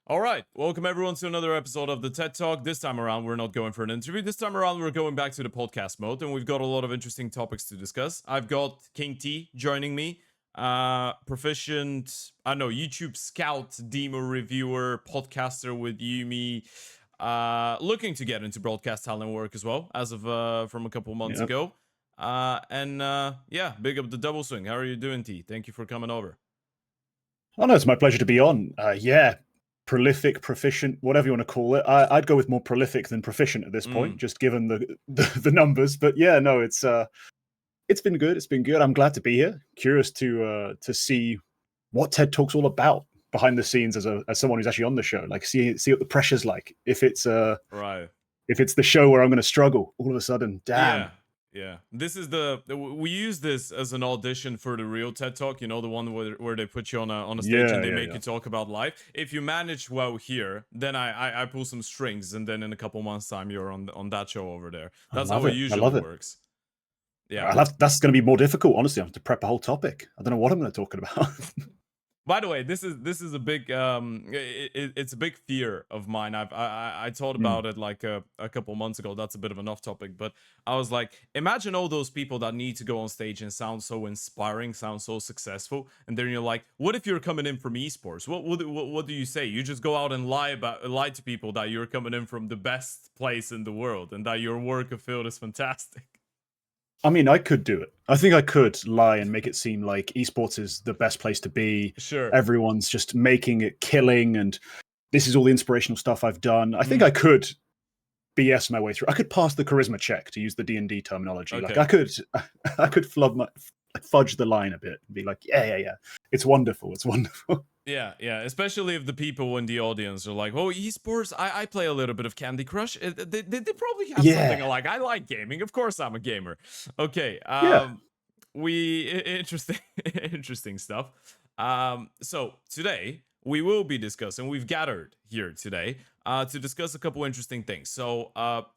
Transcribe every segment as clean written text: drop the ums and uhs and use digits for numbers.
All right, welcome everyone to another episode of the TED Talk. This time around, we're not going for an interview. This time around, we're going back to the podcast mode, and we've got a lot of interesting topics to discuss. I've got KingT joining me, proficient, I don't know, YouTube scout, demo reviewer, podcaster with Yumi, looking to get into broadcast talent work as well, as of from a couple months ago. Yeah, big up the double swing. How are you doing, T? Thank you for coming over. Oh no, it's my pleasure to be on. Yeah, prolific, proficient, whatever you want to call it. I'd go with more prolific than proficient at this point, just given the numbers. But yeah, no, it's been good. It's been good. I'm glad to be here. Curious to see what TED Talk's all about behind the scenes as someone who's actually on the show. Like see what the pressure's like. If it's right, if it's the show where I'm going to struggle all of a sudden, damn. Yeah, this is we use this as an audition for the real TED Talk, you know, the one where they put you on a stage and they make you talk about life. If you manage well here, then I pull some strings, and then in a couple months' time you're on that show over there. That's how it usually works. Yeah, that's going to be more difficult. Honestly, I have to prep a whole topic. I don't know what I'm going to talk about. By the way, this is a big it's a big fear of mine. I thought about it like a couple months ago. That's a bit of an off topic, but I was like, imagine all those people that need to go on stage and sound so inspiring, sound so successful, and then you're like, what if you're coming in from esports? What do you say? You just go out and lie to people that you're coming in from the best place in the world and that your work of field is fantastic. I mean, I could do it. I think I could lie and make it seem like esports is the best place to be. Sure. Everyone's just making it killing, and this is all the inspirational stuff I've done. I think I could BS my way through. I could pass the charisma check, to use the D&D terminology. Okay. Like I could fudge the line a bit and be like, yeah. It's wonderful. It's wonderful. Yeah, especially if the people in the audience are like, oh, esports, I play a little bit of Candy Crush. They probably have something like, I like gaming. Of course I'm a gamer. Okay, interesting stuff. So today, we will be discussing, we've gathered here today to discuss a couple interesting things. So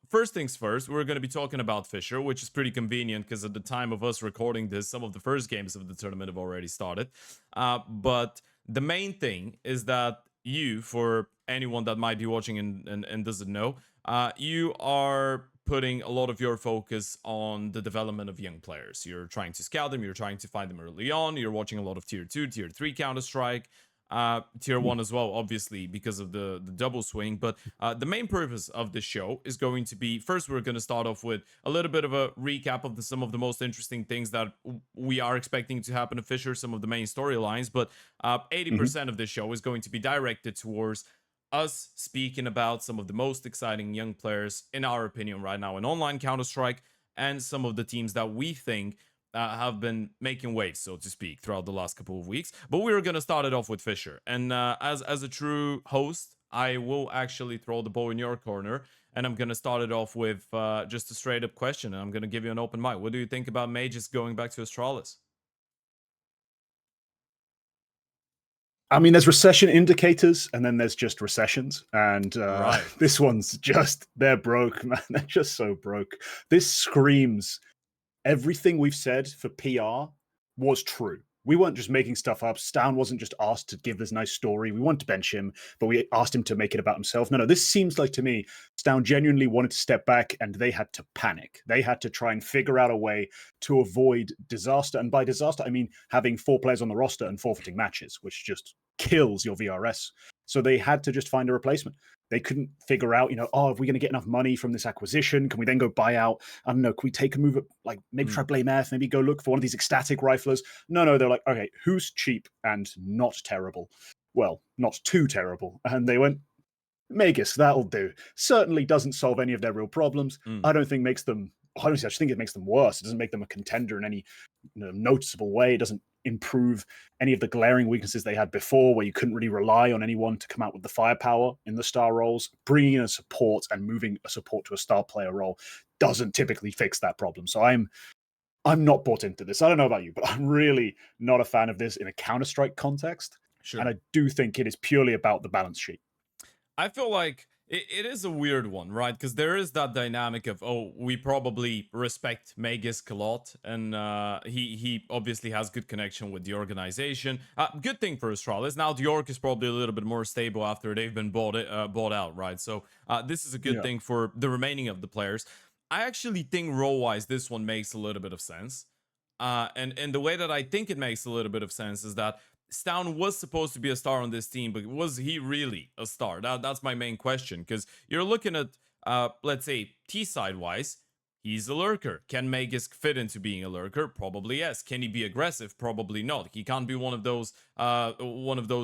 first things first, we're going to be talking about FISSURE, which is pretty convenient because at the time of us recording this, some of the first games of the tournament have already started. But the main thing is that you, for anyone that might be watching and doesn't know, you are putting a lot of your focus on the development of young players. You're trying to scout them, you're trying to find them early on, you're watching a lot of Tier 2, Tier 3 Counter-Strike, Tier 1 as well, obviously, because of the double swing. But the main purpose of this show is going to be, first, we're going to start off with a little bit of a recap of some of the most interesting things that we are expecting to happen to FISSURE, some of the main storylines. But 80% of this show is going to be directed towards us speaking about some of the most exciting young players, in our opinion, right now in online Counter-Strike, and some of the teams that we think have been making waves, so to speak, throughout the last couple of weeks. But we're going to start it off with FISSURE. And as a true host, I will actually throw the ball in your corner. And I'm going to start it off with just a straight up question. And I'm going to give you an open mic. What do you think about Magisk going back to Astralis? I mean, there's recession indicators, and then there's just recessions. And This one's just, they're broke, man. They're just so broke. This screams everything we've said for PR was true. We weren't just making stuff up. Stan wasn't just asked to give this nice story. We wanted to bench him, but we asked him to make it about himself. No, this seems like, to me, Stan genuinely wanted to step back, and they had to panic. They had to try and figure out a way to avoid disaster. And by disaster, I mean having 4 players on the roster and forfeiting matches, which just kills your VRS. So they had to just find a replacement. They couldn't figure out, are we going to get enough money from this acquisition? Can we then go buy out? I don't know. Can we take a move at, like, maybe try Blame F, maybe go look for one of these ecstatic riflers? No. They're like, okay, who's cheap and not terrible? Well, not too terrible. And they went, Magisk, that'll do. Certainly doesn't solve any of their real problems. I don't think makes them, honestly, I just think it makes them worse. It doesn't make them a contender in any noticeable way. It doesn't improve any of the glaring weaknesses they had before, where you couldn't really rely on anyone to come out with the firepower in the star roles. Bringing in a support and moving a support to a star player role doesn't typically fix that problem. So I'm not bought into this. I don't know about you, but I'm really not a fan of this in a Counter-Strike context. Sure. And I do think it is purely about the balance sheet. I feel like It is a weird one, right? Because there is that dynamic of, oh, we probably respect Magisk a lot, and he obviously has good connection with the organization. Good thing for Astralis. Now the org is probably a little bit more stable after they've been bought out, right? So this is a good thing for the remaining of the players. I actually think role-wise, this one makes a little bit of sense. And the way that I think it makes a little bit of sense is that Stown was supposed to be a star on this team, but was he really a star? That's my main question, because you're looking at, let's say, T-side wise, he's a lurker. Can Magisk fit into being a lurker? Probably yes. Can he be aggressive? Probably not. He can't be one of those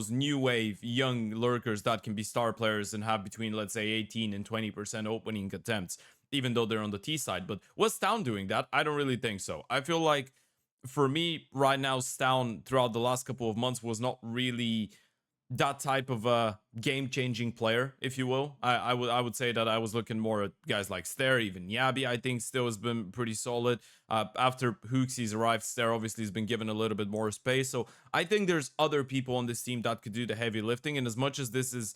new wave young lurkers that can be star players and have between, let's say, 18 and 20% opening attempts, even though they're on the T side. But was Stown doing that? I don't really think so. I feel like, for me right now, Stown throughout the last couple of months was not really that type of a game-changing player, if you will. I would say that I was looking more at guys like Stair, even Yabi. I think still has been pretty solid. After HUASOPEEK's arrived, Stair obviously has been given a little bit more space. So I think there's other people on this team that could do the heavy lifting. And as much as this is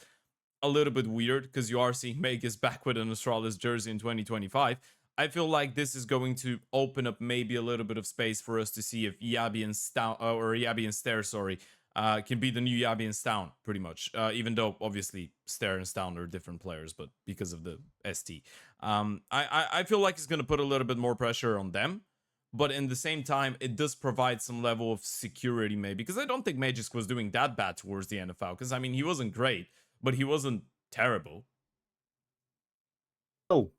a little bit weird, because you are seeing Magisk back with an Astralis jersey in 2025, I feel like this is going to open up maybe a little bit of space for us to see if Yabi and Stown, or Yabi and Stair, sorry, can be the new Yabi and Stown, pretty much. Even though obviously Stair and Stown are different players, but because of the ST, I feel like it's going to put a little bit more pressure on them. But in the same time, it does provide some level of security, maybe, because I don't think Magisk was doing that bad towards the end of Falcons. I mean, he wasn't great, but he wasn't terrible. Oh,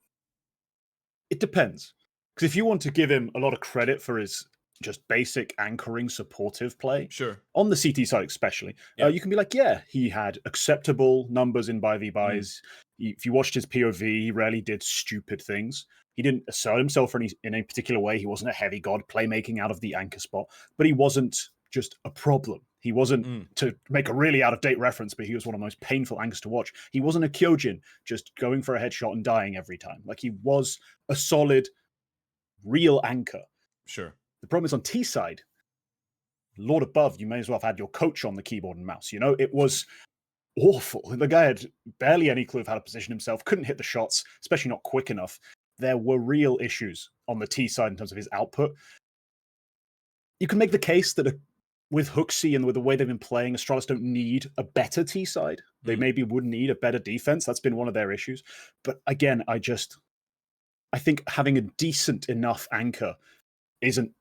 it depends. Because if you want to give him a lot of credit for his just basic anchoring supportive play, Sure. on the CT side especially, you can be like, yeah, he had acceptable numbers in buy v buys. If you watched his POV, he rarely did stupid things. He didn't assert himself in any particular way. He wasn't a heavy god playmaking out of the anchor spot, but he wasn't just a problem. He wasn't, to make a really out-of-date reference, but he was one of the most painful anchors to watch. He wasn't a Kyojin just going for a headshot and dying every time. Like, he was a solid, real anchor. Sure. The problem is on T side, Lord above, you may as well have had your coach on the keyboard and mouse. You know, it was awful. The guy had barely any clue of how to position himself, couldn't hit the shots, especially not quick enough. There were real issues on the T side in terms of his output. You can make the case that with HUASOPEEK and with the way they've been playing, Astralis don't need a better T side. They maybe would need a better defense. That's been one of their issues. But again, I think having a decent enough anchor isn't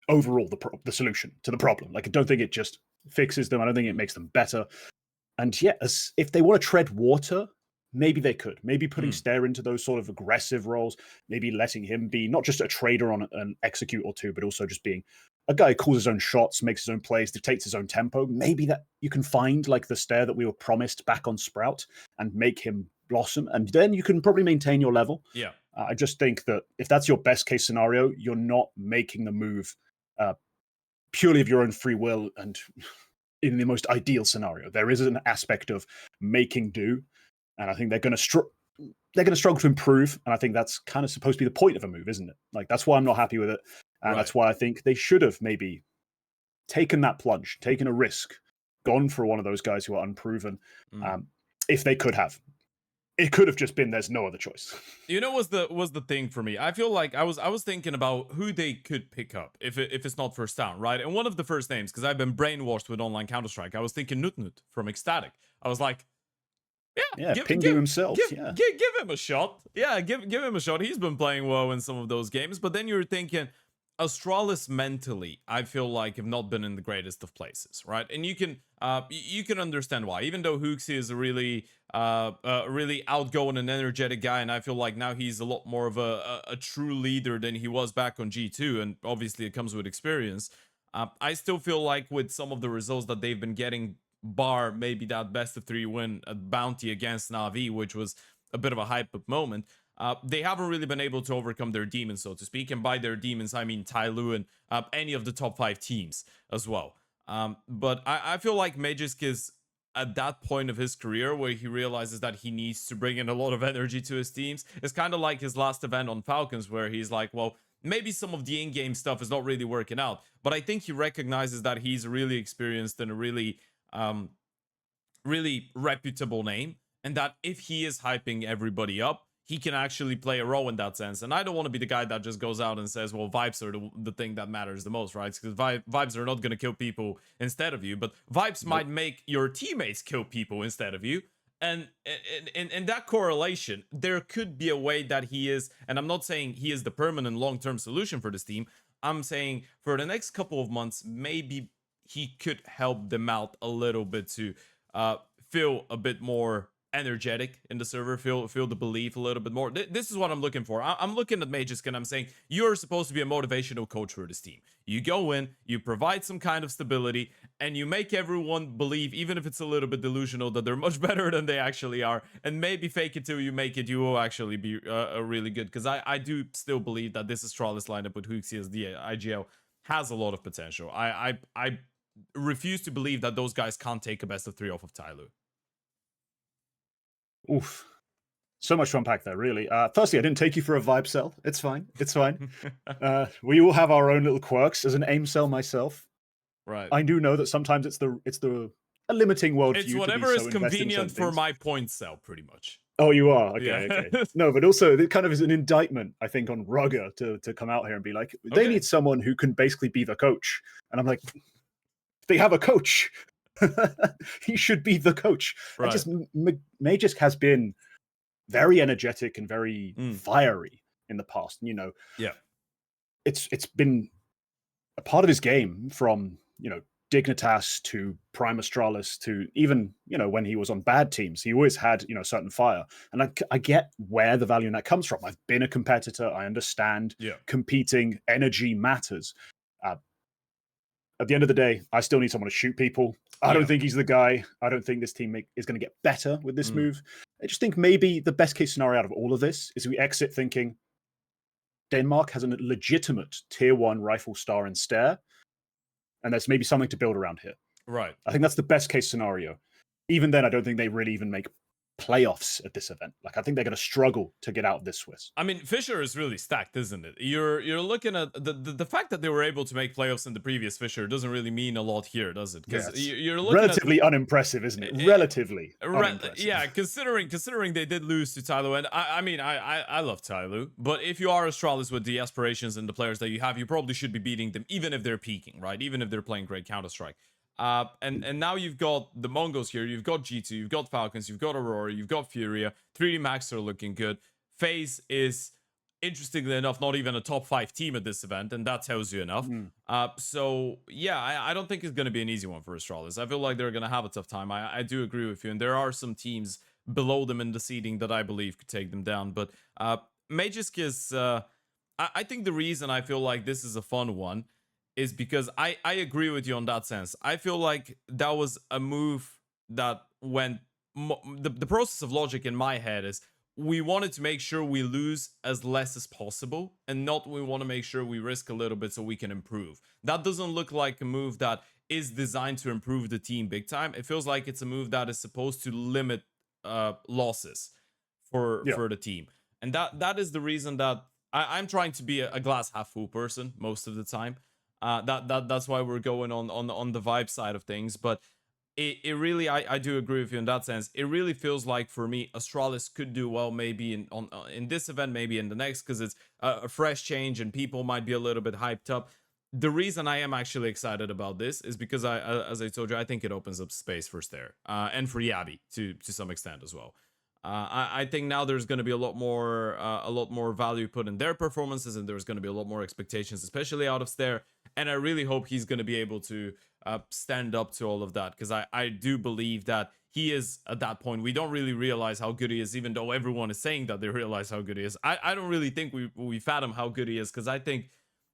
overall the solution to the problem. Like, I don't think it just fixes them. I don't think it makes them better. And yeah, if they want to tread water, maybe they could. Maybe putting Stair into those sort of aggressive roles, maybe letting him be not just a trader on an execute or two, but also just being a guy who calls his own shots, makes his own plays, dictates his own tempo. Maybe that you can find like the Stair that we were promised back on Sprout and make him blossom. And then you can probably maintain your level. Yeah. I just think that if that's your best case scenario, you're not making the move purely of your own free will and in the most ideal scenario. There is an aspect of making do, and I think they're going to struggle to improve, and I think that's kind of supposed to be the point of a move, isn't it? Like, that's why I'm not happy with it, and that's why I think they should have maybe taken that plunge, taken a risk, gone for one of those guys who are unproven, if they could have. It could have just been there's no other choice. You know, was the thing for me. I feel like I was thinking about who they could pick up if it's not first down, right? And one of the first names, because I've been brainwashed with online Counter-Strike, I was thinking Nut from Ecstatic. I was like, Pingu himself. Give him a shot. Yeah, give him a shot. He's been playing well in some of those games. But then you're thinking, Astralis mentally, I feel like, have not been in the greatest of places, right? And you can understand why. Even though HUASOPEEK is a really outgoing and energetic guy, and I feel like now he's a lot more of a true leader than he was back on G2, and obviously it comes with experience. I still feel like with some of the results that they've been getting, bar maybe that best of 3 win at Bounty against Na'Vi, which was a bit of a hype up moment, they haven't really been able to overcome their demons, so to speak. And by their demons, I mean Tyloo and any of the top 5 teams as well. But I feel like Magisk is at that point of his career where he realizes that he needs to bring in a lot of energy to his teams. It's kind of like his last event on Falcons, where he's like, well, maybe some of the in-game stuff is not really working out, but I think he recognizes that he's really experienced and a really reputable name. and that if he is hyping everybody up, he can actually play a role in that sense. And I don't want to be the guy that just goes out and says, well, vibes are the thing that matters the most, right? Because vibes are not going to kill people instead of you, but vibes might make your teammates kill people instead of you. And in that correlation, there could be a way that he is, and I'm not saying he is the permanent long-term solution for this team. I'm saying for the next couple of months, maybe he could help them out a little bit to feel a bit more energetic in the server, feel the belief a little bit more. This is what I'm looking for. I'm looking at Magisk and I'm saying, you're supposed to be a motivational coach for this team. You go in, you provide some kind of stability, and you make everyone believe, even if it's a little bit delusional, that they're much better than they actually are, and maybe fake it till you make it. You will actually be really good, because I do still believe that this Astralis lineup with HUASOPEEK as the IGL has a lot of potential. I refuse to believe that those guys can't take a best of 3 off of Tyloo. Oof. So much to unpack there, really. Firstly, I didn't take you for a vibe cell. It's fine. It's fine. We all have our own little quirks. As an aim cell myself, right? I do know that sometimes it's a limiting world. It's for you whatever to be is so convenient for my point cell, pretty much. Oh, you are? Okay, yeah. Okay. No, but also it kind of is an indictment, I think, on Rugger to come out here and be like, they need someone who can basically be the coach. And I'm like, they have a coach. He should be the coach. Right. And just Magisk has been very energetic and very fiery in the past. You know, yeah, it's been a part of his game from, you know, Dignitas to Prime Astralis to even, you know, when he was on bad teams, he always had, you know, certain fire. And I get where the value in that comes from. I've been a competitor. I understand competing energy matters. At the end of the day, I still need someone to shoot people. I don't think he's the guy. I don't think this team is going to get better with this move. I just think maybe the best case scenario out of all of this is we exit thinking Denmark has a legitimate tier 1 rifle star in Stare, and there's maybe something to build around here. Right. I think that's the best case scenario. Even then, I don't think they really even make playoffs at this event. Like, I think they're going to struggle to get out of this Swiss. I mean, FISSURE is really stacked, isn't it? You're looking at the fact that they were able to make playoffs in the previous FISSURE doesn't really mean a lot here, does it? Because you're looking relatively unimpressive, isn't it? Relatively unimpressive. Yeah, considering they did lose to Tyloo, and I mean I love Tyloo, but if you are Astralis with the aspirations and the players that you have, you probably should be beating them, even if they're peaking, right? Even if they're playing great Counter-Strike. And now you've got the Mongols here, you've got G2, you've got Falcons, you've got Aurora, you've got Furia, 3D Max are looking good. FaZe is, interestingly enough, not even a top 5 team at this event, and that tells you enough. So yeah, I don't think it's going to be an easy one for Astralis. I feel like they're going to have a tough time. I do agree with you, and there are some teams below them in the seeding that I believe could take them down, but Magisk is, I think the reason I feel like this is a fun one is because I agree with you on that sense. I feel like that was a move that went... The process of logic in my head is we wanted to make sure we lose as less as possible, and not we want to make sure we risk a little bit so we can improve. That doesn't look like a move that is designed to improve the team big time. It feels like it's a move that is supposed to limit losses for the team. And that is the reason that I'm trying to be a glass half full person most of the time. That's why we're going on the vibe side of things. But it really, I do agree with you in that sense. It really feels like, for me, Astralis could do well maybe in this event, maybe in the next, because it's a fresh change and people might be a little bit hyped up. The reason I am actually excited about this is because as I told you, I think it opens up space for Stare and for Yabi to some extent as well. I think now there's going to be a lot more value put in their performances, and there's going to be a lot more expectations, especially out of Stare. And I really hope he's going to be able to stand up to all of that, because I do believe that he is at that point. We don't really realize how good he is, even though everyone is saying that they realize how good he is. I don't really think we fathom how good he is, because I think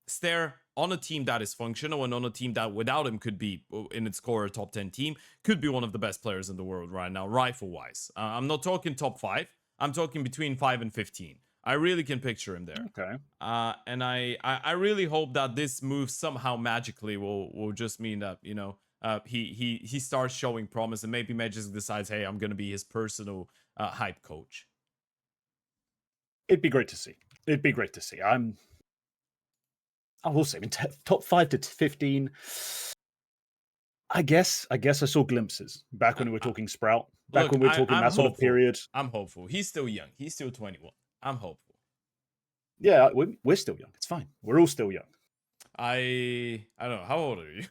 Stare, on a team that is functional and on a team that without him could be in its core a top 10 team, could be one of the best players in the world right now, rifle wise. I'm not talking top 5, I'm talking between 5 and 15. I really can picture him there. Okay. And I really hope that this move somehow magically will just mean that, you know, he starts showing promise, and maybe Magisk decides, hey, I'm gonna be his personal hype coach. It'd be great to see. It'd be great to see. I will say, I mean, top 5 to 15. I guess I saw glimpses back Uh, when we were uh, talking Sprout, back Look, when we were talking I'm that sort of hopeful. period. I'm hopeful. He's still young. He's still 21. I'm hopeful. Yeah, we're still young. It's fine. We're all still young. I don't know. How old are you?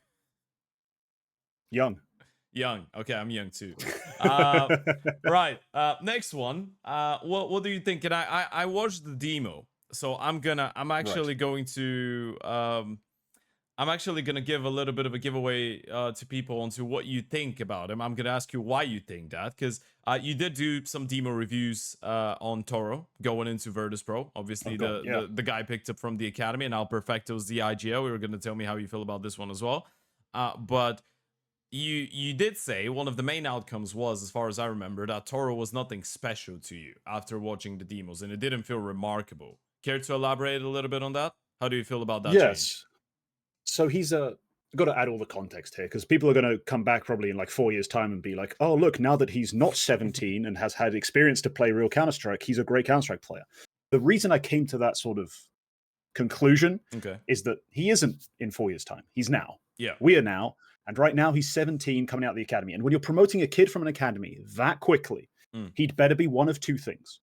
Young. Young. Okay, I'm young too. Right. Next one. What do you think? And I watched the demo, so I'm Right. actually going to I'm actually gonna give a little bit of a giveaway to people onto what you think about him. I'm gonna ask you why you think that, because you did do some demo reviews on Toro going into Virtus Pro. Oh Obviously, God, yeah. the guy picked up from the academy, and now Perfecto's the IGL. We were gonna tell me how you feel about this one as well. But you did say one of the main outcomes was, as far as I remember, that Toro was nothing special to you after watching the demos, and it didn't feel remarkable. Care to elaborate a little bit on that? How do you feel about that change? Yes. So he's got to add all the context here because people are going to come back probably in like 4 years' time and be like, oh, look, now that he's not 17 and has had experience to play real Counter Strike, he's a great Counter Strike player. The reason I came to that sort of conclusion Okay. is that he isn't in 4 years' time. He's now. Yeah. We are now. And right now he's 17 coming out of the academy. And when you're promoting a kid from an academy that quickly, he'd better be one of two things.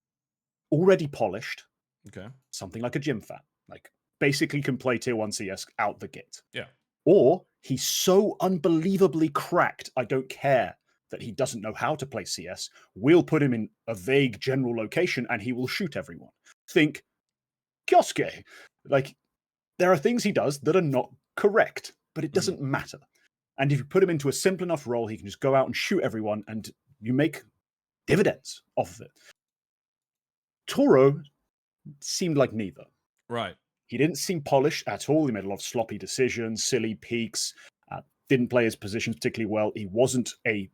Already polished. Okay. Something like a gym fat. Like basically can play tier 1 CS out the gate. Yeah. Or he's so unbelievably cracked, I don't care that he doesn't know how to play CS. We'll put him in a vague general location and he will shoot everyone. Think Kyosuke. Like, there are things he does that are not correct, but it doesn't matter. And if you put him into a simple enough role, he can just go out and shoot everyone and you make dividends off of it. Toro seemed like neither. Right. He didn't seem polished at all. He made a lot of sloppy decisions, silly peeks, didn't play his positions particularly well. He wasn't a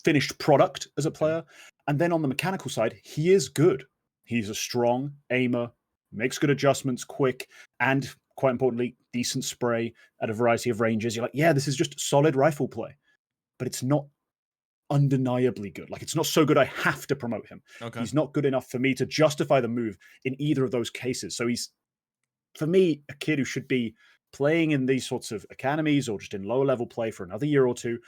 finished product as a player. And then on the mechanical side, he is good. He's a strong aimer, makes good adjustments, quick, and quite importantly, decent spray at a variety of ranges. You're like, yeah, this is just solid rifle play. But it's not undeniably good. Like, it's not so good I have to promote him. Okay. He's not good enough for me to justify the move in either of those cases. So he's, for me, a kid who should be playing in these sorts of academies or just in lower level play for another year or two.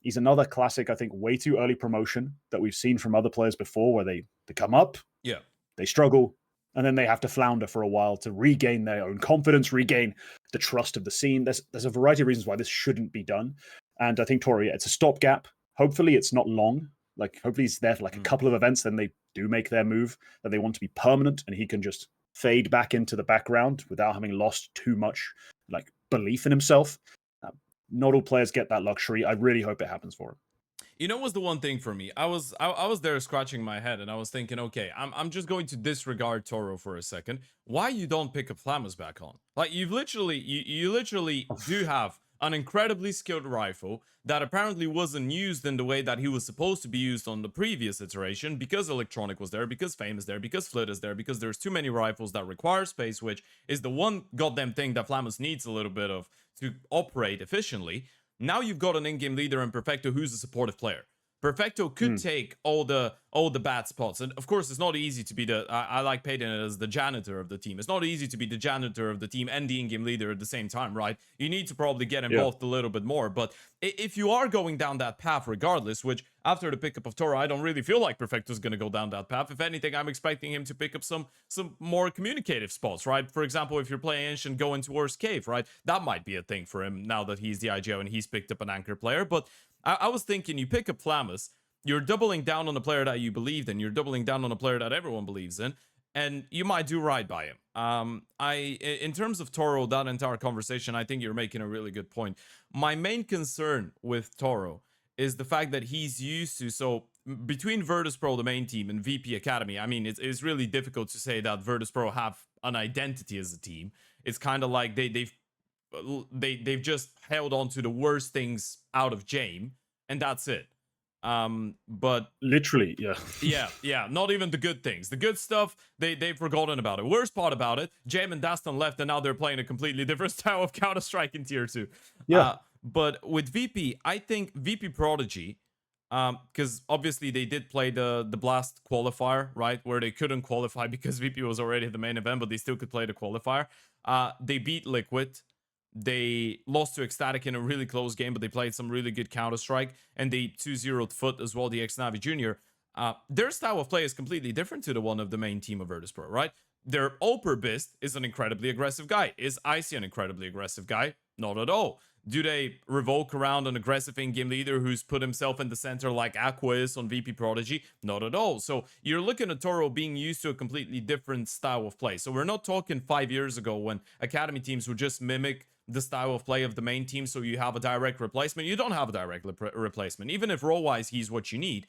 He's another classic, I think, way too early promotion that we've seen from other players before where they come up, Yeah, they struggle, and then they have to flounder for a while to regain their own confidence, regain the trust of the scene. There's a variety of reasons why this shouldn't be done. And I think Tori, it's a stopgap. Hopefully it's not long. Like, hopefully he's there for like a couple of events, then they do make their move that they want to be permanent, and he can just fade back into the background without having lost too much like belief in himself. Not all players get that luxury. I really hope it happens for him. you know, was the one thing for me. I was there scratching my head, and I was thinking, okay, I'm just going to disregard Toro for a second. Why you don't pick up Flamus back on? Like, you literally do have an incredibly skilled rifle that apparently wasn't used in the way that he was supposed to be used on the previous iteration, because Electronic was there, because Fame is there, because Flit is there, because there's too many rifles that require space, which is the one goddamn thing that Flamus needs a little bit of to operate efficiently. Now you've got an in-game leader in Perfecto who's a supportive player. Perfecto could take all the bad spots, and of course it's not easy to be the I like painting it as the janitor of the team. It's not easy to be the janitor of the team and the in-game leader at the same time, right? You need to probably get involved a little bit more. But if you are going down that path regardless, which after the pickup of Toro, I don't really feel like Perfecto's gonna go down that path. If anything, I'm expecting him to pick up some more communicative spots, right? For example, if you're playing Inch and going towards Cave, right? That might be a thing for him now that he's the IGO and he's picked up an anchor player. But I was thinking, you pick up Flamus, you're doubling down on a player that you believed in, you're doubling down on a player that everyone believes in, and you might do right by him. In terms of Toro, that entire conversation, I think you're making a really good point. My main concern with Toro is the fact that he's used to, so between Virtus Pro, the main team, and VP Academy, I mean, it's really difficult to say that Virtus Pro have an identity as a team. It's kind of like they've just held on to the worst things out of GAME, and that's it. But literally, yeah, not even the good things. The good stuff, they've forgotten about it. Worst part about it, GAME and Dastan left, and now they're playing a completely different style of Counter-Strike in Tier 2. But with VP, I think VP Prodigy, because obviously they did play the Blast qualifier, right, where they couldn't qualify because VP was already the main event, but they still could play the qualifier. They beat Liquid. They lost to Ecstatic in a really close game, but they played some really good Counter-Strike, and they 2-0'd Foot as well, the ex-Navi Junior. Their style of play is completely different to the one of the main team of Virtus.pro, right? Their Operbist is an incredibly aggressive guy. Is Icy an incredibly aggressive guy? Not at all. Do they revoke around an aggressive in-game leader who's put himself in the center like AquaRS on VP Prodigy? Not at all. So you're looking at Toro being used to a completely different style of play. So we're not talking 5 years ago when academy teams would just mimic the style of play of the main team, so you have a direct replacement. You don't have a direct replacement. Even if role-wise he's what you need,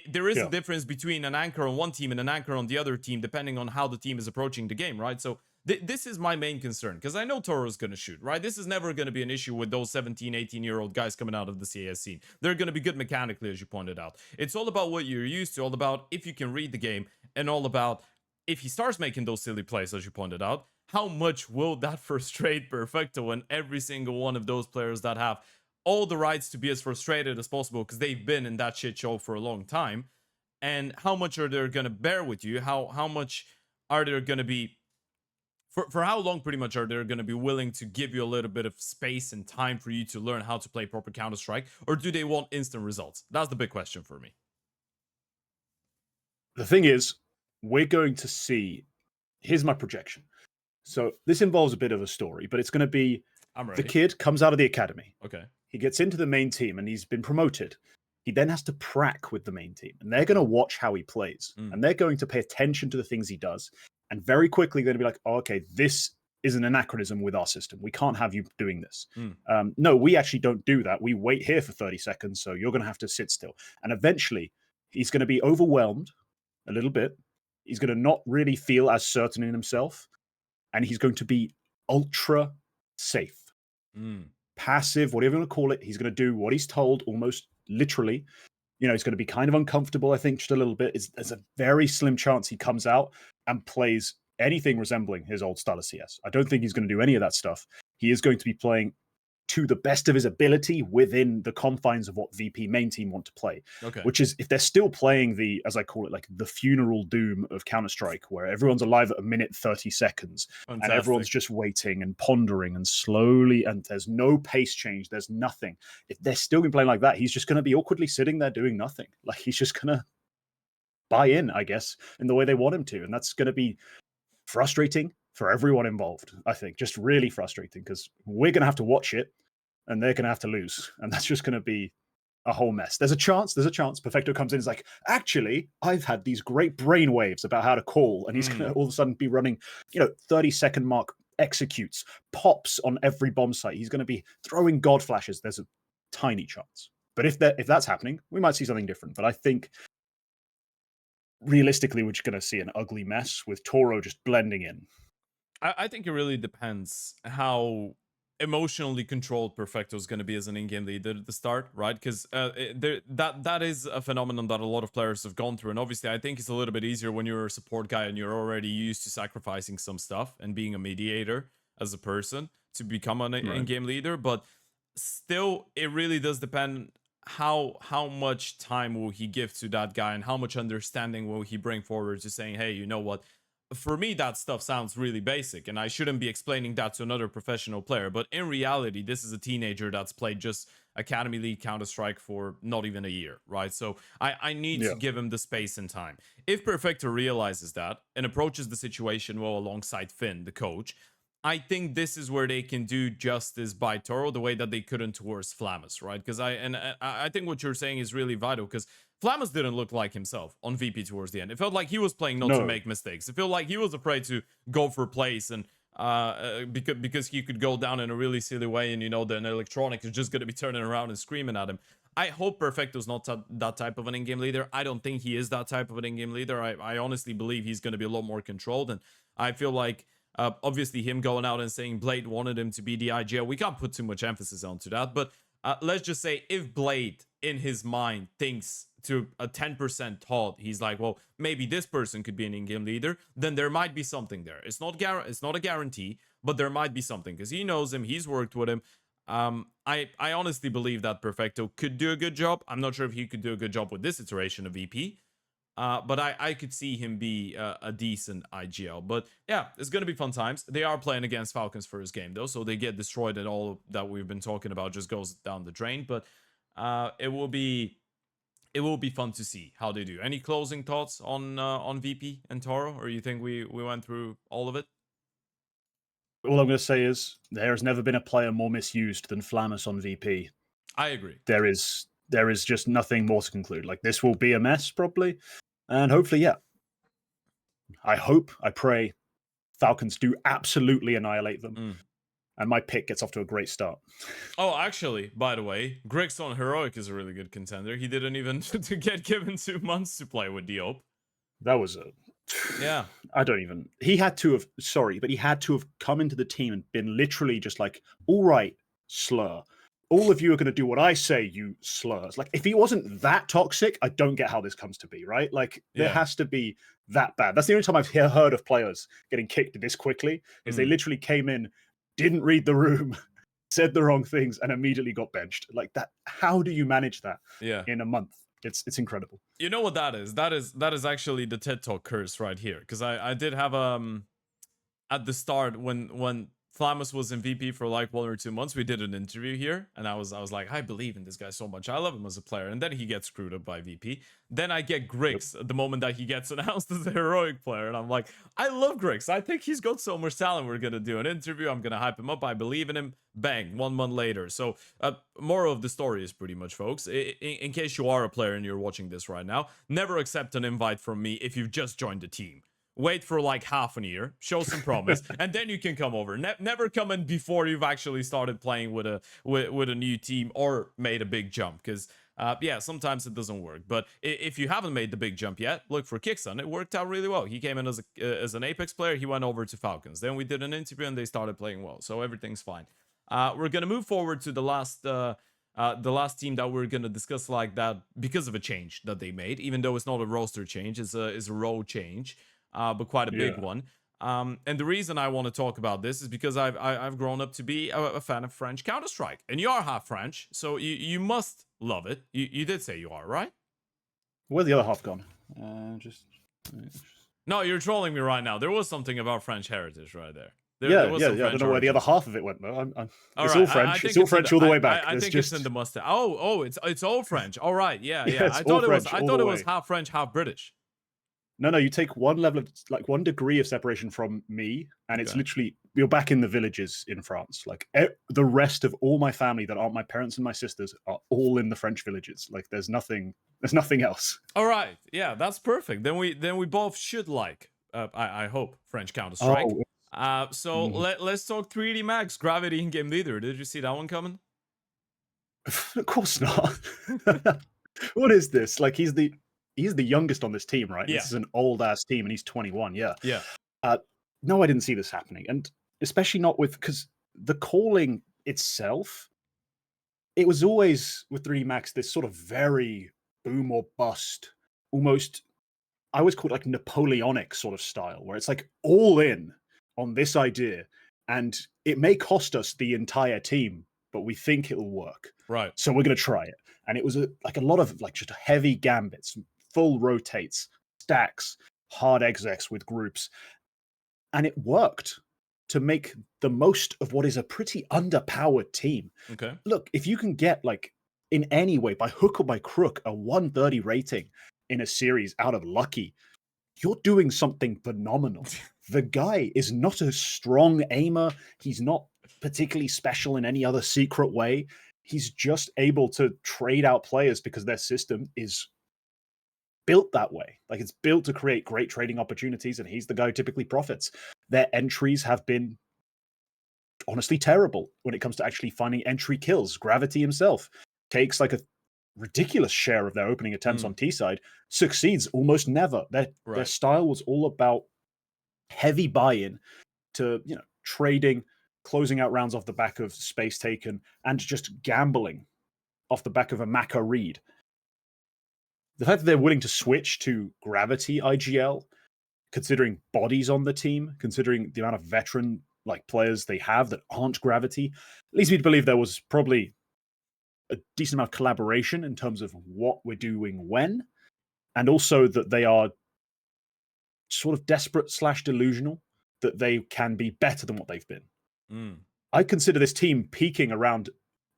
there is a difference between an anchor on one team and an anchor on the other team, depending on how the team is approaching the game, right? So this is my main concern, because I know Toro's going to shoot, right? This is never going to be an issue with those 17, 18-year-old guys coming out of the CAS scene. They're going to be good mechanically, as you pointed out. It's all about what you're used to, all about if you can read the game, and all about if he starts making those silly plays, as you pointed out, how much will that frustrate Perfecto and every single one of those players that have all the rights to be as frustrated as possible because they've been in that shit show for a long time? And how much are they going to bear with you? How much are they going to be, for how long pretty much are they going to be willing to give you a little bit of space and time for you to learn how to play proper Counter-Strike? Or do they want instant results? That's the big question for me. The thing is, we're going to see, here's my projection. So this involves a bit of a story, but it's going to be the kid comes out of the academy. Okay. He gets into the main team and he's been promoted. He then has to prac with the main team, and they're going to watch how he plays, and they're going to pay attention to the things he does. And very quickly, they're going to be like, oh, okay, this is an anachronism with our system. We can't have you doing this. No, we actually don't do that. We wait here for 30 seconds, so you're going to have to sit still. And eventually, he's going to be overwhelmed a little bit. He's going to not really feel as certain in himself. And he's going to be ultra safe, passive, whatever you want to call it. He's going to do what he's told almost literally. You know, he's going to be kind of uncomfortable, I think, just a little bit. There's a very slim chance he comes out and plays anything resembling his old style of CS. I don't think he's going to do any of that stuff. He is going to be playing to the best of his ability within the confines of what VP main team want to play. Okay. Which is, if they're still playing the, as I call it, like the funeral doom of Counter-Strike, where everyone's alive at a minute 30 seconds, and everyone's just waiting and pondering and slowly, and there's no pace change, there's nothing. If they're still playing like that, he's just going to be awkwardly sitting there doing nothing. Like, he's just going to buy in, I guess, in the way they want him to. And that's going to be frustrating for everyone involved, I think. Just really frustrating, because we're going to have to watch it and they're going to have to lose. And that's just going to be a whole mess. There's a chance. Perfecto comes in and is like, actually, I've had these great brain waves about how to call. And he's going to all of a sudden be running, 30-second mark executes, pops on every bomb site. He's going to be throwing God flashes. There's a tiny chance. But if that's happening, we might see something different. But I think realistically, we're just going to see an ugly mess with Toro just blending in. I think it really depends how emotionally controlled Perfecto is going to be as an in-game leader at the start, right? Because that is a phenomenon that a lot of players have gone through. And obviously, I think it's a little bit easier when you're a support guy and you're already used to sacrificing some stuff and being a mediator as a person to become an in-game leader. But still, it really does depend how much time will he give to that guy and how much understanding will he bring forward to saying, hey, you know what? For me, that stuff sounds really basic, and I shouldn't be explaining that to another professional player. But in reality, this is a teenager that's played just Academy League Counter-Strike for not even a year, right? So I need to give him the space and time. If Perfecto realizes that and approaches the situation well alongside Finn, the coach, I think this is where they can do justice by Toro the way that they couldn't towards Flamus, right? Because I think what you're saying is really vital, because Flamus didn't look like himself on VP towards the end. It felt like he was playing not to make mistakes. It felt like he was afraid to go for plays, and because he could go down in a really silly way, and then electronic is just going to be turning around and screaming at him. I hope Perfecto's not that type of an in-game leader. I don't think he is that type of an in-game leader. I honestly believe he's going to be a lot more controlled, and I feel like obviously him going out and saying Blade wanted him to be the IGL, we can't put too much emphasis onto that, but let's just say if Blade in his mind thinks to a 10% thought, he's like, well, maybe this person could be an in-game leader, then there might be something there. It's not a guarantee, but there might be something, because he knows him, he's worked with him. I honestly believe that Perfecto could do a good job. I'm not sure if he could do a good job with this iteration of VP, But I could see him be a decent IGL. But yeah, it's going to be fun times. They are playing against Falcons for his game, though, so they get destroyed and all that we've been talking about just goes down the drain. But it will be fun to see how they do. Any closing thoughts on VP and Toro, or you think we went through all of it? All I'm going to say is there has never been a player more misused than Flammus on VP. I agree. There is just nothing more to conclude. Like, this will be a mess probably, and hopefully, yeah. I pray Falcons do absolutely annihilate them, and my pick gets off to a great start. Oh, actually, by the way, Grix on Heroic is a really good contender. He didn't even to get given 2 months to play with Diop. That was yeah. I don't even. He had to have. Sorry, but he had to have come into the team and been literally just like, all right, slur. All of you are going to do what I say, you slurs. Like, if he wasn't that toxic, I don't get how this comes to be, right? Like, there has to be that bad. That's the only time I've heard of players getting kicked this quickly, is they literally came in, didn't read the room, said the wrong things, and immediately got benched. Like that. How do you manage that in a month? It's incredible. You know what that is? That is actually the TED Talk curse right here. Because I did have at the start when Flammus was in VP for like 1 or 2 months, we did an interview here, and I was like, I believe in this guy so much. I love him as a player, and then he gets screwed up by VP. Then I get Grix at the moment that he gets announced as a heroic player, and I'm like, I love Grix. I think he's got so much talent. We're gonna do an interview. I'm gonna hype him up. I believe in him. Bang! 1 month later. So, moral of the story is pretty much, folks. In case you are a player and you're watching this right now, never accept an invite from me if you've just joined the team. Wait for like half a year, show some promise, and then you can come over. Never come in before you've actually started playing with a new team or made a big jump, because yeah, sometimes it doesn't work. But if you haven't made the big jump yet, look for Kickson. It worked out really well. He came in as an Apex player. He went over to Falcons. Then we did an interview and they started playing well, so everything's fine. We're gonna move forward to the last team that we're gonna discuss like that because of a change that they made, even though it's not a roster change, it's a role change. But quite a big one. And the reason I want to talk about this is because I've grown up to be a fan of French Counter-Strike. And you are half French, so you must love it. You did say you are, right? Where's the other half gone? No, you're trolling me right now. There was something about French heritage right there. I don't know where the other half of it went, though. It's all French. It's all French all the way back. I think it's in the mustache. Oh, it's all French. All right, yeah. I thought it was half French, half British. No, you take one level of, like, 1 degree of separation from me, and it's literally, you're back in the villages in France. Like, the rest of all my family that aren't my parents and my sisters are all in the French villages. Like, there's nothing else. All right, yeah, that's perfect. Then we both should like, I hope, French Counter-Strike. So let's talk 3D Max Gravity in-game leader. Did you see that one coming? Of course not. What is this? Like, he's the youngest on this team, right? Yeah. This is an old ass team, and he's 21. Yeah. No, I didn't see this happening, and especially not because the calling itself, it was always with 3D Max this sort of very boom or bust, almost. I always call it like Napoleonic sort of style, where it's like all in on this idea, and it may cost us the entire team, but we think it'll work. Right. So we're gonna try it, and it was a lot of like just heavy gambits. Full rotates, stacks, hard execs with groups. And it worked to make the most of what is a pretty underpowered team. Okay. Look, if you can get, like, in any way, by hook or by crook, a 130 rating in a series out of lucky, you're doing something phenomenal. The guy is not a strong aimer. He's not particularly special in any other secret way. He's just able to trade out players because their system is built that way. Like, it's built to create great trading opportunities, and he's the guy who typically profits. Their entries have been honestly terrible when it comes to actually finding entry kills. Gravity himself takes like a ridiculous share of their opening attempts on T side, succeeds almost never. Their style was all about heavy buy-in to, trading, closing out rounds off the back of space taken, and just gambling off the back of a Maka read. The fact that they're willing to switch to Gravity IGL, considering bodies on the team, considering the amount of veteran players they have that aren't Gravity, leads me to believe there was probably a decent amount of collaboration in terms of what we're doing when. and also that they are sort of desperate / delusional that they can be better than what they've been. I consider this team peaking around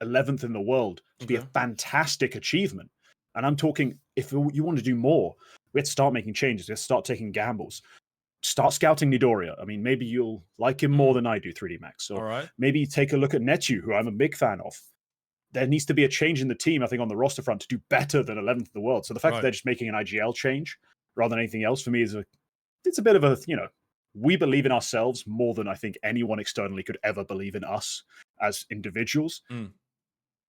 11th in the world to be a fantastic achievement. And I'm talking, if you want to do more, we have to start making changes. We have to start taking gambles. Start scouting Nidoria. I mean, maybe you'll like him more than I do, 3D Max. So maybe take a look at Netu, who I'm a big fan of. There needs to be a change in the team, I think, on the roster front to do better than 11th in the world. So the fact that they're just making an IGL change rather than anything else for me is it's a bit of a, we believe in ourselves more than I think anyone externally could ever believe in us as individuals.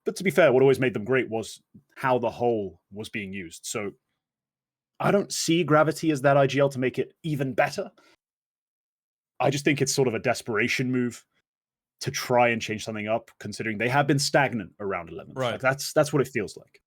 But to be fair, what always made them great was how the whole was being used. So I don't see Gravity as that IGL to make it even better. I just think it's sort of a desperation move to try and change something up, considering they have been stagnant around 11th. Like that's what it feels like.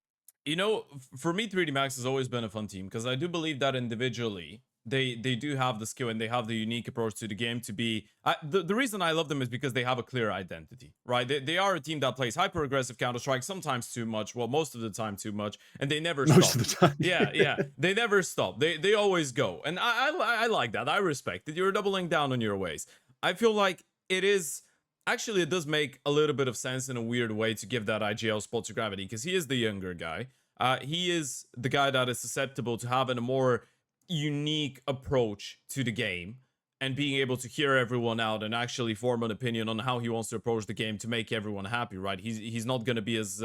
For me, 3D Max has always been a fun team because I do believe that individually they do have the skill and they have the unique approach to the game to be the reason I love them is because they have a clear identity, right? They are a team that plays hyper aggressive Counter-Strike, sometimes too much, well, most of the time too much, and they never stop. Most of the time. Yeah they never stop. They always go, and I like that. I respect that you're doubling down on your ways. I feel like it does make a little bit of sense in a weird way to give that IGL spot to Gravity because he is the younger guy. He is the guy that is susceptible to having a more unique approach to the game and being able to hear everyone out and actually form an opinion on how he wants to approach the game to make everyone happy, right? He's not going to be as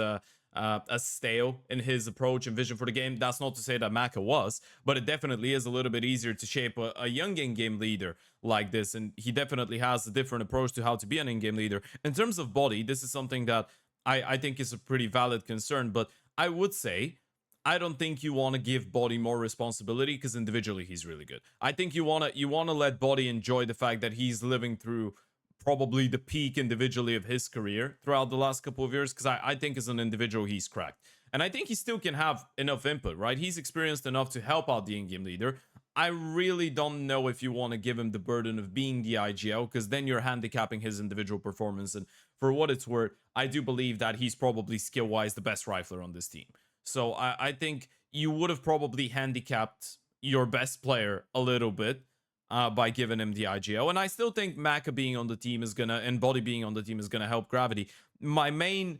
stale in his approach and vision for the game. That's not to say that Maka was, but it definitely is a little bit easier to shape a young in-game leader like this, and he definitely has a different approach to how to be an in-game leader. In terms of body, this is something that I think is a pretty valid concern, but I would say I don't think you want to give Body more responsibility because individually he's really good. I think you want to let Body enjoy the fact that he's living through probably the peak individually of his career throughout the last couple of years, because I think as an individual he's cracked. And I think he still can have enough input, right? He's experienced enough to help out the in-game leader. I really don't know if you want to give him the burden of being the IGL, because then you're handicapping his individual performance. And for what it's worth, I do believe that he's probably skill-wise the best rifler on this team. So I think you would have probably handicapped your best player a little bit by giving him the IGL. And I still think Maka being on the team is gonna, and Body being on the team is gonna help Gravity. My main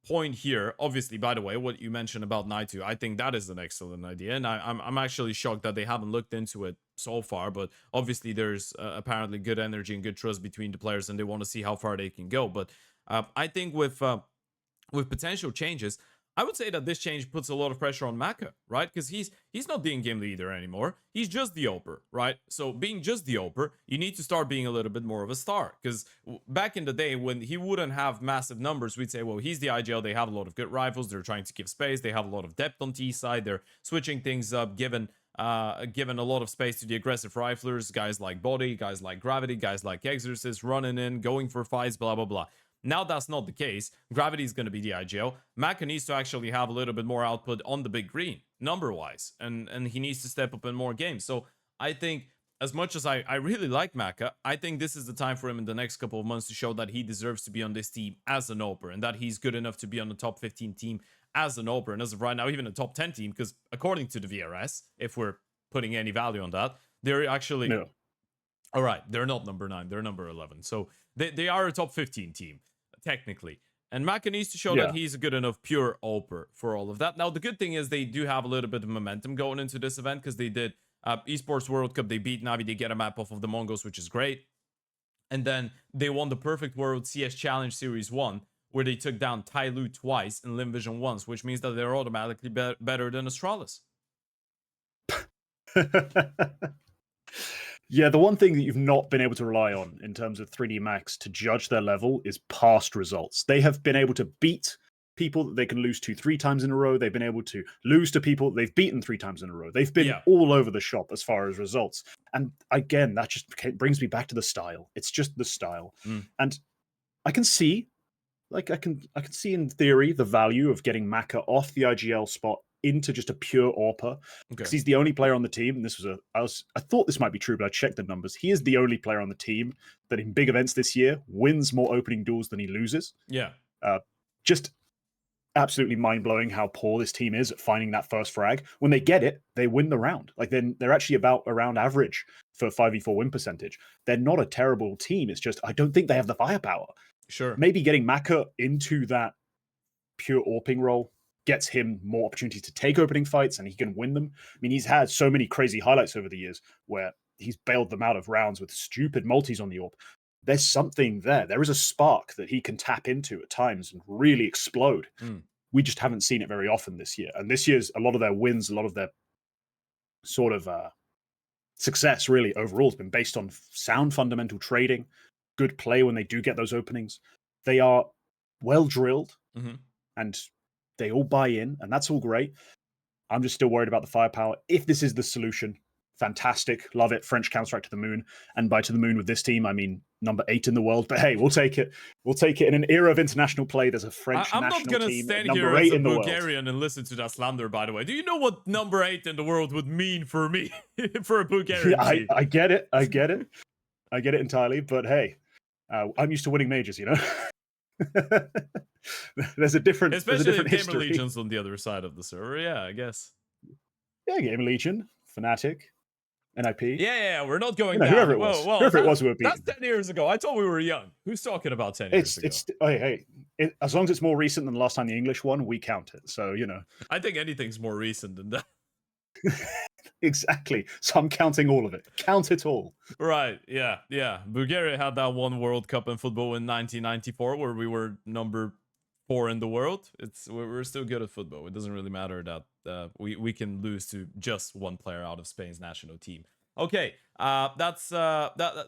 point here, obviously, by the way, what you mentioned about Naitu, I think that is an excellent idea, and I'm actually shocked that they haven't looked into it so far. But obviously, there's apparently good energy and good trust between the players, and they want to see how far they can go. But I think with potential changes, I would say that this change puts a lot of pressure on Maka, right? Because he's not the in-game leader anymore. He's just the Oper, right? So being just the Oper, you need to start being a little bit more of a star. Because back in the day, when he wouldn't have massive numbers, we'd say, well, he's the IGL. They have a lot of good rifles. They're trying to give space. They have a lot of depth on T side. They're switching things up, given a lot of space to the aggressive riflers, guys like Body, guys like Gravity, guys like Exorcist, running in, going for fights, blah, blah, blah. Now that's not the case. Gravity is going to be the IGL. Maka needs to actually have a little bit more output on the big green, number-wise, and he needs to step up in more games. So I think, as much as I really like Maka, I think this is the time for him in the next couple of months to show that he deserves to be on this team as an Oper, and that he's good enough to be on the top 15 team as an Oper, and as of right now, even a top 10 team, because according to the VRS, if we're putting any value on that, they're actually... No. All right, they're not number 9, they're number 11. So they are a top 15 team, technically. And Maka needs to show that he's a good enough pure Oper for all of that. Now, the good thing is they do have a little bit of momentum going into this event, because they did Esports World Cup. They beat Navi. They get a map off of TheMongolZ, which is great. And then they won the Perfect World CS Challenge Series 1, where they took down Tyloo twice and Limvision once, which means that they're automatically better than Astralis. Yeah, the one thing that you've not been able to rely on in terms of 3D Max to judge their level is past results. They have been able to beat people that they can lose to 3 times in a row. They've been able to lose to people they've beaten 3 times in a row. They've been all over the shop as far as results. And again, that just brings me back to the style. It's just the style. And I can see, I can see in theory the value of getting Maka off the IGL spot into just a pure Oper, because he's the only player on the team. And this was I thought this might be true, but I checked the numbers. He is the only player on the team that in big events this year wins more opening duels than he loses. Yeah. Just absolutely mind-blowing how poor this team is at finding that first frag. When they get it, they win the round. Like, then they're actually about around average for 5v4 win percentage. They're not a terrible team. It's just I don't think they have the firepower. Sure. Maybe getting Maka into that pure AWPing role gets him more opportunity to take opening fights and he can win them. I mean, he's had so many crazy highlights over the years where he's bailed them out of rounds with stupid multis on the AWP. There's something there. There is a spark that he can tap into at times and really explode. We just haven't seen it very often this year. And this year's a lot of their wins, a lot of their sort of success really overall has been based on sound fundamental trading, good play when they do get those openings. They are well drilled and they all buy in, and that's all great. I'm just still worried about the firepower. If this is the solution, fantastic. Love it. French Counter-Strike to the moon. And by to the moon with this team, I mean number 8 in the world. But hey, we'll take it. We'll take it. In an era of international play, there's a French national team. I'm not going to stand here as a Bulgarian and listen to that slander, by the way. Do you know what number 8 in the world would mean for me? For a Bulgarian team? I get it. I get it. I get it entirely. But hey, I'm used to winning majors, you know? There's a different, especially if Gamer Legion's on the other side of the server. Yeah, I guess. Yeah, Gamer Legion, Fnatic, NIP. Yeah, we're not going down. Whoever it was, whoever it was, we were beating. That's 10 years ago. I thought we were young. Who's talking about 10 years ago? As long as it's more recent than the last time the English won, we count it. So you know, I think anything's more recent than that. Exactly. So I'm counting all of it. Count it all. Right. Yeah. Bulgaria had that one World Cup in football in 1994 where we were number 4 in the world. We're still good at football. It doesn't really matter that we can lose to just one player out of Spain's national team. Okay, that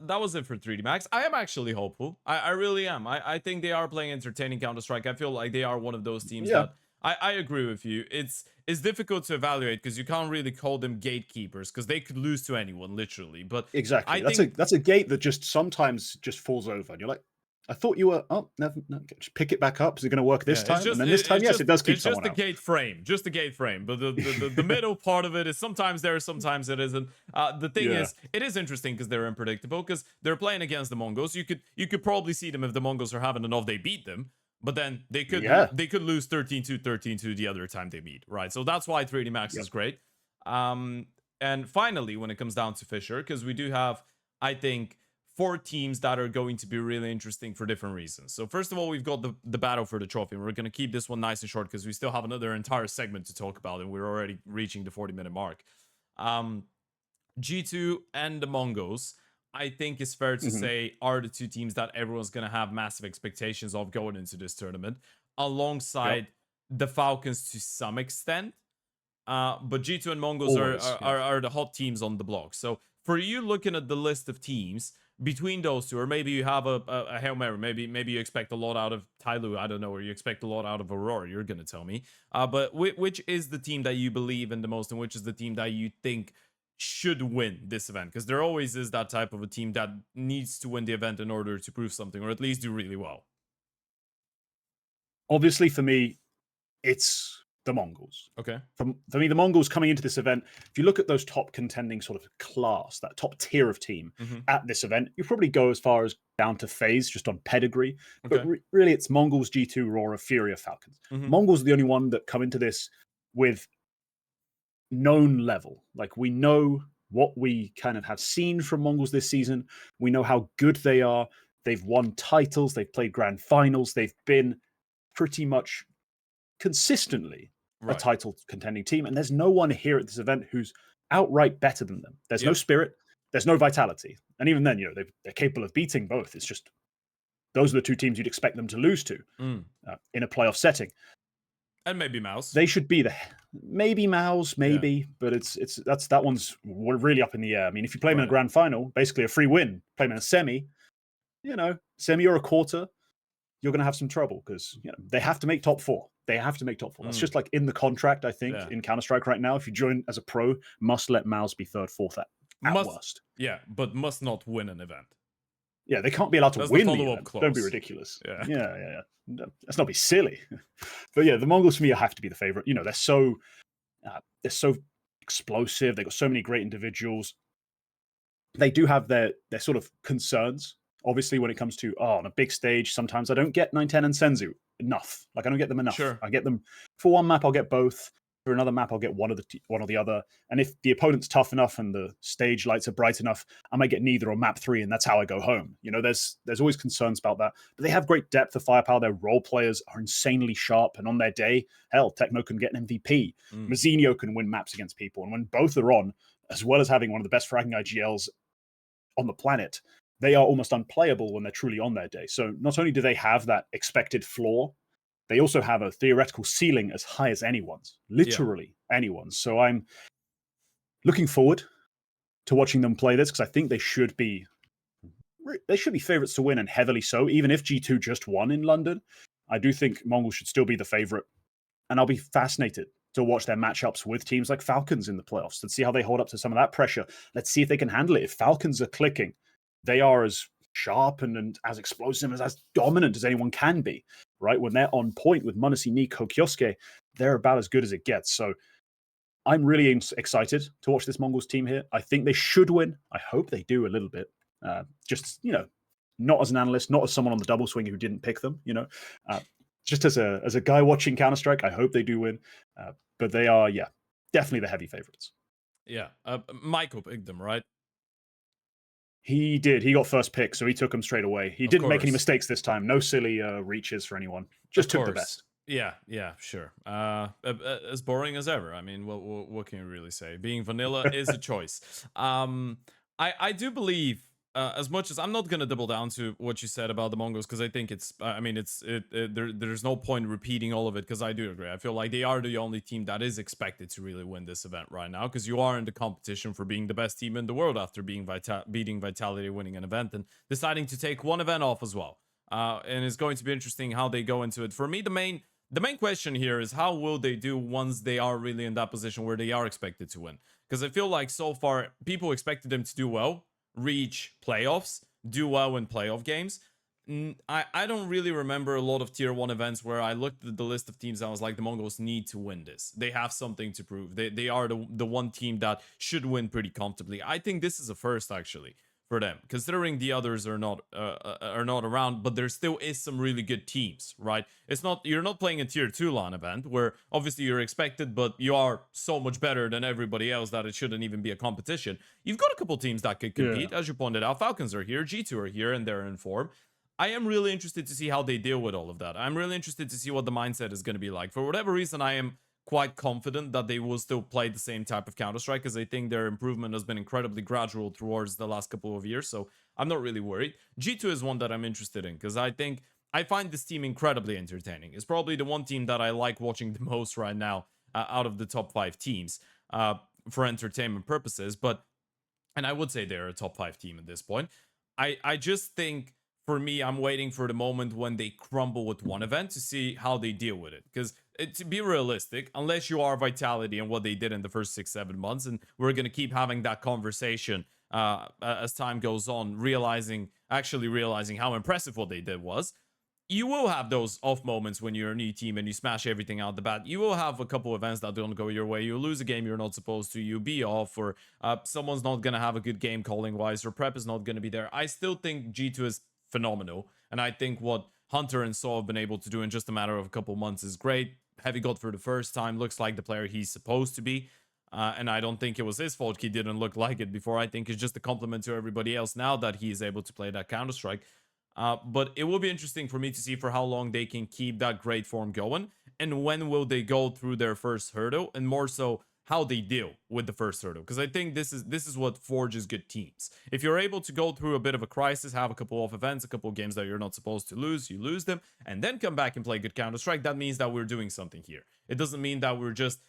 was it for 3D Max. I am actually hopeful. I really am. I think they are playing entertaining Counter-Strike. I feel like they are one of those teams that I agree with you. It's difficult to evaluate because you can't really call them gatekeepers because they could lose to anyone, literally. But exactly, that's a gate that just sometimes just falls over, and you're like, I thought you were no, just pick it back up. Is it going to work this time? And then this time, yes, it does keep someone out. It's just the gate frame. But the middle part of it is sometimes there, sometimes it isn't. The thing is, it is interesting because they're unpredictable because they're playing against the Mongols. You could probably see them if the Mongols are having an off, they beat them. But then they could lose 13-2, 13-2 the other time they meet, right? So that's why 3D Max is great. And finally, when it comes down to FISSURE, because we do have, I think, 4 teams that are going to be really interesting for different reasons. So first of all, we've got the battle for the trophy. We're going to keep this one nice and short because we still have another entire segment to talk about, and we're already reaching the 40-minute mark. G2 and the Mongols, I think it's fair to say, are the 2 teams that everyone's going to have massive expectations of going into this tournament, alongside the Falcons to some extent. But G2 and Mongols are the hot teams on the block. So for you looking at the list of teams between those 2, or maybe you have a Hail Mary, maybe you expect a lot out of Tyloo, I don't know, or you expect a lot out of Aurora, you're going to tell me. But which is the team that you believe in the most, and which is the team that you think should win this event? Because there always is that type of a team that needs to win the event in order to prove something, or at least do really well. Obviously, for me, it's the Mongols. Okay. For me, the Mongols coming into this event, if you look at those top contending sort of class, that top tier of team at this event, you probably go as far as down to FaZe, just on pedigree. But really, it's Mongols, G2, Aurora, Furia, Falcons. Mongols are the only one that come into this with known level. Like, we know what we kind of have seen from Mongols this season. We know how good they are. They've won titles. They've played grand finals. They've been pretty much consistently a title contending team. And there's no one here at this event who's outright better than them. There's no spirit. There's no vitality. And even then, you know, they're capable of beating both. It's just those are the 2 teams you'd expect them to lose to in a playoff setting. And maybe Mouse. They should be maybe Mouse, but that one's really up in the air. I mean, if you play them in a grand final, basically a free win. Play them in a semi, semi or a quarter, you're going to have some trouble because they have to make top 4. They have to make top 4. That's just like in the contract, I think, in Counter-Strike right now. If you join as a pro, must let Mouse be 3rd, 4th at worst. Yeah, but must not win an event. Yeah, they can't be allowed to win the event. Don't be ridiculous. Yeah. Let's not be silly. But yeah, the Mongols for me have to be the favorite. You know, they're so explosive. They've got so many great individuals. They do have their sort of concerns. Obviously, when it comes to on a big stage, sometimes I don't get 910 and Senzu. enough. Like I don't get them enough. Sure. I get them for one map, I'll get both. For another map, I'll get one or the other. And if the opponent's tough enough and the stage lights are bright enough, I might get neither on map 3, and that's how I go home. You know, there's always concerns about that. But they have great depth of firepower. Their role players are insanely sharp, and on their day, hell, Techno can get an MVP. Mazzinho can win maps against people. And when both are on, as well as having one of the best fragging IGLs on the planet, they are almost unplayable when they're truly on their day. So not only do they have that expected floor, they also have a theoretical ceiling as high as anyone's, literally anyone's. So I'm looking forward to watching them play this because I think they should be favorites to win, and heavily so. Even if G2 just won in London, I do think Mongol should still be the favorite. And I'll be fascinated to watch their matchups with teams like Falcons in the playoffs and see how they hold up to some of that pressure. Let's see if they can handle it. If Falcons are clicking, they are as sharp and as explosive and as dominant as anyone can be, right? When they're on point with m0NESY, Nico, Kioske, they're about as good as it gets. So I'm really excited to watch this Mongols team here. I think they should win. I hope they do a little bit. Just, you know, not as an analyst, not as someone on the double swing who didn't pick them, you know. Just as a guy watching Counter-Strike, I hope they do win. But they are, definitely the heavy favorites. Yeah. Michael picked them, right? He did. He got first pick, so he took him straight away. He didn't make any mistakes this time. No silly reaches for anyone. Just took the best. Yeah, sure. As boring as ever. I mean, what can you really say? Being vanilla is a choice. I do believe, as much as I'm not gonna double down to what you said about the Mongols, because I think there's no point repeating all of it, because I do agree. I feel like they are the only team that is expected to really win this event right now, because you are in the competition for being the best team in the world after beating Vitality, winning an event, and deciding to take one event off as well. And it's going to be interesting how they go into it. For me, the main question here is how will they do once they are really in that position where they are expected to win? Because I feel like so far people expected them to do well, reach playoffs, do well in playoff games. I don't really remember a lot of tier 1 events where I looked at the list of teams and I was like, the Mongols need to win this. They have something to prove. They are the one team that should win pretty comfortably. I think this is a first, actually, for them, considering the others are not around, but there still is some really good teams, right? You're not playing a tier 2 LAN event where obviously you're expected, but you are so much better than everybody else that it shouldn't even be a competition. You've got a couple teams that could compete, as you pointed out. Falcons are here, G2 are here, and they're in form. I am really interested to see how they deal with all of that. I'm really interested to see what the mindset is going to be like. For whatever reason, I am quite confident that they will still play the same type of Counter-Strike, because I think their improvement has been incredibly gradual towards the last couple of years, so I'm not really worried. G2 is one that I'm interested in, because I find this team incredibly entertaining. It's probably the one team that I like watching the most right now out of the top 5 teams for entertainment purposes, and I would say they're a top 5 team at this point. I just think, for me, I'm waiting for the moment when they crumble with one event to see how they deal with it. Because to be realistic, unless you are Vitality and what they did in the first 6-7 months, and we're going to keep having that conversation as time goes on, actually realizing how impressive what they did was, you will have those off moments when you're a new team and you smash everything out the bat. You will have a couple events that don't go your way. You lose a game you're not supposed to. You be off, or someone's not going to have a good game calling wise, or prep is not going to be there. I still think G2 is phenomenal, and I think what Hunter and Saw have been able to do in just a matter of a couple months is great. Heavy got for the first time, looks like the player he's supposed to be, and I don't think it was his fault he didn't look like it before. I think it's just a compliment to everybody else now that he is able to play that Counter-Strike. But it will be interesting for me to see for how long they can keep that great form going, and when will they go through their first hurdle, and more so how they deal with the first hurdle, because I think this is what forges good teams. If you're able to go through a bit of a crisis, have a couple of events, a couple of games that you're not supposed to lose, you lose them, and then come back and play good Counter-Strike, that means that we're doing something here. It doesn't mean that we're just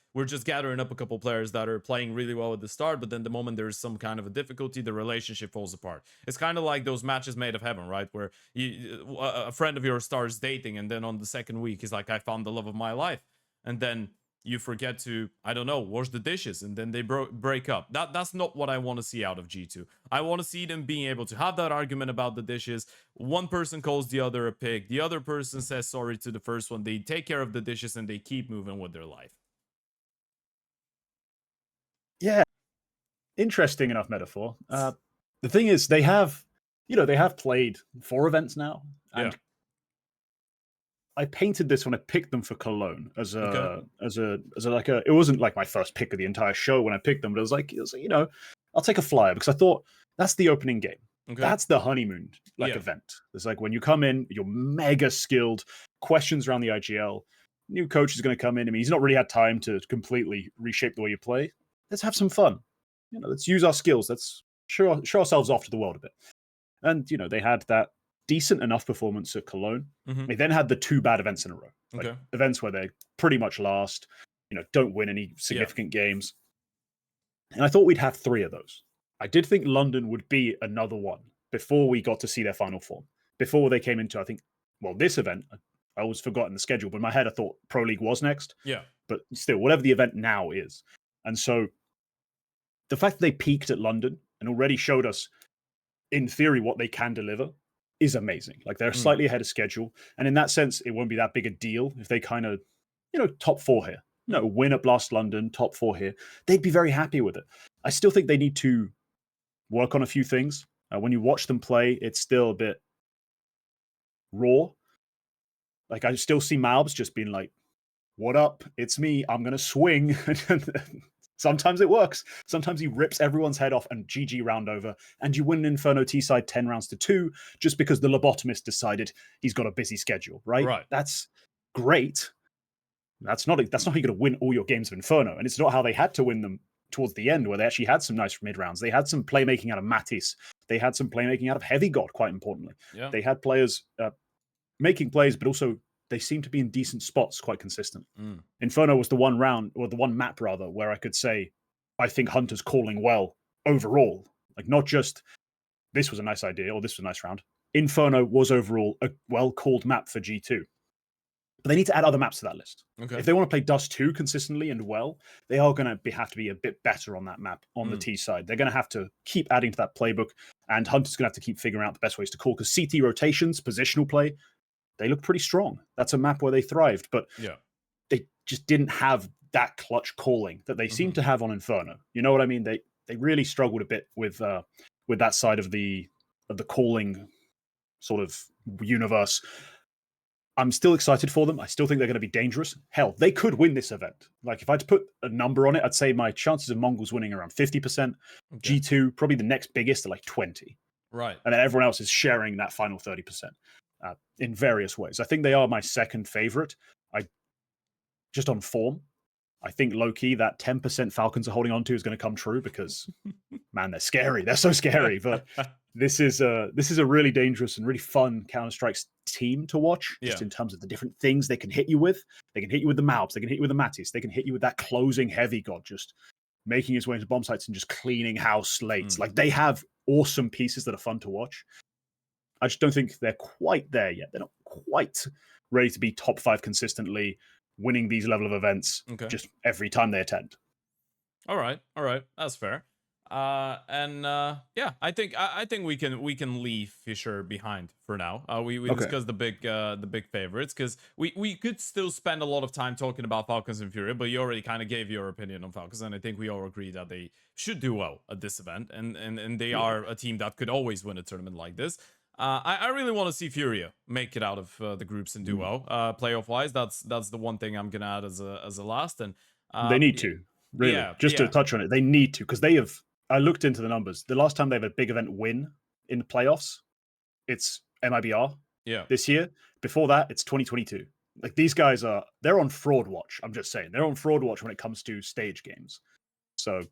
gathering up a couple players that are playing really well at the start, but then the moment there's some kind of a difficulty, the relationship falls apart. It's kind of like those matches made of heaven, right? Where a friend of yours starts dating, and then on the second week, he's like, I found the love of my life. And then you forget to, I don't know, wash the dishes, and then they break up. That's not what I want to see out of G2. I want to see them being able to have that argument about the dishes. One person calls the other a pig. The other person says sorry to the first one. They take care of the dishes, and they keep moving with their life. Yeah. Interesting enough metaphor. The thing is, they have played 4 events now. And I painted this when I picked them for Cologne as Okay. It wasn't like my first pick of the entire show when I picked them, but it was like, I'll take a flyer because I thought that's the opening game. Okay. That's the honeymoon event. It's like when you come in, you're mega skilled, questions around the IGL, new coach is going to come in. I mean, he's not really had time to completely reshape the way you play. Let's have some fun. Let's use our skills. Let's show ourselves off to the world a bit. And, they had that decent enough performance at Cologne. Mm-hmm. They then had the 2 bad events in a row. Like events where they pretty much last, don't win any significant games. And I thought we'd have 3 of those. I did think London would be another one before we got to see their final form. Before they came into, I think, this event, I always forgotten the schedule, but in my head I thought Pro League was next. Yeah. But still, whatever the event now is. And so the fact that they peaked at London and already showed us, in theory, what they can deliver is amazing. Like, they're slightly ahead of schedule. And in that sense, it won't be that big a deal if they kind of, top 4 here. No, win at Blast London, top 4 here. They'd be very happy with it. I still think they need to work on a few things. When you watch them play, it's still a bit raw. Like, I still see Malbs just being like, what up? It's me. I'm going to swing. Sometimes it works. Sometimes he rips everyone's head off and GG round over, and you win an Inferno T-side 10 rounds to 2 just because the lobotomist decided he's got a busy schedule, right? That's great. That's not how you're going to win all your games of Inferno, and it's not how they had to win them towards the end, where they actually had some nice mid rounds. They had some playmaking out of Mattis. They had some playmaking out of Heavy God, quite importantly. Yeah. They had players making plays, but also they seem to be in decent spots quite consistent. Inferno was the one map where I could say, I think Hunter's calling well overall. Like, not just, this was a nice idea or this was a nice round. Inferno was overall a well-called map for G2. But they need to add other maps to that list. If they want to play Dust 2 consistently and well, they are going to have to be a bit better on that map on the T side. They're going to have to keep adding to that playbook, and Hunter's going to have to keep figuring out the best ways to call, because CT rotations, positional play, they look pretty strong. That's a map where they thrived, but they just didn't have that clutch calling that they seem to have on Inferno. You know what I mean? They really struggled a bit with that side of the calling sort of universe. I'm still excited for them. I still think they're going to be dangerous. Hell, they could win this event. Like, if I had to put a number on it, I'd say my chances of Mongols winning around 50%. G2, probably the next biggest, at like 20. Right. And then everyone else is sharing that final 30%. In various ways. I think they are my second favorite. Just on form, I think low-key that 10% Falcons are holding on to is going to come true, because man, they're scary. They're so scary. But this is a really dangerous and really fun Counter-Strike's team to watch, just in terms of the different things they can hit you with. They can hit you with the Malbs, they can hit you with the Mattis, they can hit you with that closing Heavy God, just making his way into bomb sites and just cleaning house slates. Like, they have awesome pieces that are fun to watch. I just don't think they're quite there yet. They're not quite ready to be top 5 consistently, winning these level of events just every time they attend. All right, that's fair. Yeah, I think we can leave FISSURE behind for now. We discussed the big favorites, because we could still spend a lot of time talking about Falcons and Fury, but you already kind of gave your opinion on Falcons, and I think we all agree that they should do well at this event, and they are a team that could always win a tournament like this. I really want to see Furia make it out of the groups and do well. Playoff wise, that's the one thing I'm gonna add as a last. And they need to really to touch on it. They need to, because I looked into the numbers. The last time they have a big event win in the playoffs, it's MIBR. This year. Before that, it's 2022. Like, these guys they're on fraud watch. I'm just saying, they're on fraud watch when it comes to stage games. So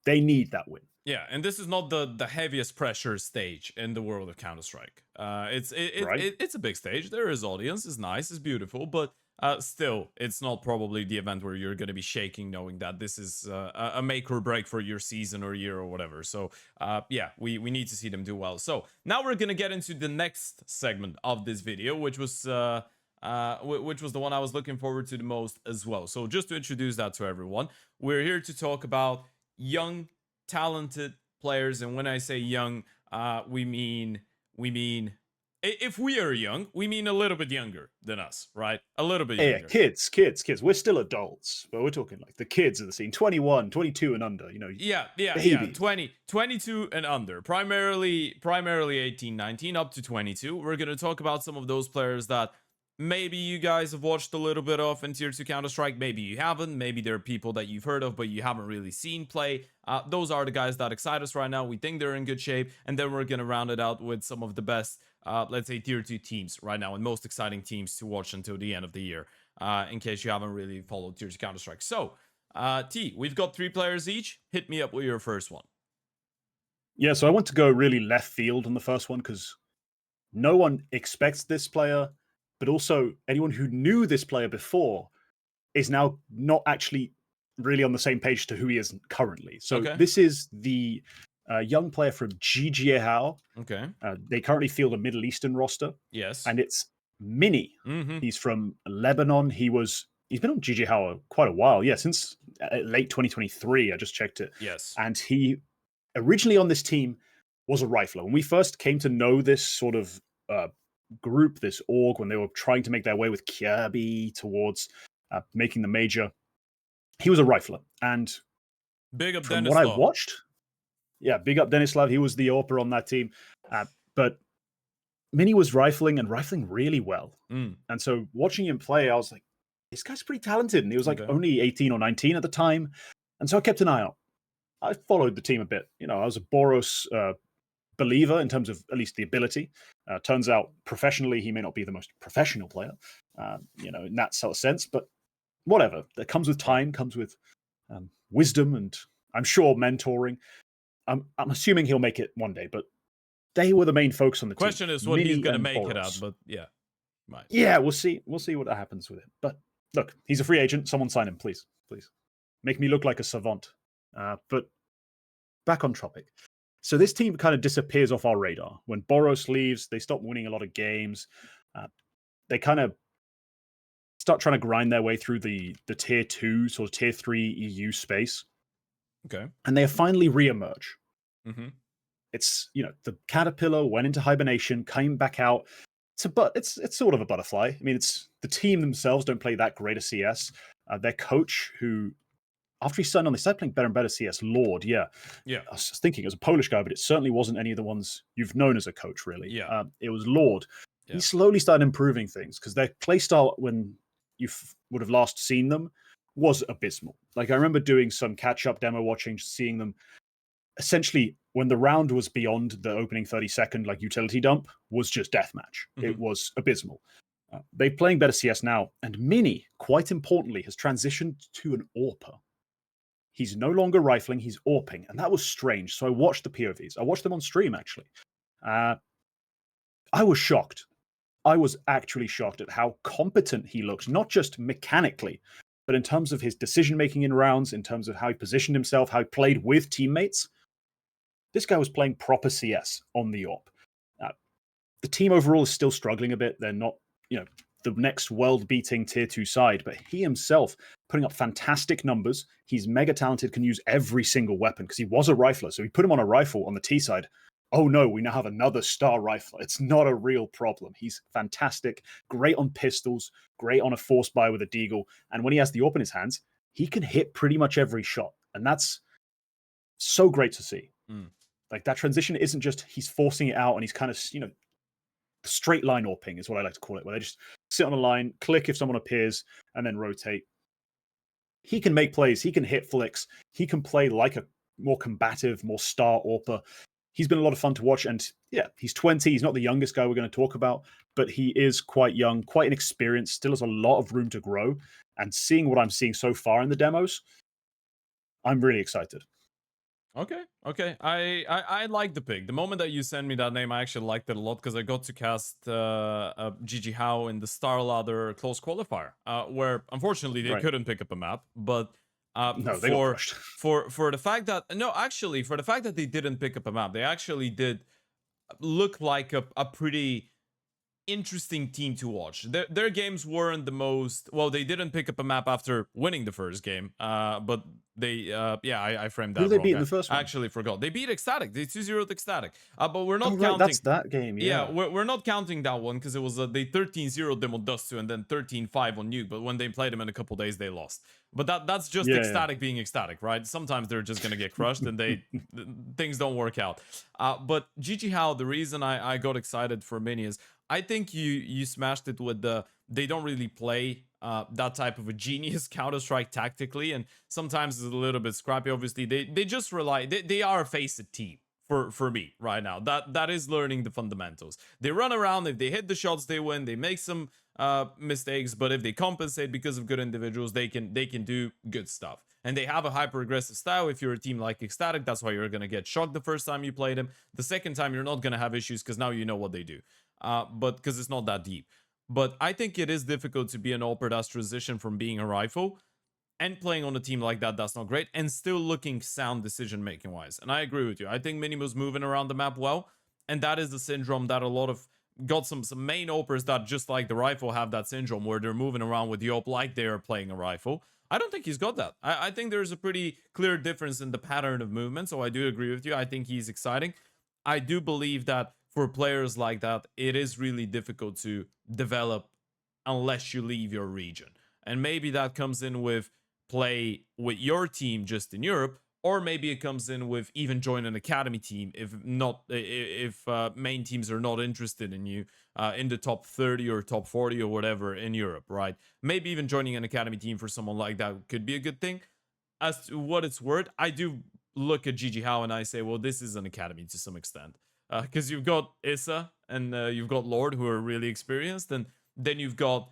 they need that win. Yeah, and this is not the heaviest pressure stage in the world of Counter-Strike. It's a big stage. There is audience. It's nice. It's beautiful. But still, it's not probably the event where you're going to be shaking knowing that this is a make or break for your season or year or whatever. So we need to see them do well. So now we're going to get into the next segment of this video, which was the one I was looking forward to the most as well. So just to introduce that to everyone, we're here to talk about young, talented players. And when I say young, we mean if we are young, we mean a little bit younger than us, right? A little bit younger. Yeah, kids. We're still adults, but we're talking like the kids of the scene, 21, 22 and under, Yeah, 22 and under. Primarily 18, 19 up to 22. We're going to talk about some of those players that maybe you guys have watched a little bit of in Tier 2 Counter-Strike. Maybe you haven't. Maybe there are people that you've heard of, but you haven't really seen play. Those are the guys that excite us right now. We think they're in good shape. And then we're going to round it out with some of the best, let's say, Tier 2 teams right now and most exciting teams to watch until the end of the year, in case you haven't really followed Tier 2 Counter-Strike. So, T, we've got 3 players each. Hit me up with your first one. Yeah, so I want to go really left field on the first one because no one expects this player, but also anyone who knew this player before is now not actually really on the same page to who he is currently. So this is the young player from BC.GAME. Okay. They currently field a Middle Eastern roster. Yes. And it's Mini. He's from Lebanon. He's been on BC.GAME quite a while. Yeah, since late 2023. I just checked it. Yes. And he originally on this team was a rifler. When we first came to know this sort of group, this org, when they were trying to make their way with Kirby towards making the major, he was a rifler. And big up from Denislav. what I watched, yeah, big up Denislav. He was the AWPer on that team. But Mini was rifling and rifling really well. And so watching him play, I was like, this guy's pretty talented. And he was like only 18 or 19 at the time. And so I kept an eye out. I followed the team a bit. You know, I was a Boros believer in terms of at least the ability. Turns out professionally, he may not be the most professional player, you know, in that sort of sense, but whatever. That comes with time, comes with wisdom, and I'm sure mentoring. I'm assuming he'll make it one day, but they were the main focus on the question team. Is what Mini he's going to make Boros. it at, but yeah. Right. Yeah, we'll see. We'll see what happens with him. But look, he's a free agent. Someone sign him, please. Please. Make me look like a savant. But back on topic. So this team kind of disappears off our radar. When Boros leaves, they stop winning a lot of games. They kind of start trying to grind their way through the tier 2, sort of tier 3 EU space. Okay. And they finally re-emerge. It's, you know, the caterpillar went into hibernation, came back out. It's sort of a butterfly. I mean, it's the team themselves don't play that great a CS. Their coach, who after he signed on, they started playing better and better CS. Lord, yeah. I was thinking it was a Polish guy, but it certainly wasn't any of the ones you've known as a coach, really. It was Lord. He slowly started improving things because their playstyle, when you would have last seen them, was abysmal. Like I remember doing some catch-up demo watching, seeing them. Essentially, when the round was beyond the opening 30-second like utility dump, was just deathmatch. It was abysmal. They're playing better CS now, and Mini, quite importantly, has transitioned to an AWPer. He's no longer rifling, he's AWPing, and that was strange. So I watched the POVs. I watched them on stream, actually. I was shocked. I was actually shocked at how competent he looked, not just mechanically, but in terms of his decision-making in rounds, in terms of how he positioned himself, how he played with teammates. This guy was playing proper CS on the AWP. The team overall is still struggling a bit. They're not, you know, the next world-beating tier 2 side, but he himself putting up fantastic numbers. He's mega talented, can use every single weapon because he was a rifler. So we put him on a rifle on the T side. Oh no, we now have another star rifler. It's not a real problem. He's fantastic, great on pistols, great on a force buy with a deagle. And when he has the AWP in his hands, he can hit pretty much every shot. And that's so great to see. Like that transition isn't just he's forcing it out and he's kind of, you know, straight line AWPing is what I like to call it, where they just sit on a line, click if someone appears, and then rotate. He can make plays. He can hit flicks. He can play like a more combative, more star AWPer. He's been a lot of fun to watch. And yeah, he's 20. He's not the youngest guy we're going to talk about, but he is quite young, quite inexperienced, still has a lot of room to grow. And seeing what I'm seeing so far in the demos, I'm really excited. Okay. I like the pick. The moment that you sent me that name, I actually liked it a lot because I got to cast BC.GAME in the StarLadder close qualifier, where unfortunately they couldn't pick up a map. But no, they got crushed. for the fact that for the fact that they didn't pick up a map, they actually did look like a pretty interesting team to watch. Their games weren't the most well. They didn't pick up a map after winning the first game, but they I framed that. Who did they wrong. beat in the first one? I actually forgot. They beat Ecstatic. They 2-0'd Ecstatic. But we're not right, counting. that's that game. Yeah, we're not counting that one because it was they 13-0'd them on Dust2 and then 13-5 on Nuke. But when they played them in a couple days, they lost. But that's just Ecstatic being Ecstatic, right? Sometimes they're just gonna get crushed and things don't work out. But BC.GAME, the reason I got excited for Mini is I think you smashed it with the they don't really play that type of a genius Counter-Strike tactically, and sometimes it's a little bit scrappy. Obviously, they just rely, they are a face-it team for me right now. That is learning the fundamentals. They run around, if they hit the shots, they win. They make some mistakes, but if they compensate because of good individuals, they can do good stuff. And they have a hyper aggressive style. If you're a team like Ecstatic, that's why you're gonna get shocked the first time you play them. The second time you're not gonna have issues because now you know what they do. But because it's not that deep. But I think it is difficult to be an all-per that's transition from being a rifle and playing on a team like that that's not great and still looking sound decision making wise. And I agree with you. I think Minimu's moving around the map well, and that is the syndrome that a lot of got some main opers that, just like the rifle, have that syndrome where they're moving around with the op like they are playing a rifle. I don't think he's got that. I think there's a pretty clear difference in the pattern of movement, so I do agree with you. I think he's exciting. I do believe that for players like that, it is really difficult to develop unless you leave your region. And maybe that comes in with play with your team just in Europe, or maybe it comes in with even join an academy team if main teams are not interested in you in the top 30 or top 40 or whatever in Europe, right? Maybe even joining an academy team for someone like that could be a good thing. As to what it's worth, I do look at GG and I say, well, this is an academy to some extent, because you've got Issa and you've got Lord, who are really experienced, and then you've got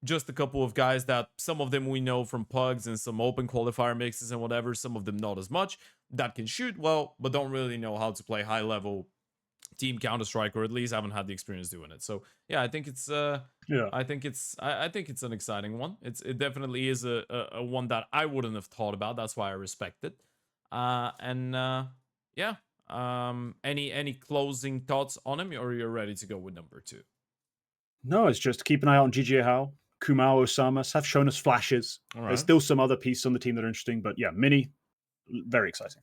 just a couple of guys that some of them we know from pugs and some open qualifier mixes and whatever, some of them not as much, that can shoot well but don't really know how to play high level team Counter-Strike, or at least haven't had the experience doing it. So yeah, I think it's I think it's an exciting one. It definitely is a one that I wouldn't have thought about. That's why I respect it. Yeah. Any closing thoughts on him, or you're ready to go with number 2? No, it's just keep an eye on GG How. Kumao Osamas have shown us flashes. Right. There's still some other pieces on the team that are interesting, but yeah, Mini, very exciting.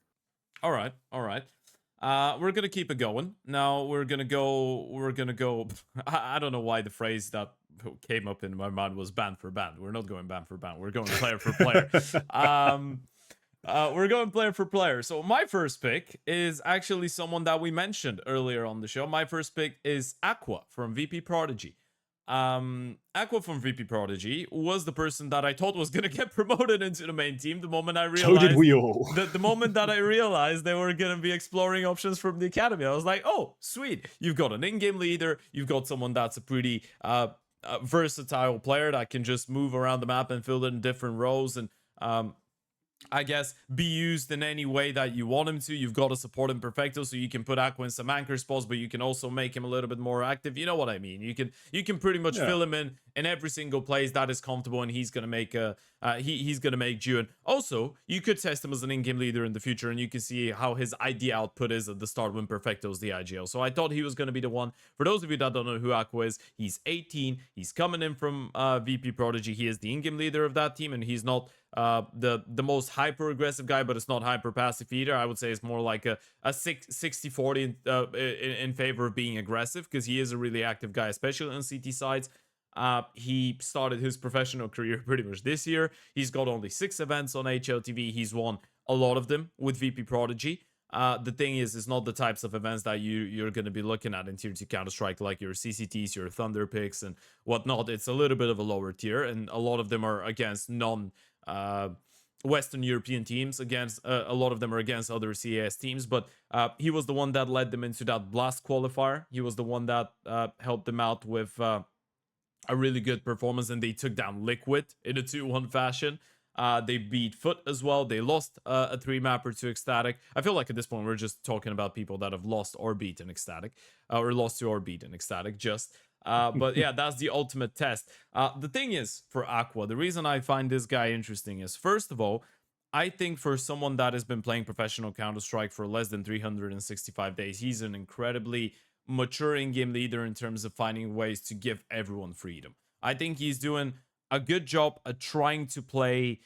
All right. We're gonna keep it going. Now we're gonna go. I don't know why the phrase that came up in my mind was band for band. We're not going band for band. We're going player for player. We're going player for player. So my first pick is actually someone that we mentioned earlier on the show. My first pick is Aqua from VP Prodigy. Aqua from VP Prodigy was the person that I thought was gonna get promoted into the main team the moment I realized. So did we all. The moment that I realized they were gonna be exploring options from the academy, I was like, oh, sweet. You've got an in-game leader. You've got someone that's a pretty versatile player that can just move around the map and fill in different roles and I guess be used in any way that you want him to. You've got to support him perfecto, so you can put Aqua in some anchor spots, but you can also make him a little bit more active. You know what I mean? You can pretty much fill him in every single place that is comfortable, and he's gonna make he's gonna make June. Also, you could test him as an in-game leader in the future, and you can see how his ID output is at the start when perfectos the IGL. So I thought he was gonna be the one. For those of you that don't know who Aqua is, he's 18. He's coming in from VP Prodigy. He is the in-game leader of that team, and he's not the most hyper aggressive guy, but it's not hyper passive either. I would say it's more like a 60-40 in favor of being aggressive, because he is a really active guy, especially on CT sides. He started his professional career pretty much this year. He's got only 6 events on HLTV. He's won a lot of them with VP Prodigy. The thing is, it's not the types of events that you're going to be looking at in tier 2 Counter-Strike, like your CCTs, your Thunder picks and whatnot. It's a little bit of a lower tier, and a lot of them are against Western European teams. Against a lot of them are against other CAS teams, but he was the one that led them into that Blast qualifier. He was the one that helped them out with a really good performance, and they took down Liquid in a 2-1 fashion. They beat Foot as well. They lost a 3-mapper to Ecstatic. I feel like at this point we're just talking about people that have lost or beaten Ecstatic, or lost to or beaten Ecstatic just. But yeah, that's the ultimate test. The thing is, for Aqua, the reason I find this guy interesting is, first of all, I think for someone that has been playing professional Counter-Strike for less than 365 days, he's an incredibly mature in-game leader in terms of finding ways to give everyone freedom. I think he's doing a good job at trying to play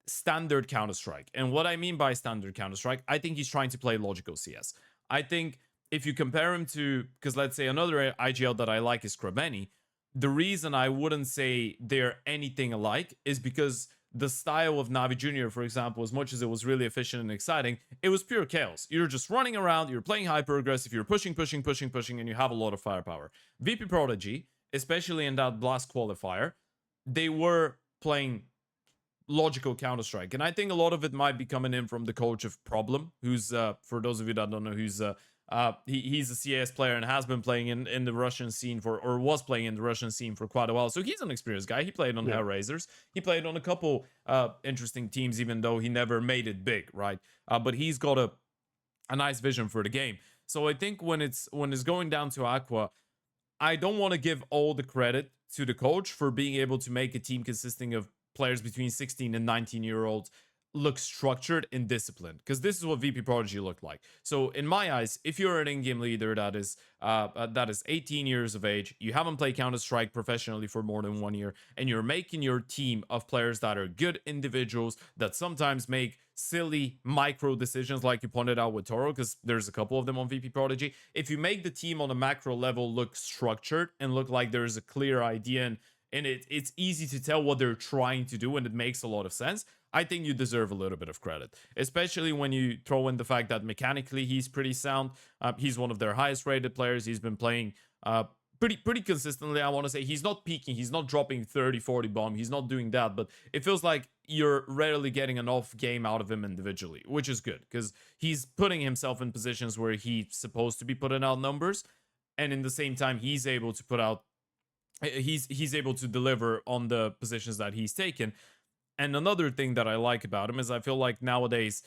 standard Counter-Strike. And what I mean by standard Counter-Strike, I think he's trying to play logical CS. I think if you compare him to, because let's say another IGL that I like is Krabeni, the reason I wouldn't say they're anything alike is because the style of Navi Jr., for example, as much as it was really efficient and exciting, it was pure chaos. You're just running around, you're playing hyper aggressive, you're pushing, and you have a lot of firepower. VP Prodigy especially in that last qualifier, they were playing logical Counter-Strike. And I think a lot of it might be coming in from the coach of Problem, who's, for those of you that don't know, he's a CAS player and has been playing in the Russian scene or was playing in the Russian scene for quite a while. So he's an experienced guy. He played on Hellraisers. He played on a couple interesting teams, even though he never made it big, right? But he's got a nice vision for the game. So I think when it's going down to Aqua, I don't want to give all the credit to the coach for being able to make a team consisting of players between 16 and 19-year-olds look structured and disciplined, because this is what VP.Prodigy looked like. So in my eyes, if you're an in-game leader that is 18 years of age, you haven't played Counter-Strike professionally for more than 1 year, and you're making your team of players that are good individuals that sometimes make silly micro decisions like you pointed out with Toro, because there's a couple of them on VP.Prodigy. If you make the team on a macro level look structured and look like there's a clear idea and it's easy to tell what they're trying to do and it makes a lot of sense, I think you deserve a little bit of credit, especially when you throw in the fact that mechanically he's pretty sound. He's one of their highest rated players. He's been playing pretty consistently. I want to say he's not peaking. He's not dropping 30, 40 bomb. He's not doing that, but it feels like you're rarely getting an off game out of him individually, which is good because he's putting himself in positions where he's supposed to be putting out numbers. And in the same time, he's able to put out, he's able to deliver on the positions that he's taken. And another thing that I like about him is I feel like nowadays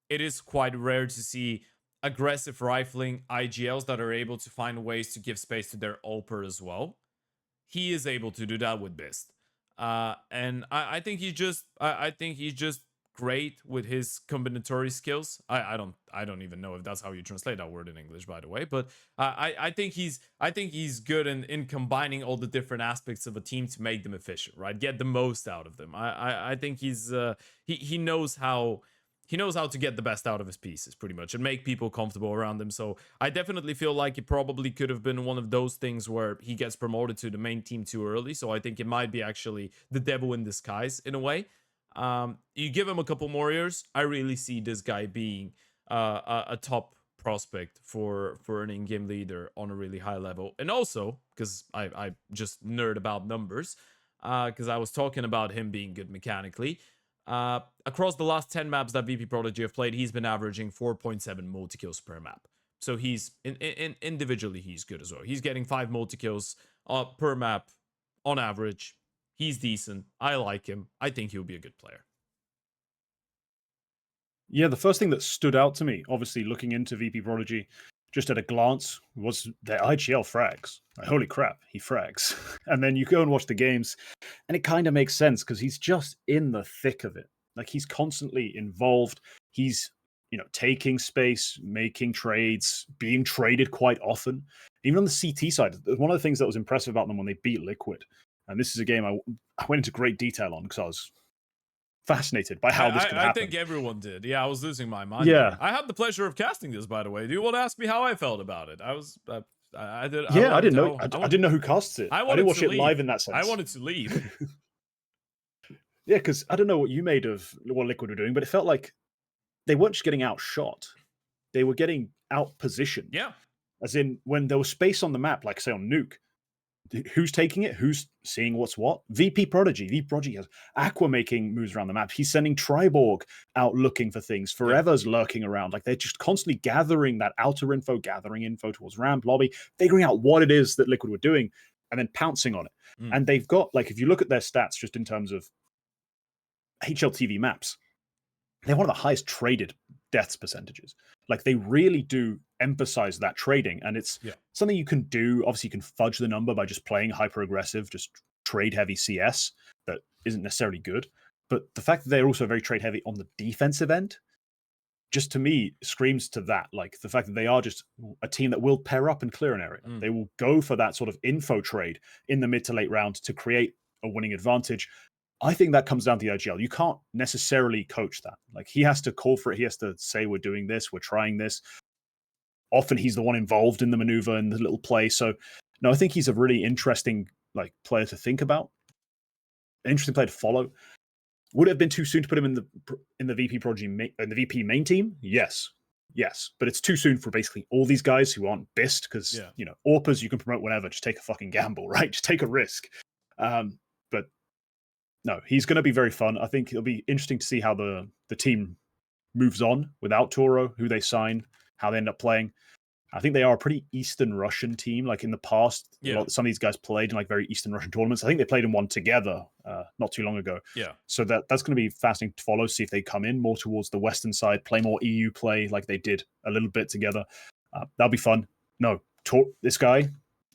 it is quite rare to see aggressive rifling IGLs that are able to find ways to give space to their AWPer as well. He is able to do that with Bist. And I think he's just great with his combinatory skills. I don't even know if that's how you translate that word in English, by the way. But I think he's good in combining all the different aspects of a team to make them efficient, right? Get the most out of them. I think he knows how to get the best out of his pieces, pretty much, and make people comfortable around him. So I definitely feel like it probably could have been one of those things where he gets promoted to the main team too early. So I think it might be actually the devil in disguise in a way. You give him a couple more years, I really see this guy being a top prospect for an in-game leader on a really high level. And also, because I just nerd about numbers, because I was talking about him being good mechanically. Across the last 10 maps that VP.Prodigy have played, he's been averaging 4.7 multi-kills per map. So he's individually, he's good as well. He's getting 5 multi-kills per map on average. He's decent. I like him. I think he'll be a good player. Yeah, the first thing that stood out to me, obviously looking into VP.Prodigy, just at a glance, was their IGL frags. Like, holy crap, he frags. And then you go and watch the games, and it kind of makes sense because he's just in the thick of it. Like, he's constantly involved. He's, taking space, making trades, being traded quite often. Even on the CT side, one of the things that was impressive about them when they beat Liquid, and this is a game I went into great detail on because I was fascinated by how this could happen. I think everyone did. Yeah, I was losing my mind. Yeah. I had the pleasure of casting this, by the way. Do you want to ask me how I felt about it? I didn't know. I didn't know who casts it. I didn't watch it live in that sense. I wanted to leave. Yeah, because I don't know what you made of what Liquid were doing, but it felt like they weren't just getting outshot. They were getting out-positioned. Yeah. As in, when there was space on the map, like, say, on Nuke, who's taking it? Who's seeing what's what? VP.Prodigy has Aqua making moves around the map. He's sending Triborg out looking for things. Forever's lurking around. Like, they're just constantly gathering that outer info, gathering info towards ramp, lobby, figuring out what it is that Liquid were doing, and then pouncing on it. And they've got, like, if you look at their stats just in terms of HLTV maps, they're one of the highest traded deaths percentages. Like, they really do emphasize that trading, and it's something you can do. Obviously, you can fudge the number by just playing hyper aggressive, just trade heavy CS that isn't necessarily good. But the fact that they're also very trade heavy on the defensive end, just to me screams to that. Like, the fact that they are just a team that will pair up and clear an area. They will go for that sort of info trade in the mid to late round to create a winning advantage. I think that comes down to the IGL. You can't necessarily coach that. Like, he has to call for it. He has to say, we're doing this, we're trying this. Often he's the one involved in the maneuver and the little play. So, no, I think he's a really interesting player to think about. An interesting player to follow. Would it have been too soon to put him in the VP Prodigy in the VP main team? Yes. yes, but it's too soon for basically all these guys who aren't BIST because, Yeah. you know, AWPers you can promote whenever. Just take a fucking gamble, right? Just take a risk. But no, he's going to be very fun. I think it'll be interesting to see how the team moves on without Toro, who they sign, how they end up playing. I think they are a pretty Eastern Russian team. Like in the past, some of these guys played in like very Eastern Russian tournaments. I think they played in one together not too long ago. Yeah. So that's going to be fascinating to follow, see if they come in more towards the Western side, play more EU play like they did a little bit together. That'll be fun. No, this guy,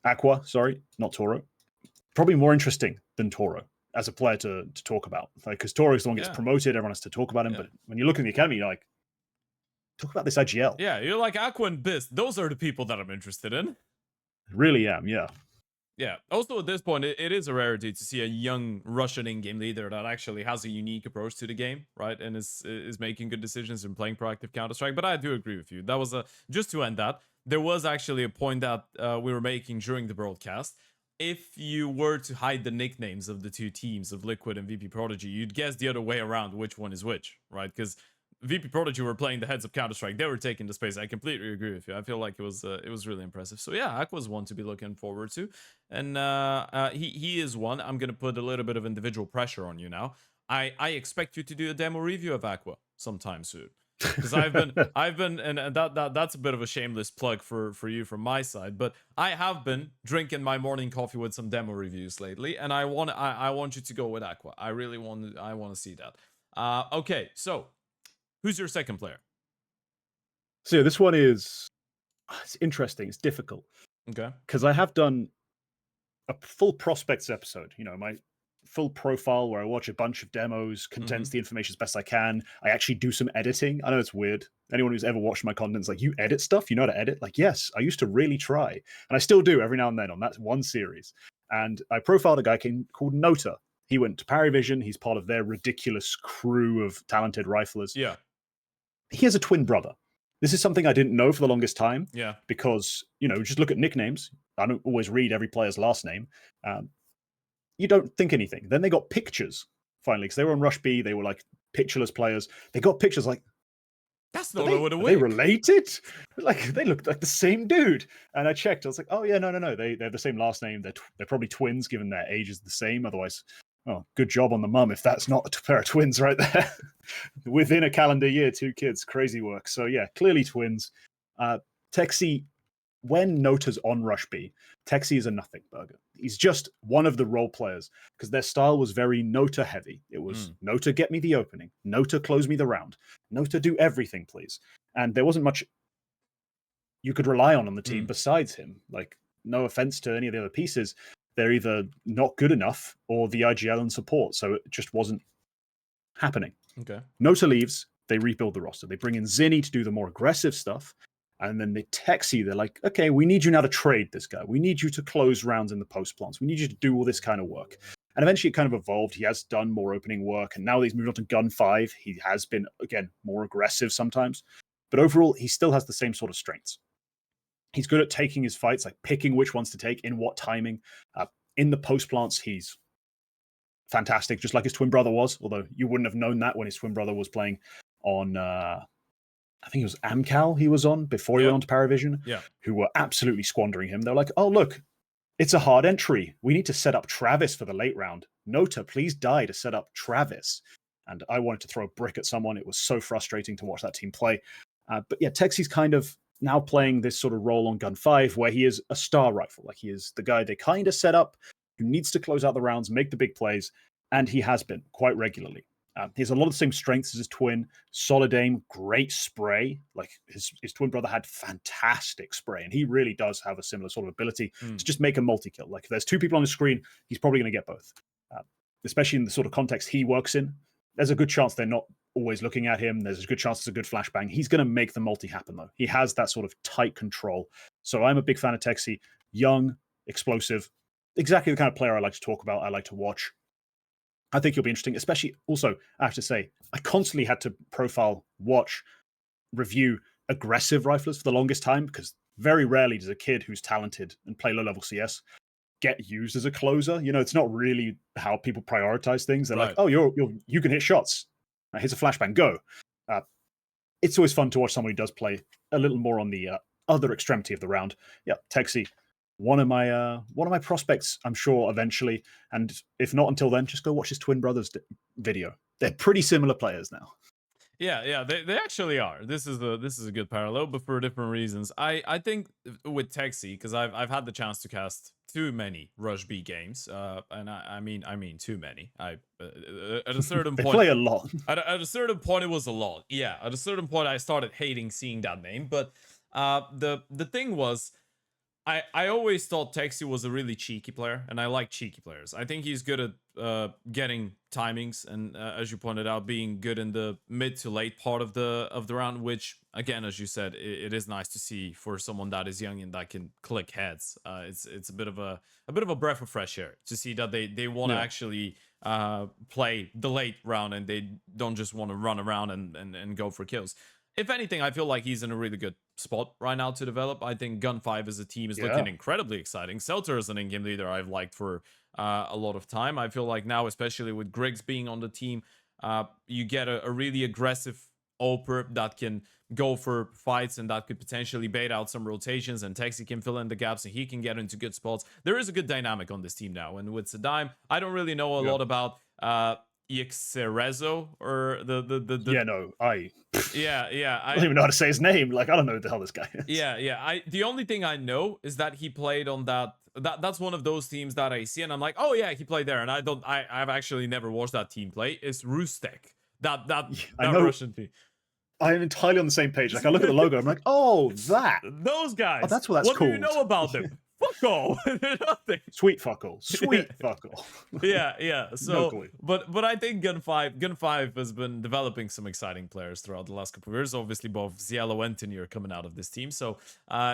Aqua, sorry, not Toro, probably more interesting than Toro as a player to talk about. Like, because Toro is the one who gets promoted, everyone has to talk about him. But when you look in the academy, you're like, talk about this IGL. Yeah, you're like Aqua and BIST. Those are the people that I'm interested in. Really am, yeah. Yeah. Also, at this point, it is a rarity to see a young Russian in-game leader that actually has a unique approach to the game, right? And is making good decisions and playing proactive Counter-Strike. But I do agree with you. That was just to end that. There was actually a point that we were making during the broadcast. If you were to hide the nicknames of the two teams of Liquid and VP Prodigy, you'd guess the other way around which one is which, right? Because VP Prodigy were playing the heads of Counter-Strike. They were taking the space. I completely agree with you. I feel like it was really impressive. So yeah, Aqua's one to be looking forward to. And he is one. I'm going to put a little bit of individual pressure on you now. I expect you to do a demo review of Aqua sometime soon. Because I've been, and that's a bit of a shameless plug for you from my side, but I have been drinking my morning coffee with some demo reviews lately, and I want you to go with Aqua. I want to see that. Okay, so who's your second player? So yeah, this one it's interesting. It's difficult. Okay. Because I have done a full prospects episode. You know, my full profile where I watch a bunch of demos, condense the information as best I can. I actually do some editing. I know it's weird. Anyone who's ever watched my content is like, you edit stuff? You know how to edit? Like, yes, I used to really try. And I still do every now and then on that one series. And I profiled a guy called Nota. He went to PARIVISION. He's part of their ridiculous crew of talented riflers. Yeah. He has a twin brother. This is something I didn't know for the longest time. Yeah. Because, you know, just look at nicknames. I don't always read every player's last name. You don't think anything. Then they got pictures, finally, because they were on Rush B. They were like pictureless players. They got pictures like, that's not what it was. They related? Like, they looked like the same dude. And I checked. I was like, oh, yeah, no. They have the same last name. They're probably twins, given their age is the same. Otherwise, oh, good job on the mum if that's not a pair of twins right there. Within a calendar year, 2 kids. Crazy work. So, yeah, clearly twins. Texi, when Nota's on Rush B, Texi is a nothing burger. He's just one of the role players because their style was very Nota heavy. It was Nota get me the opening, Nota close me the round, Nota do everything, please. And there wasn't much you could rely on the team besides him. Like, no offense to any of the other pieces, they're either not good enough or the IGL and support. So it just wasn't happening. Okay. Nota leaves, they rebuild the roster. They bring in Zinni to do the more aggressive stuff. And then they text you. They're like, okay, we need you now to trade this guy. We need you to close rounds in the post plants. We need you to do all this kind of work. And eventually it kind of evolved. He has done more opening work. And now he's moved on to Gun 5. He has been, again, more aggressive sometimes. But overall, he still has the same sort of strengths. He's good at taking his fights, like picking which ones to take, in what timing. In the post plants, he's fantastic, just like his twin brother was. Although you wouldn't have known that when his twin brother was playing on... I think it was Amcal he was on before he went on to PARIVISION, who were absolutely squandering him. They're like, oh, look, it's a hard entry. We need to set up Travis for the late round. Nota, please die to set up Travis. And I wanted to throw a brick at someone. It was so frustrating to watch that team play. But yeah, Texi's kind of now playing this sort of role on Gun 5 where he is a star rifle. Like, he is the guy they kind of set up who needs to close out the rounds, make the big plays. And he has been quite regularly. He has a lot of the same strengths as his twin. Solid aim, great spray. Like, his twin brother had fantastic spray, and he really does have a similar sort of ability to just make a multi-kill. Like, if there's 2 people on the screen, he's probably going to get both. Especially in the sort of context he works in, there's a good chance they're not always looking at him. There's a good chance it's a good flashbang. He's going to make the multi happen, though. He has that sort of tight control. So I'm a big fan of Texi. Young, explosive, exactly the kind of player I like to talk about, I like to watch. I think he'll be interesting, especially also, I have to say, I constantly had to profile, watch, review aggressive riflers for the longest time, because very rarely does a kid who's talented and play low-level CS get used as a closer. You know, it's not really how people prioritize things. They're like, oh, you can hit shots. Here's a flashbang, go. it's always fun to watch someone who does play a little more on the other extremity of the round. Yeah, Texi, one of my prospects, I'm sure eventually, and if not until then, just go watch his twin brother's video. They're pretty similar players now. Yeah, they actually are. This is a good parallel, but for different reasons. I think with Texi, because I've had the chance to cast too many Rush B games, and I mean too many. At a certain they point, play a lot. At a certain point, it was a lot. Yeah, at a certain point, I started hating seeing that name. But the thing was, I always thought Texi was a really cheeky player, and I like cheeky players. I think he's good at getting timings, and as you pointed out, being good in the mid to late part of the round. Which, again, as you said, it is nice to see for someone that is young and that can click heads. It's a bit of a breath of fresh air to see that they want to actually play the late round and they don't just want to run around and go for kills. If anything, I feel like he's in a really good spot right now to develop. I think Gun 5 as a team is looking incredibly exciting. Seltzer is an in-game leader I've liked for a lot of time. I feel like now, especially with Griggs being on the team, you get a really aggressive Oper that can go for fights and that could potentially bait out some rotations, and Texi can fill in the gaps and he can get into good spots. There is a good dynamic on this team now, and with Sadime, I don't really know a lot about Ixerezo or the yeah, no, I I don't even know how to say his name. Like, I don't know who the hell this guy is. Yeah. The only thing I know is that he played on that's one of those teams that I see and I'm like, oh yeah, he played there, and I've actually never watched that team play. It's Rustek. That Russian team. I am entirely on the same page. Like, I look at the logo, I'm like, oh, those guys. Oh, that's what that's called. What do you know about them? Fuck all. Nothing. Sweet fuck all. Sweet fuck all. Yeah. So, no but I think Gun 5 has been developing some exciting players throughout the last couple of years. Obviously, both Ziello and Tenier coming out of this team, so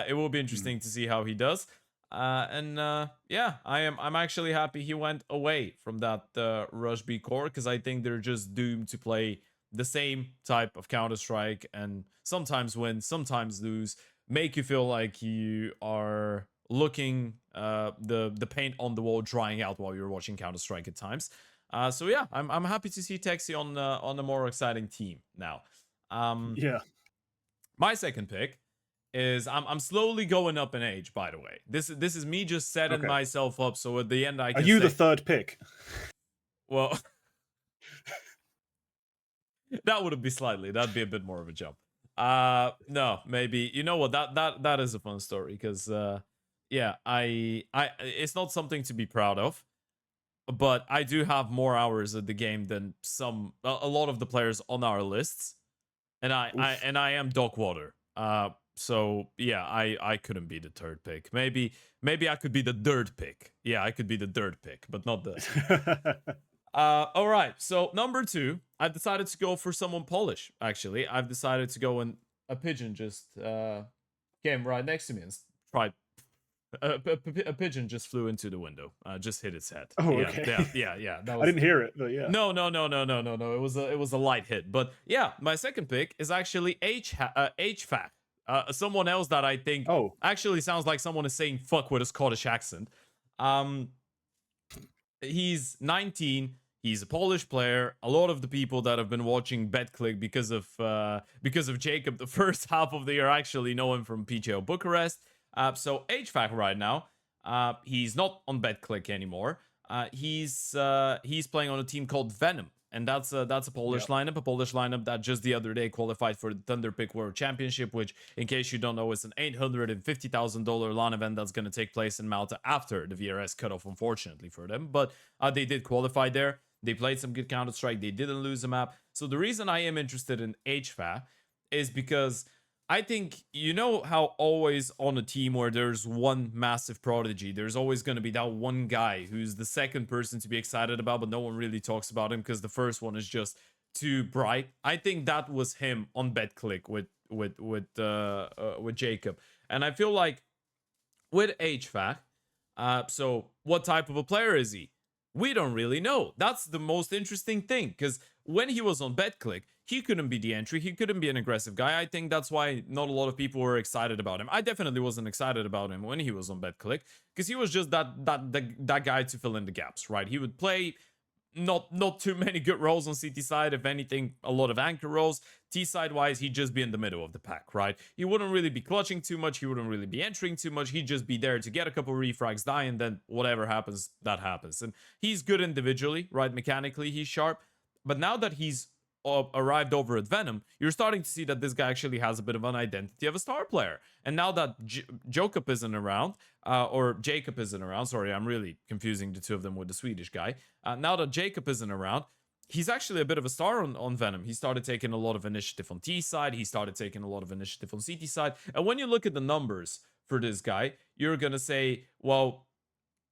it will be interesting to see how he does. Yeah, I'm actually happy he went away from that Rush B core, because I think they're just doomed to play the same type of Counter-Strike and sometimes win, sometimes lose, make you feel like you are looking the paint on the wall drying out while you're watching Counter-Strike at times. So yeah, I'm happy to see Texi on a more exciting team now. Yeah. My second pick is I'm slowly going up in age, by the way. This is me just setting myself up so at the end I can Are you the third pick? Well, that would be that'd be a bit more of a jump. No, maybe, you know what, that is a fun story, because yeah, I it's not something to be proud of, but I do have more hours at the game than a lot of the players on our lists, and I am Doc Water. So yeah, I couldn't be the third pick. Maybe I could be the third pick. Yeah, I could be the third pick, but not the all right, so number 2, I've decided to go for someone Polish. Actually, I've decided to go, and a pigeon just came right next to me and tried. A pigeon just flew into the window, just hit its head. Oh, okay. Yeah. That was... I didn't hear it, but yeah. No. It was a light hit. But yeah, my second pick is actually hfah. Someone else that I think actually sounds like someone is saying fuck with a Scottish accent. He's 19. He's a Polish player. A lot of the people that have been watching BetClick because of Jacob the first half of the year actually know him from PJO Bucharest. So hfah right now, he's not on BetClick anymore. He's playing on a team called Venom, and that's a Polish lineup that just the other day qualified for the Thunderpick World Championship, which, in case you don't know, is an $850,000 LAN event that's going to take place in Malta after the VRS cutoff, unfortunately for them. But they did qualify there. They played some good Counter-Strike. They didn't lose a map. So the reason I am interested in hfah is because I think, you know how always on a team where there's one massive prodigy, there's always going to be that one guy who's the second person to be excited about, but no one really talks about him because the first one is just too bright. I think that was him on BetClick with Jacob. And I feel like with hfah, so what type of a player is he? We don't really know. That's the most interesting thing, because when he was on BetClick, he couldn't be the entry. He couldn't be an aggressive guy. I think that's why not a lot of people were excited about him. I definitely wasn't excited about him when he was on BetClick, because he was just that guy to fill in the gaps, right? He would play not too many good roles on CT side. If anything, a lot of anchor roles. T side wise, he'd just be in the middle of the pack, right? He wouldn't really be clutching too much. He wouldn't really be entering too much. He'd just be there to get a couple refrags, die, and then whatever happens, that happens. And he's good individually, right? Mechanically, he's sharp. But now that he's arrived over at Venom, you're starting to see that this guy actually has a bit of an identity of a star player. And now that Jacob isn't around, or Jacob isn't around, sorry, I'm really confusing the two of them with the Swedish guy. Now that Jacob isn't around, he's actually a bit of a star on Venom. He started taking a lot of initiative on T side. He started taking a lot of initiative on CT side. And when you look at the numbers for this guy, you're going to say, well,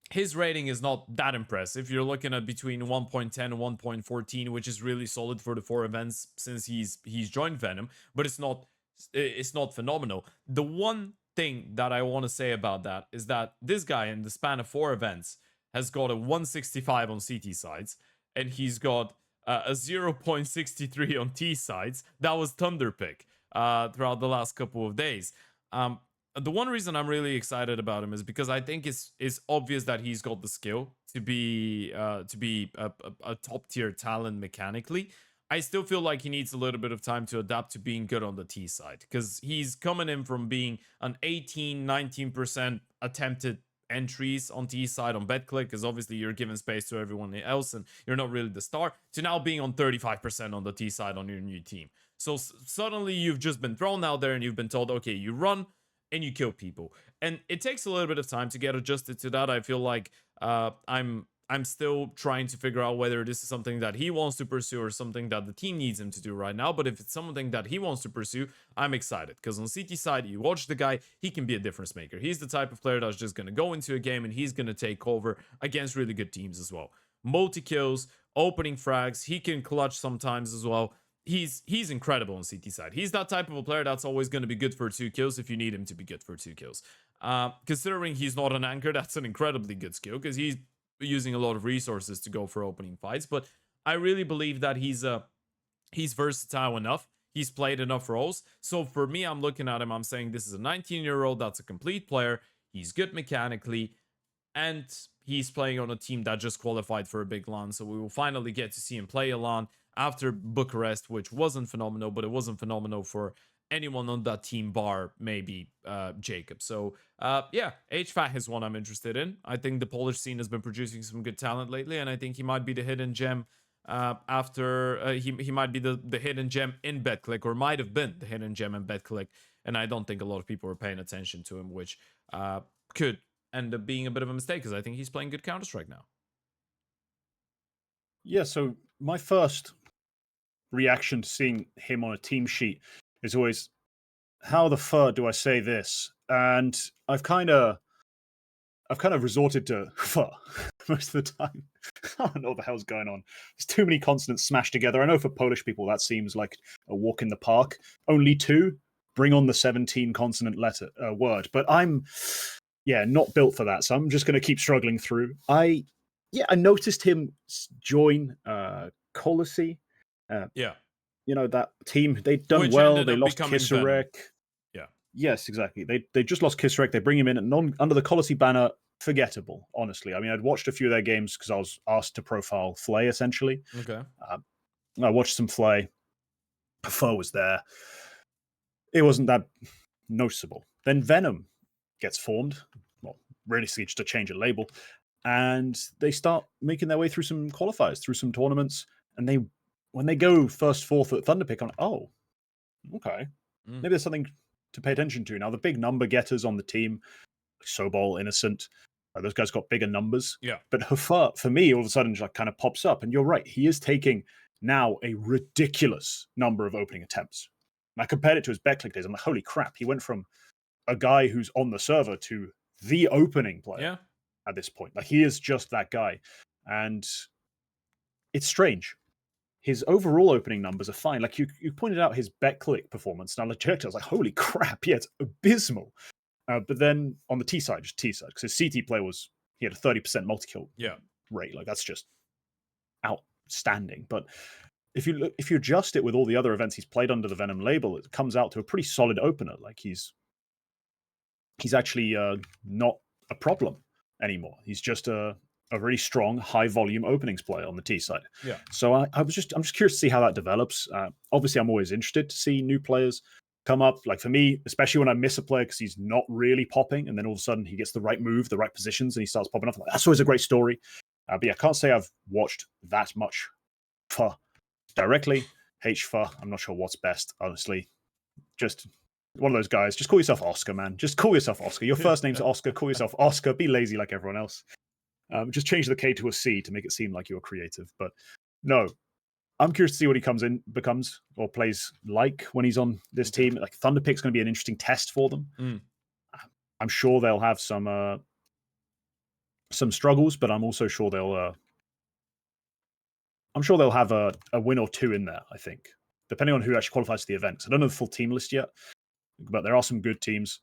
his rating is not that impressive. You're looking at between 1.10 and 1.14, which is really solid for the 4 events since he's joined Venom, but it's not phenomenal. The one thing that I want to say about that is that this guy in the span of 4 events has got a 165 on CT sides, and he's got a 0.63 on T sides. That was Thunderpick throughout the last couple of days. The one reason I'm really excited about him is because I think it's obvious that he's got the skill to be a top tier talent mechanically. I still feel like he needs a little bit of time to adapt to being good on the T side, because he's coming in from being an 18-19% attempted entries on T side on BetClick, because obviously you're giving space to everyone else and you're not really the star, to now being on 35% on the T side on your new team. So suddenly you've just been thrown out there and you've been told, okay, you run and you kill people, and it takes a little bit of time to get adjusted to that. I feel like I'm still trying to figure out whether this is something that he wants to pursue or something that the team needs him to do right now. But if it's something that he wants to pursue, I'm excited, because on CT side, you watch the guy, he can be a difference maker. He's the type of player that's just going to go into a game and he's going to take over against really good teams as well. Multi-kills, opening frags, he can clutch sometimes as well. He's incredible on CT side. He's that type of a player that's always going to be good for 2 kills if you need him to be good for 2 kills. Considering he's not an anchor, that's an incredibly good skill, because he's using a lot of resources to go for opening fights. But I really believe that he's versatile enough. He's played enough roles. So for me, I'm looking at him, I'm saying this is a 19-year-old that's a complete player. He's good mechanically, and he's playing on a team that just qualified for a big LAN. So we will finally get to see him play a LAN after Bucharest, which wasn't phenomenal, but it wasn't phenomenal for anyone on that team bar maybe Jacob. So yeah, hfah is one I'm interested in. I think the Polish scene has been producing some good talent lately, and I think he might be the hidden gem after he might be the hidden gem in BetClick, or might have been the hidden gem in BetClick, and I don't think a lot of people are paying attention to him, which could end up being a bit of a mistake, because I think he's playing good Counter-Strike now. Yeah, so my first reaction to seeing him on a team sheet is always, how the fuck do I say this? And I've kind of resorted to fuck most of the time. I don't know what the hell's going on. There's too many consonants smashed together. I know for Polish people that seems like a walk in the park. Only 2, bring on the 17 consonant letter word. But I'm not built for that, so I'm just going to keep struggling through. I noticed him join Colossi. You know, that team, they'd done well. They lost Kisarek. Yeah. Yes, exactly. They just lost Kisarek. They bring him in and under the Colossi banner. Forgettable, honestly. I mean, I'd watched a few of their games because I was asked to profile Flay, essentially. Okay. I watched some Flay. hfah was there. It wasn't that noticeable. Then Venom gets formed. Well, realistically, just a change of label. And they start making their way through some qualifiers, through some tournaments. And when they go first, fourth at Thunderpick, I'm like, oh, okay. Maybe there's something to pay attention to. Now, the big number getters on the team, Sobol, Innocent, those guys got bigger numbers. Yeah. But hfah, for me, all of a sudden, just kind of pops up. And you're right. He is taking now a ridiculous number of opening attempts. And I compared it to his BetClick days. I'm like, holy crap. He went from a guy who's on the server to the opening player at this point. Like, he is just that guy. And it's strange. His overall opening numbers are fine. Like, you pointed out his BetClick performance. Now, legit, I was like, holy crap. Yeah, it's abysmal. But then on the T side, just T side, because his CT play he had a 30% multi-kill rate. Like, that's just outstanding. But if you adjust it with all the other events he's played under the Venom label, it comes out to a pretty solid opener. Like, he's actually not a problem anymore. He's just a a really strong, high volume openings player on the T side. Yeah. So I'm just curious to see how that develops. Obviously, I'm always interested to see new players come up. Like for me, especially when I miss a player because he's not really popping, and then all of a sudden he gets the right move, the right positions, and he starts popping off. Like, that's always a great story. But yeah, I can't say I've watched that much FISSURE directly. hfah, I'm not sure what's best, honestly. Just one of those guys. Just call yourself Oscar, man. Just call yourself Oscar. Your first name's Oscar. Call yourself Oscar. Be lazy like everyone else. Just change the K to a C to make it seem like you're creative. But no, I'm curious to see what he becomes or plays like when he's on this team. Like ThunderPick's going to be an interesting test for them. I'm sure they'll have some struggles, but I'm also sure they'll have a win or two in there. I think, depending on who actually qualifies for the event. I don't know the full team list yet, but there are some good teams.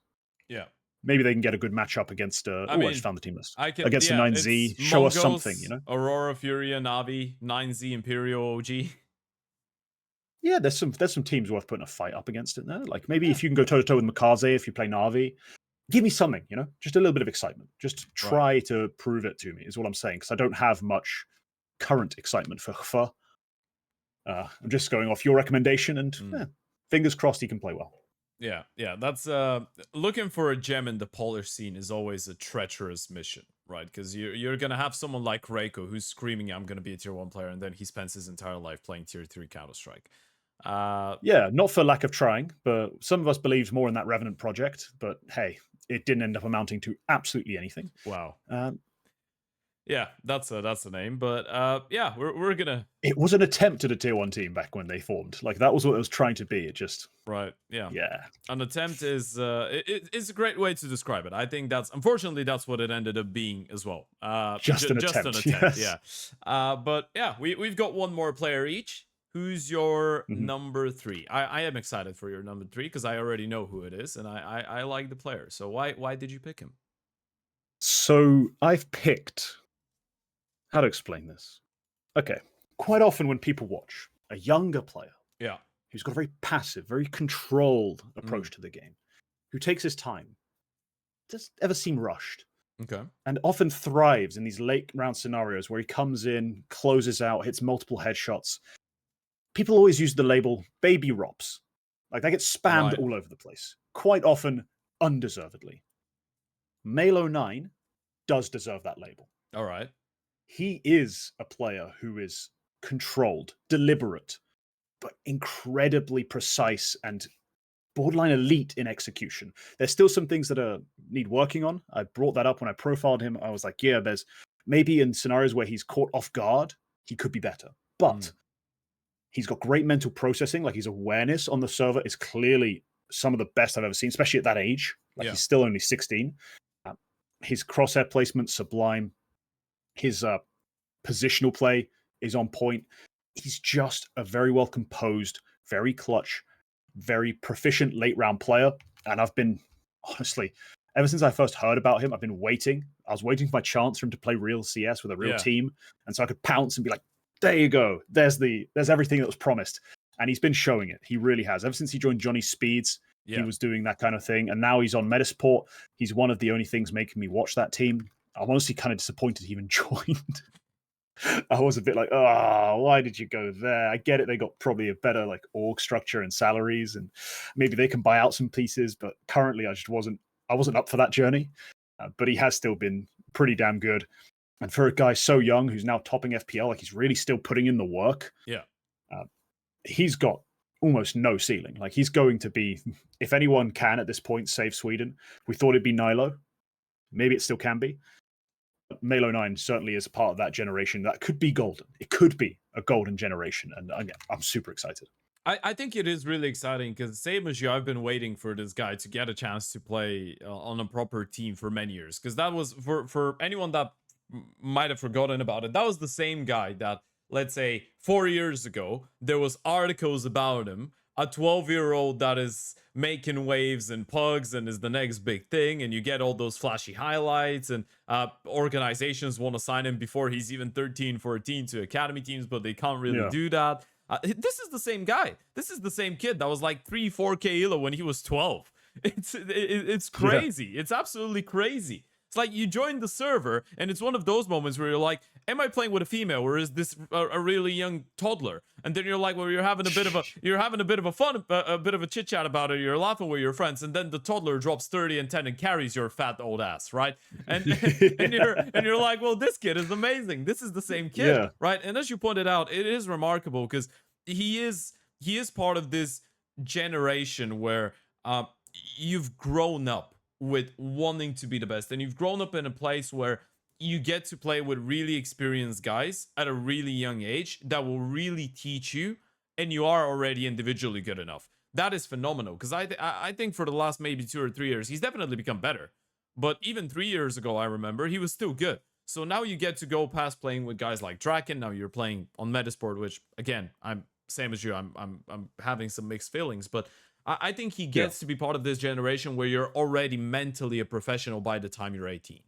Yeah. Maybe they can get a good matchup against. I just found the team list. Against the 9Z, show MongolZ, us something, you know. Aurora, Furia, Navi, 9Z, Imperial, OG. Yeah, there's some teams worth putting a fight up against it there. Like maybe if you can go toe to toe with MongolZ if you play Navi, give me something, you know, just a little bit of excitement. Just try to prove it to me is what I'm saying, because I don't have much current excitement for hfah. I'm just going off your recommendation, and fingers crossed he can play well. Yeah, that's looking for a gem in the Polish scene is always a treacherous mission, right? Because you're gonna have someone like Reiko who's screaming, "I'm gonna be a tier 1 player," and then he spends his entire life playing tier 3 Counter-Strike. Yeah, not for lack of trying, but some of us believed more in that Revenant project. But hey, it didn't end up amounting to absolutely anything. Wow. Yeah, that's the name. But yeah, we're gonna. It was an attempt at a tier 1 team back when they formed. Like that was what it was trying to be. It just Yeah. An attempt is it's a great way to describe it. I think unfortunately that's what it ended up being as well. Just an attempt. Yes. Yeah. But yeah, we've got one more player each. Who's your number 3? I am excited for your number 3 because I already know who it is, and I like the player. So why did you pick him? So I've picked. How to explain this? Okay. Quite often when people watch a younger player, who's got a very passive, very controlled approach to the game, who takes his time, doesn't ever seem rushed. Okay. And often thrives in these late round scenarios where he comes in, closes out, hits multiple headshots. People always use the label baby Rops. Like they get spammed all over the place. Quite often undeservedly. Malo9 does deserve that label. All right. He is a player who is controlled, deliberate, but incredibly precise and borderline elite in execution. There's still some things that need working on. I brought that up when I profiled him. I was like, yeah, there's maybe in scenarios where he's caught off guard, he could be better. But he's got great mental processing. Like his awareness on the server is clearly some of the best I've ever seen, especially at that age. Like he's still only 16. His crosshair placement, sublime. His positional play is on point. He's just a very well composed, very clutch, very proficient late round player. And I've been, honestly, ever since I first heard about him, I've been waiting. I was waiting for my chance for him to play real CS with a real team. And so I could pounce and be like, there you go. There's everything that was promised. And he's been showing it. He really has. Ever since he joined Johnny Speeds, he was doing that kind of thing. And now he's on Metasport. He's one of the only things making me watch that team. I'm honestly kind of disappointed he even joined. I was a bit like, oh, why did you go there? I get it. They got probably a better like org structure and salaries, and maybe they can buy out some pieces. But currently, I wasn't up for that journey. But he has still been pretty damn good. And for a guy so young who's now topping FPL, like he's really still putting in the work. Yeah. He's got almost no ceiling. Like he's going to be, if anyone can at this point save Sweden, we thought it'd be Nilo. Maybe it still can be. Malo9 certainly is a part of that generation that could be golden. It could be a golden generation, and I'm super excited. I think it is really exciting because same as you, I've been waiting for this guy to get a chance to play on a proper team for many years, because that was for anyone that might have forgotten about it, that was the same guy that, let's say 4 years ago, there was articles about him, a 12-year-old that is making waves and pugs and is the next big thing, and you get all those flashy highlights, and organizations want to sign him before he's even 13, 14 to academy teams, but they can't really do that. This is the same guy. This is the same kid that was like 3-4k elo when he was 12. It's crazy. It's absolutely crazy. It's like you join the server, and it's one of those moments where you're like, "Am I playing with a female, or is this a really young toddler?" And then you're like, "Well, you're having a bit of a fun, a bit of a chit chat about it. You're laughing with your friends, and then the toddler drops 30 and 10 and carries your fat old ass, right?" And you're like, "Well, this kid is amazing. This is the same kid, Yeah. right?" And as you pointed out, it is remarkable because he is part of this generation where you've grown up with wanting to be the best, and you've grown up in a place where you get to play with really experienced guys at a really young age that will really teach you, and you are already individually good enough. That is phenomenal, because I think for the last maybe 2 or 3 years he's definitely become better, but even 3 years ago I remember he was still good. So now you get to go past playing with guys like Draken. Now you're playing on Metasport, which again, I'm same as you. I'm having some mixed feelings, but I think he gets to be part of this generation where you're already mentally a professional by the time you're 18.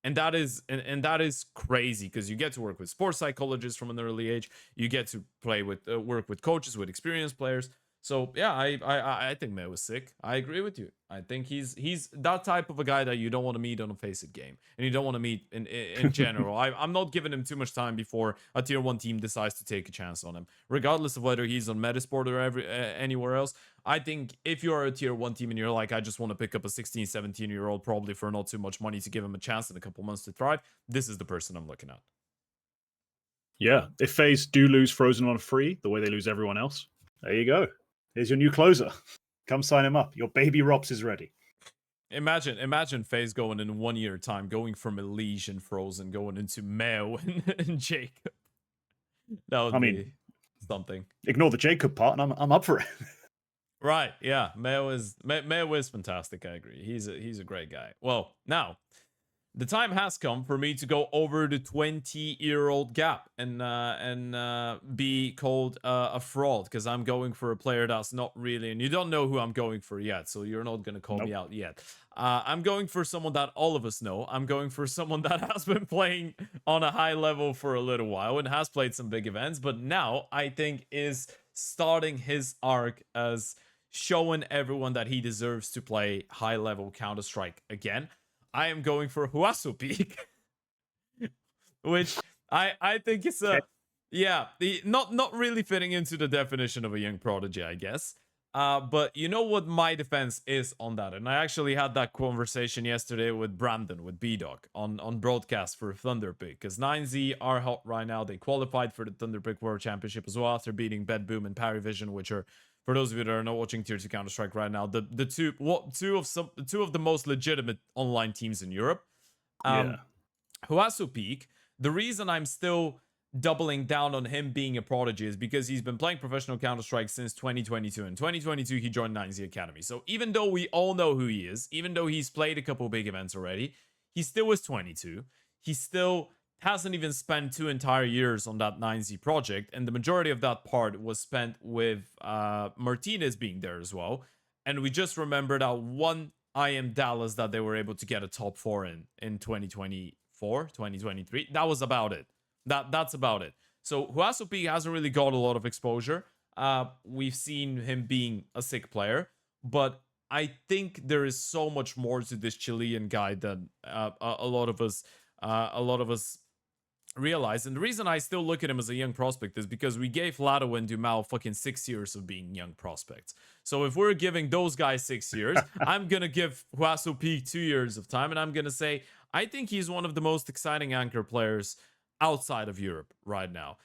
And that is crazy, because you get to work with sports psychologists from an early age. You get to play with work with coaches, with experienced players. So yeah, I think May was sick. I agree with you. I think he's that type of a guy that you don't want to meet on a FACEIT game, and you don't want to meet in general. I'm not giving him too much time before a tier 1 team decides to take a chance on him, regardless of whether he's on Metasport or anywhere else. I think if you're a tier 1 team and you're like, I just want to pick up a 16, 17-year-old probably for not too much money to give him a chance in a couple months to thrive, this is the person I'm looking at. Yeah, if FaZe do lose Frozen on free the way they lose everyone else, there you go. Here's your new closer. Come sign him up. Your baby Rops is ready. Imagine FaZe going in 1 year time, going from Elige and Frozen, going into Meo and Jacob. That would be something. Ignore the Jacob part, and I'm up for it. Right? Yeah, Meo is fantastic. I agree. He's a great guy. Well, now the time has come for me to go over the 20-year-old gap and be called a fraud, because I'm going for a player that's not really, and you don't know who I'm going for yet, so you're not going to call me out yet. I'm going for someone that all of us know. I'm going for someone that has been playing on a high level for a little while and has played some big events, but now I think is starting his arc as showing everyone that he deserves to play high-level Counter-Strike again. I am going for HUASOPEEK, which I think is not really fitting into the definition of a young prodigy, I guess. But you know what my defense is on that, and I actually had that conversation yesterday with Brandon, with B-Dog, on broadcast for ThunderPick, because 9Z are hot right now. They qualified for the ThunderPick World Championship as well after beating BedBoom and PARIVISION, which are, for those of you that are not watching Tier 2 Counter-Strike right now, the two of the most legitimate online teams in Europe. HUASOPEEK, the reason I'm still doubling down on him being a prodigy is because he's been playing professional Counter-Strike since 2022. In 2022, he joined 9Z Academy. So even though we all know who he is, even though he's played a couple big events already, he still is 22. He still hasn't even spent 2 entire years on that 9Z project, and the majority of that part was spent with Martinez being there as well. And we just remember that one IM Dallas that they were able to get a top 4 in 2024, 2023. That was about it. That's about it. So HUASOPEEK hasn't really got a lot of exposure. We've seen him being a sick player, but I think there is so much more to this Chilean guy than a lot of us realize. And the reason I still look at him as a young prospect is because we gave Lado and Dumal fucking 6 years of being young prospects. So if we're giving those guys 6 years, I'm gonna give HUASOPEEK 2 years of time, and I'm gonna say I think he's one of the most exciting anchor players outside of Europe right now.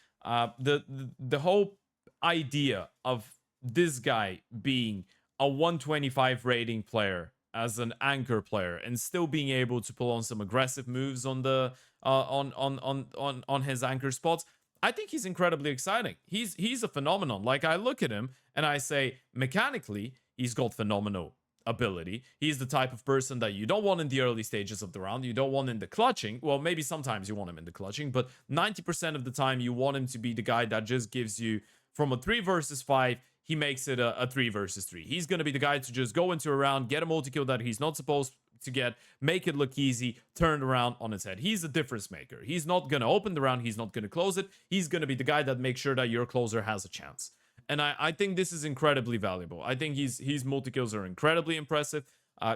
The whole idea of this guy being a 125 rating player as an anchor player and still being able to pull on some aggressive moves on the on his anchor spots, I think he's incredibly exciting. He's a phenomenon. Like, I look at him and I say, mechanically, he's got phenomenal ability. He's the type of person that you don't want in the early stages of the round. You don't want in the clutching. Well, maybe sometimes you want him in the clutching, but 90% of the time you want him to be the guy that just gives you, from a 3 versus 5, he makes it a 3 versus 3. He's going to be the guy to just go into a round, get a multi-kill that he's not supposed to get, make it look easy, turn around on its head. He's a difference maker. He's not going to open the round. He's not going to close it. He's going to be the guy that makes sure that your closer has a chance. And I think this is incredibly valuable. I think his multi-kills are incredibly impressive.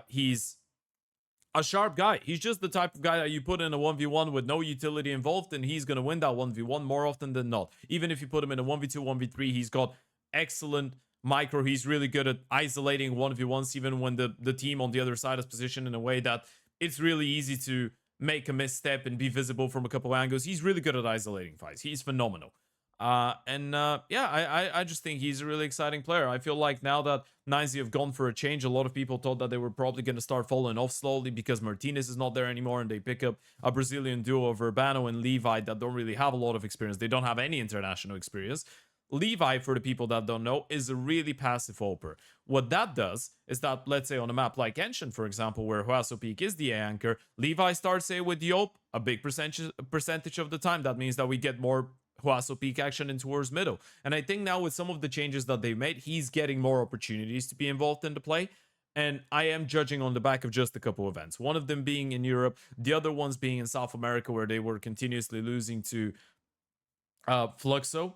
He's a sharp guy. He's just the type of guy that you put in a 1v1 with no utility involved, and he's going to win that 1v1 more often than not. Even if you put him in a 1v2, 1v3, he's got excellent micro. He's really good at isolating 1v1s, even when the team on the other side is positioned in a way that it's really easy to make a misstep and be visible from a couple angles. He's really good at isolating fights. He's phenomenal. Yeah, I just think he's a really exciting player. I feel like now that NineZ have gone for a change, a lot of people thought that they were probably going to start falling off slowly because Martinez is not there anymore, and they pick up a Brazilian duo of Urbano and Levi that don't really have a lot of experience. They don't have any international experience. Levi, for the people that don't know, is a really passive oper. What that does is that, let's say on a map like ENCE, for example, where HUASOPEEK is the anchor, Levi starts, say, with Yop a big percentage of the time. That means that we get more HUASOPEEK action in towards middle. And I think now with some of the changes that they made, he's getting more opportunities to be involved in the play. And I am judging on the back of just a couple events. One of them being in Europe, the other ones being in South America, where they were continuously losing to Fluxo.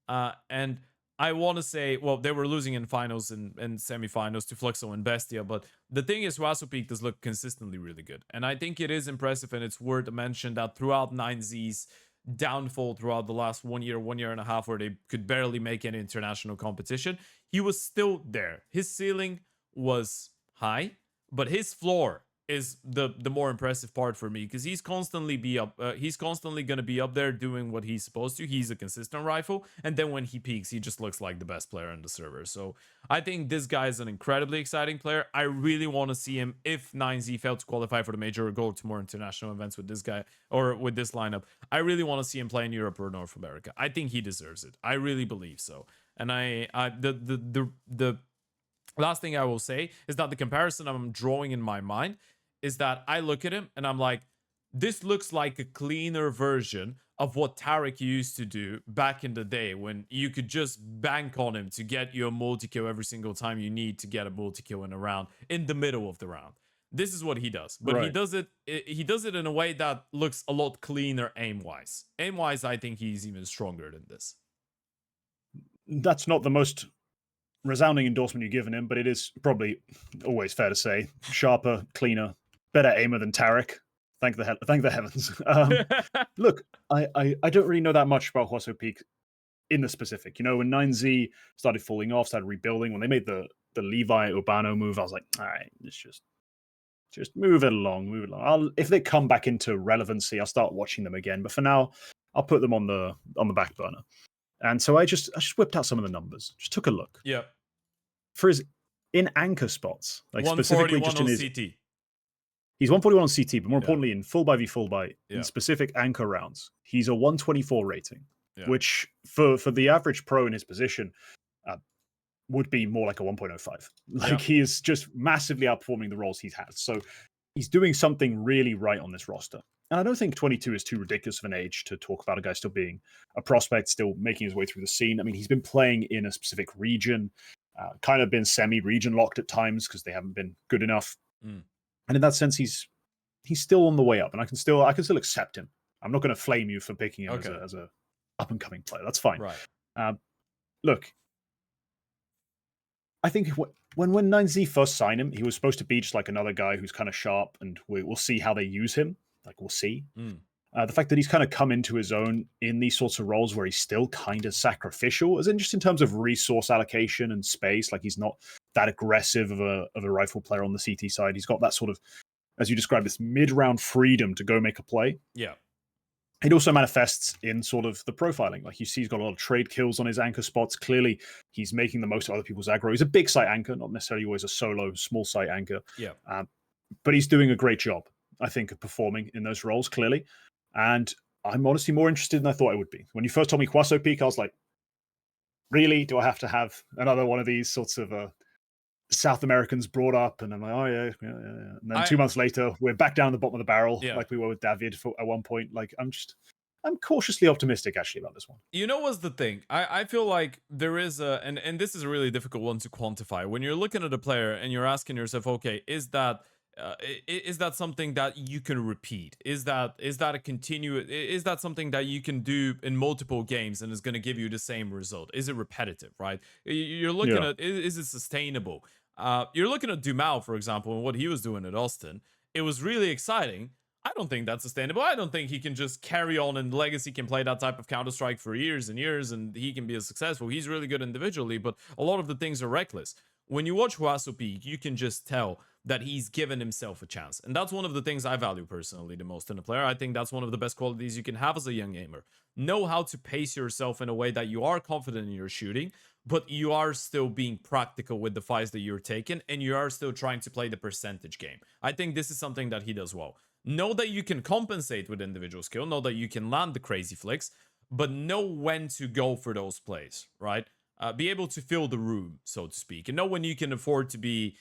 And I want to say, well, they were losing in finals and semifinals to Fluxo and Bestia, but the thing is, HUASOPEEK does look consistently really good. And I think it is impressive, and it's worth to mention that throughout NineZ's downfall throughout the last 1 year, 1.5 years, where they could barely make any international competition, he was still there. His ceiling was high, but his floor is the more impressive part for me, because he's constantly going to be up there doing what he's supposed to. He's a consistent rifle, and then when he peaks, he just looks like the best player on the server. So I think this guy is an incredibly exciting player. I really want to see him, if NineZ failed to qualify for the major or go to more international events with this guy or with this lineup, I really want to see him play in Europe or North America. I think he deserves it. I really believe so. And the last thing I will say is that the comparison I'm drawing in my mind is that I look at him and I'm like, this looks like a cleaner version of what Tarek used to do back in the day, when you could just bank on him to get you a multi-kill every single time you need to get a multi-kill in a round, in the middle of the round. This is what he does, but he does it in a way that looks a lot cleaner aim-wise. Aim-wise, I think he's even stronger than this. That's not the most resounding endorsement you've given him, but it is probably always fair to say sharper, cleaner, better aimer than Tarek. Thank the heavens. Look, I don't really know that much about HUASOPEEK in the specific. You know, when NineZ started falling off, started rebuilding, when they made the Levi Urbano move, I was like, all right, let's just move it along. If they come back into relevancy, I'll start watching them again. But for now, I'll put them on the back burner. And so I just whipped out some of the numbers. Just took a look. Yeah. For his in anchor spots, like specifically just in his CT. He's 141 on CT, but more importantly, in full by v full by in specific anchor rounds, he's a 124 rating, which for the average pro in his position would be more like a 1.05. Like he is just massively outperforming the roles he's had. So he's doing something really right on this roster. And I don't think 22 is too ridiculous of an age to talk about a guy still being a prospect, still making his way through the scene. I mean, he's been playing in a specific region, kind of been semi-region locked at times because they haven't been good enough. And in that sense, he's still on the way up, and I can still accept him. I'm not going to flame you for picking him as a up and coming player. That's fine. Right. Look, I think when NineZ first signed him, he was supposed to be just like another guy who's kind of sharp, and we'll see how they use him. Like, we'll see. The fact that he's kind of come into his own in these sorts of roles where he's still kind of sacrificial, as in just in terms of resource allocation and space. Like, he's not that aggressive of a rifle player on the CT side. He's got that sort of, as you described, this mid-round freedom to go make a play. Yeah. It also manifests in sort of the profiling. Like, you see he's got a lot of trade kills on his anchor spots. Clearly, he's making the most of other people's aggro. He's a big site anchor, not necessarily always a solo, small site anchor. Yeah. But he's doing a great job, I think, of performing in those roles, clearly. And I'm honestly more interested than I thought I would be. When you first told me HUASOPEEK, I was like, really? Do I have to have another one of these sorts of South Americans brought up? And I'm like, oh, yeah. And then 2 months later, we're back down the bottom of the barrel, like we were with David at one point. Like, I'm cautiously optimistic, actually, about this one. You know what's the thing? I feel like there is and this is a really difficult one to quantify. When you're looking at a player and you're asking yourself, okay, is that something that you can repeat? Is that a continuous? Is that something that you can do in multiple games and is going to give you the same result? Is it repetitive, right? You're looking at, is it sustainable? You're looking at Dumao, for example, and what he was doing at Austin. it was really exciting. I don't think that's sustainable. I don't think he can just carry on and Legacy can play that type of Counter-Strike for years and years and he can be as successful. He's really good individually, but a lot of the things are reckless. When you watch HUASOPEEK, you can just tell that he's given himself a chance. And that's one of the things I value personally the most in a player. I think that's one of the best qualities you can have as a young gamer. Know how to pace yourself in a way that you are confident in your shooting, but you are still being practical with the fights that you're taking, and you are still trying to play the percentage game. I think this is something that he does well. Know that you can compensate with individual skill, know that you can land the crazy flicks, but know when to go for those plays, right? Be able to fill the room, so to speak, and know when you can afford to be,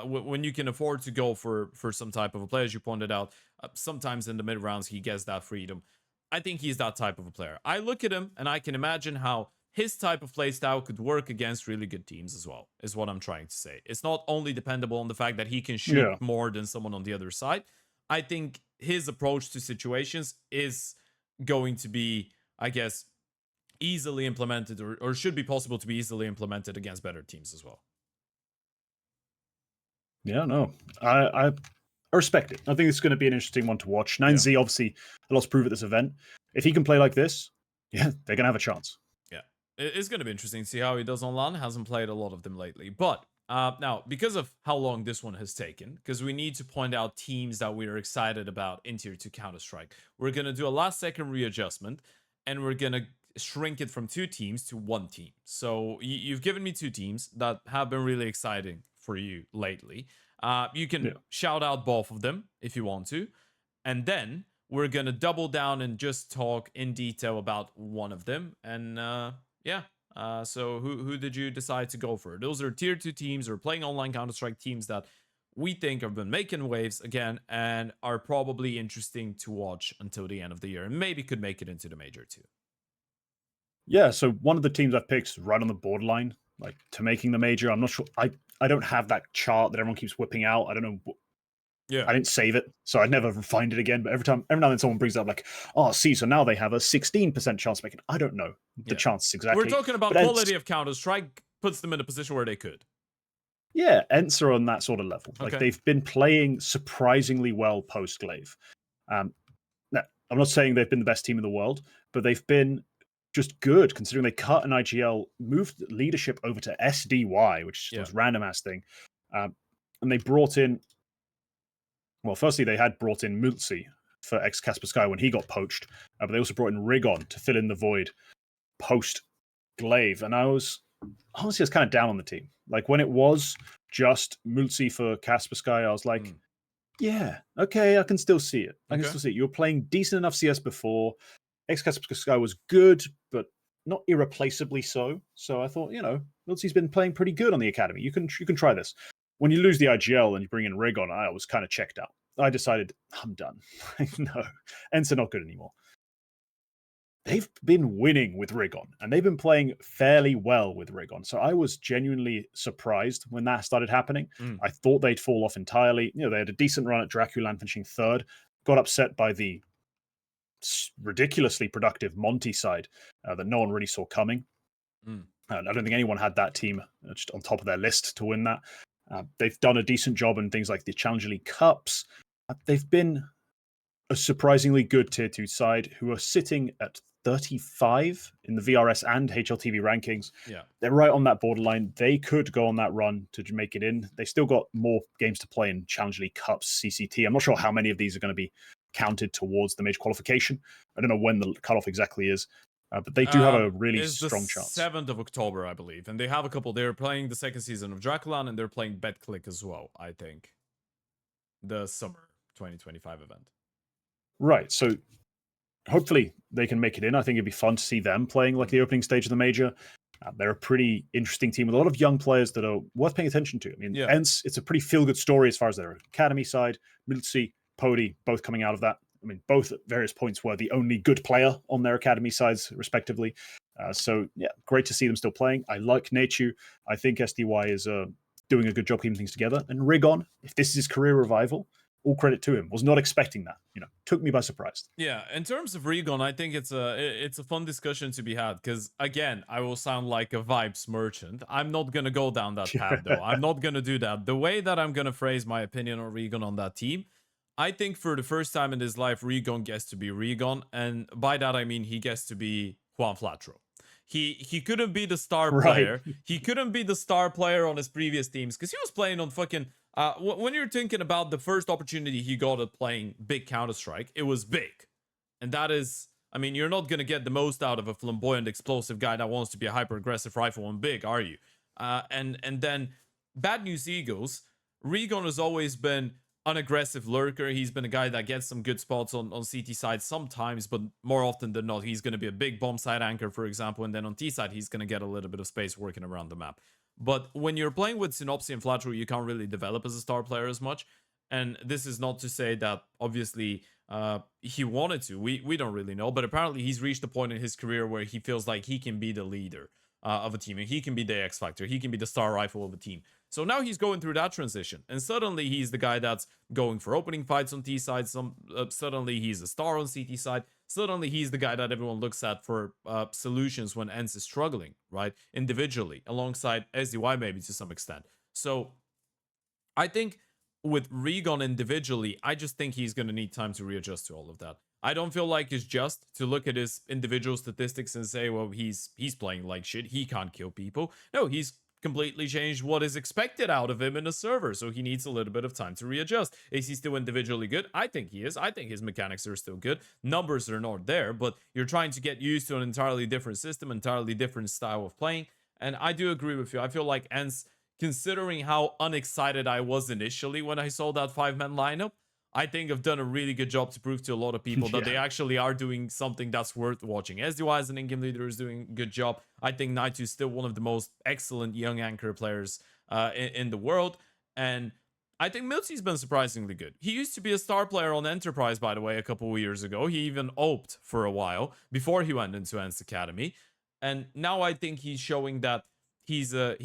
when you can afford to go for some type of a play, as you pointed out. Sometimes in the mid rounds, he gets that freedom. I think he's that type of a player. I look at him and I can imagine how his type of playstyle could work against really good teams as well, is what I'm trying to say. It's not only dependable on the fact that he can shoot more than someone on the other side. I think his approach to situations is going to be, I guess, easily implemented or should be possible to be easily implemented against better teams as well. Yeah, no, I respect it. I think it's going to be an interesting one to watch. 9Z obviously a lot to prove at this event. If he can play like this, yeah, they're going to have a chance. Yeah, it's going to be interesting to see how he does on LAN. Hasn't played a lot of them lately. But now, because of how long this one has taken, because we need to point out teams that we are excited about in Tier 2 Counter-Strike, we're going to do a last-second readjustment, and we're going to shrink it from 2 teams to 1 team. So you've given me 2 teams that have been really exciting for you lately. You can shout out both of them if you want to. And then we're going to double down and just talk in detail about one of them. And so who did you decide to go for? Those are Tier 2 teams or playing online Counter-Strike teams that we think have been making waves again and are probably interesting to watch until the end of the year and maybe could make it into the Major too. Yeah, so one of the teams I've picked is right on the borderline, like to making the Major. I'm not sure. I don't have that chart that everyone keeps whipping out. I don't know. Yeah, I didn't save it, so I'd never find it again. But every now and then someone brings it up like, oh, see, so now they have a 16% chance of making it. I don't know the chances exactly. We're talking about quality of Counter-Strike puts them in a position where they could. Yeah, ENCE are on that sort of level. Like they've been playing surprisingly well post-Glaive. Now, I'm not saying they've been the best team in the world, but they've been just good, considering they cut an IGL, moved leadership over to SDY, which is this random ass thing. And they brought in, well, firstly, they had brought in multzy for Casper Sky when he got poached, but they also brought in Rigon to fill in the void post Glaive. And I was kind of down on the team. Like when it was just multzy for Casper Sky, I was like, yeah, okay, I can still see it. I can still see it. You were playing decent enough CS before. Casper Sky was good, but not irreplaceably so. So I thought, multzy's been playing pretty good on the academy. You can try this. When you lose the IGL and you bring in Rigon, I was kind of checked out. I decided I'm done. No, ENCE are not good anymore. They've been winning with Rigon, and they've been playing fairly well with Rigon. So I was genuinely surprised when that started happening. I thought they'd fall off entirely. They had a decent run at Draculan, finishing 3rd. Got upset by the ridiculously productive Monty side that no one really saw coming. And I don't think anyone had that team just on top of their list to win that. They've done a decent job in things like the Challenger League Cups. They've been a surprisingly good Tier 2 side who are sitting at 35 in the VRS and HLTV rankings. Yeah, they're right on that borderline. They could go on that run to make it in. They still got more games to play in Challenger League Cups, CCT. I'm not sure how many of these are going to be counted towards the major qualification. I don't know when the cutoff exactly is, but they do have a really strong chance. 7th of October, I believe, and they have a couple. They're playing the 2nd season of Draculan, and they're playing BetClick as well. I think the summer 2025 event. Right. So hopefully they can make it in. I think it'd be fun to see them playing like the opening stage of the major. They're a pretty interesting team with a lot of young players that are worth paying attention to. I mean, ENCE, it's a pretty feel-good story as far as their academy side. multzy, Pody, both coming out of that. I mean, both at various points were the only good player on their academy sides, respectively. So, yeah, great to see them still playing. I like Nachu. I think SDY is doing a good job keeping things together. And Rigon, if this is his career revival, all credit to him. Was not expecting that. Took me by surprise. Yeah, in terms of Rigon, I think it's a fun discussion to be had because, again, I will sound like a vibes merchant. I'm not going to go down that path, though. I'm not going to do that. The way that I'm going to phrase my opinion on Rigon on that team, I think for the first time in his life, Regon gets to be Regon, and by that I mean he gets to be Juan Flatro. He couldn't be the star Right. player. He couldn't be the star player on his previous teams because he was playing on fucking. When you're thinking about the first opportunity he got at playing big Counter-Strike, it was big, and that is. I mean, you're not gonna get the most out of a flamboyant, explosive guy that wants to be a hyper-aggressive rifle and big, are you? And then Bad News Eagles. Regon has always been unaggressive lurker. He's been a guy that gets some good spots on CT side sometimes, but more often than not, he's going to be a big bomb side anchor, for example, and then on T side, he's going to get a little bit of space working around the map. But when you're playing with Synopsy and Flatro, you can't really develop as a star player as much. And this is not to say that obviously he wanted to. We don't really know, but apparently he's reached a point in his career where he feels like he can be the leader of a team, and he can be the X factor. He can be the star rifle of a team. So now he's going through that transition, and suddenly he's the guy that's going for opening fights on T side. Suddenly he's a star on CT side. Suddenly he's the guy that everyone looks at for solutions when ENCE is struggling, right? Individually, alongside SDY maybe to some extent. So I think with Regon individually, I just think he's going to need time to readjust to all of that. I don't feel like it's just to look at his individual statistics and say, well, he's playing like shit. He can't kill people. No, he's completely changed what is expected out of him in a server, so he needs a little bit of time to readjust. Is he still individually good? I think he is. I think his mechanics are still good. Numbers are not there, but you're trying to get used to an entirely different system, entirely different style of playing, and I do agree with you. I feel like ENCE, considering how unexcited I was initially when I saw that 5-man lineup, I think I've done a really good job to prove to a lot of people that they actually are doing something that's worth watching. SDY as an in-game leader is doing a good job. I think Naitu is still one of the most excellent young anchor players in the world. And I think Miltzy's been surprisingly good. He used to be a star player on Enterprise, by the way, a couple of years ago. He even oped for a while before he went into ENCE Academy. And now I think he's showing that he's a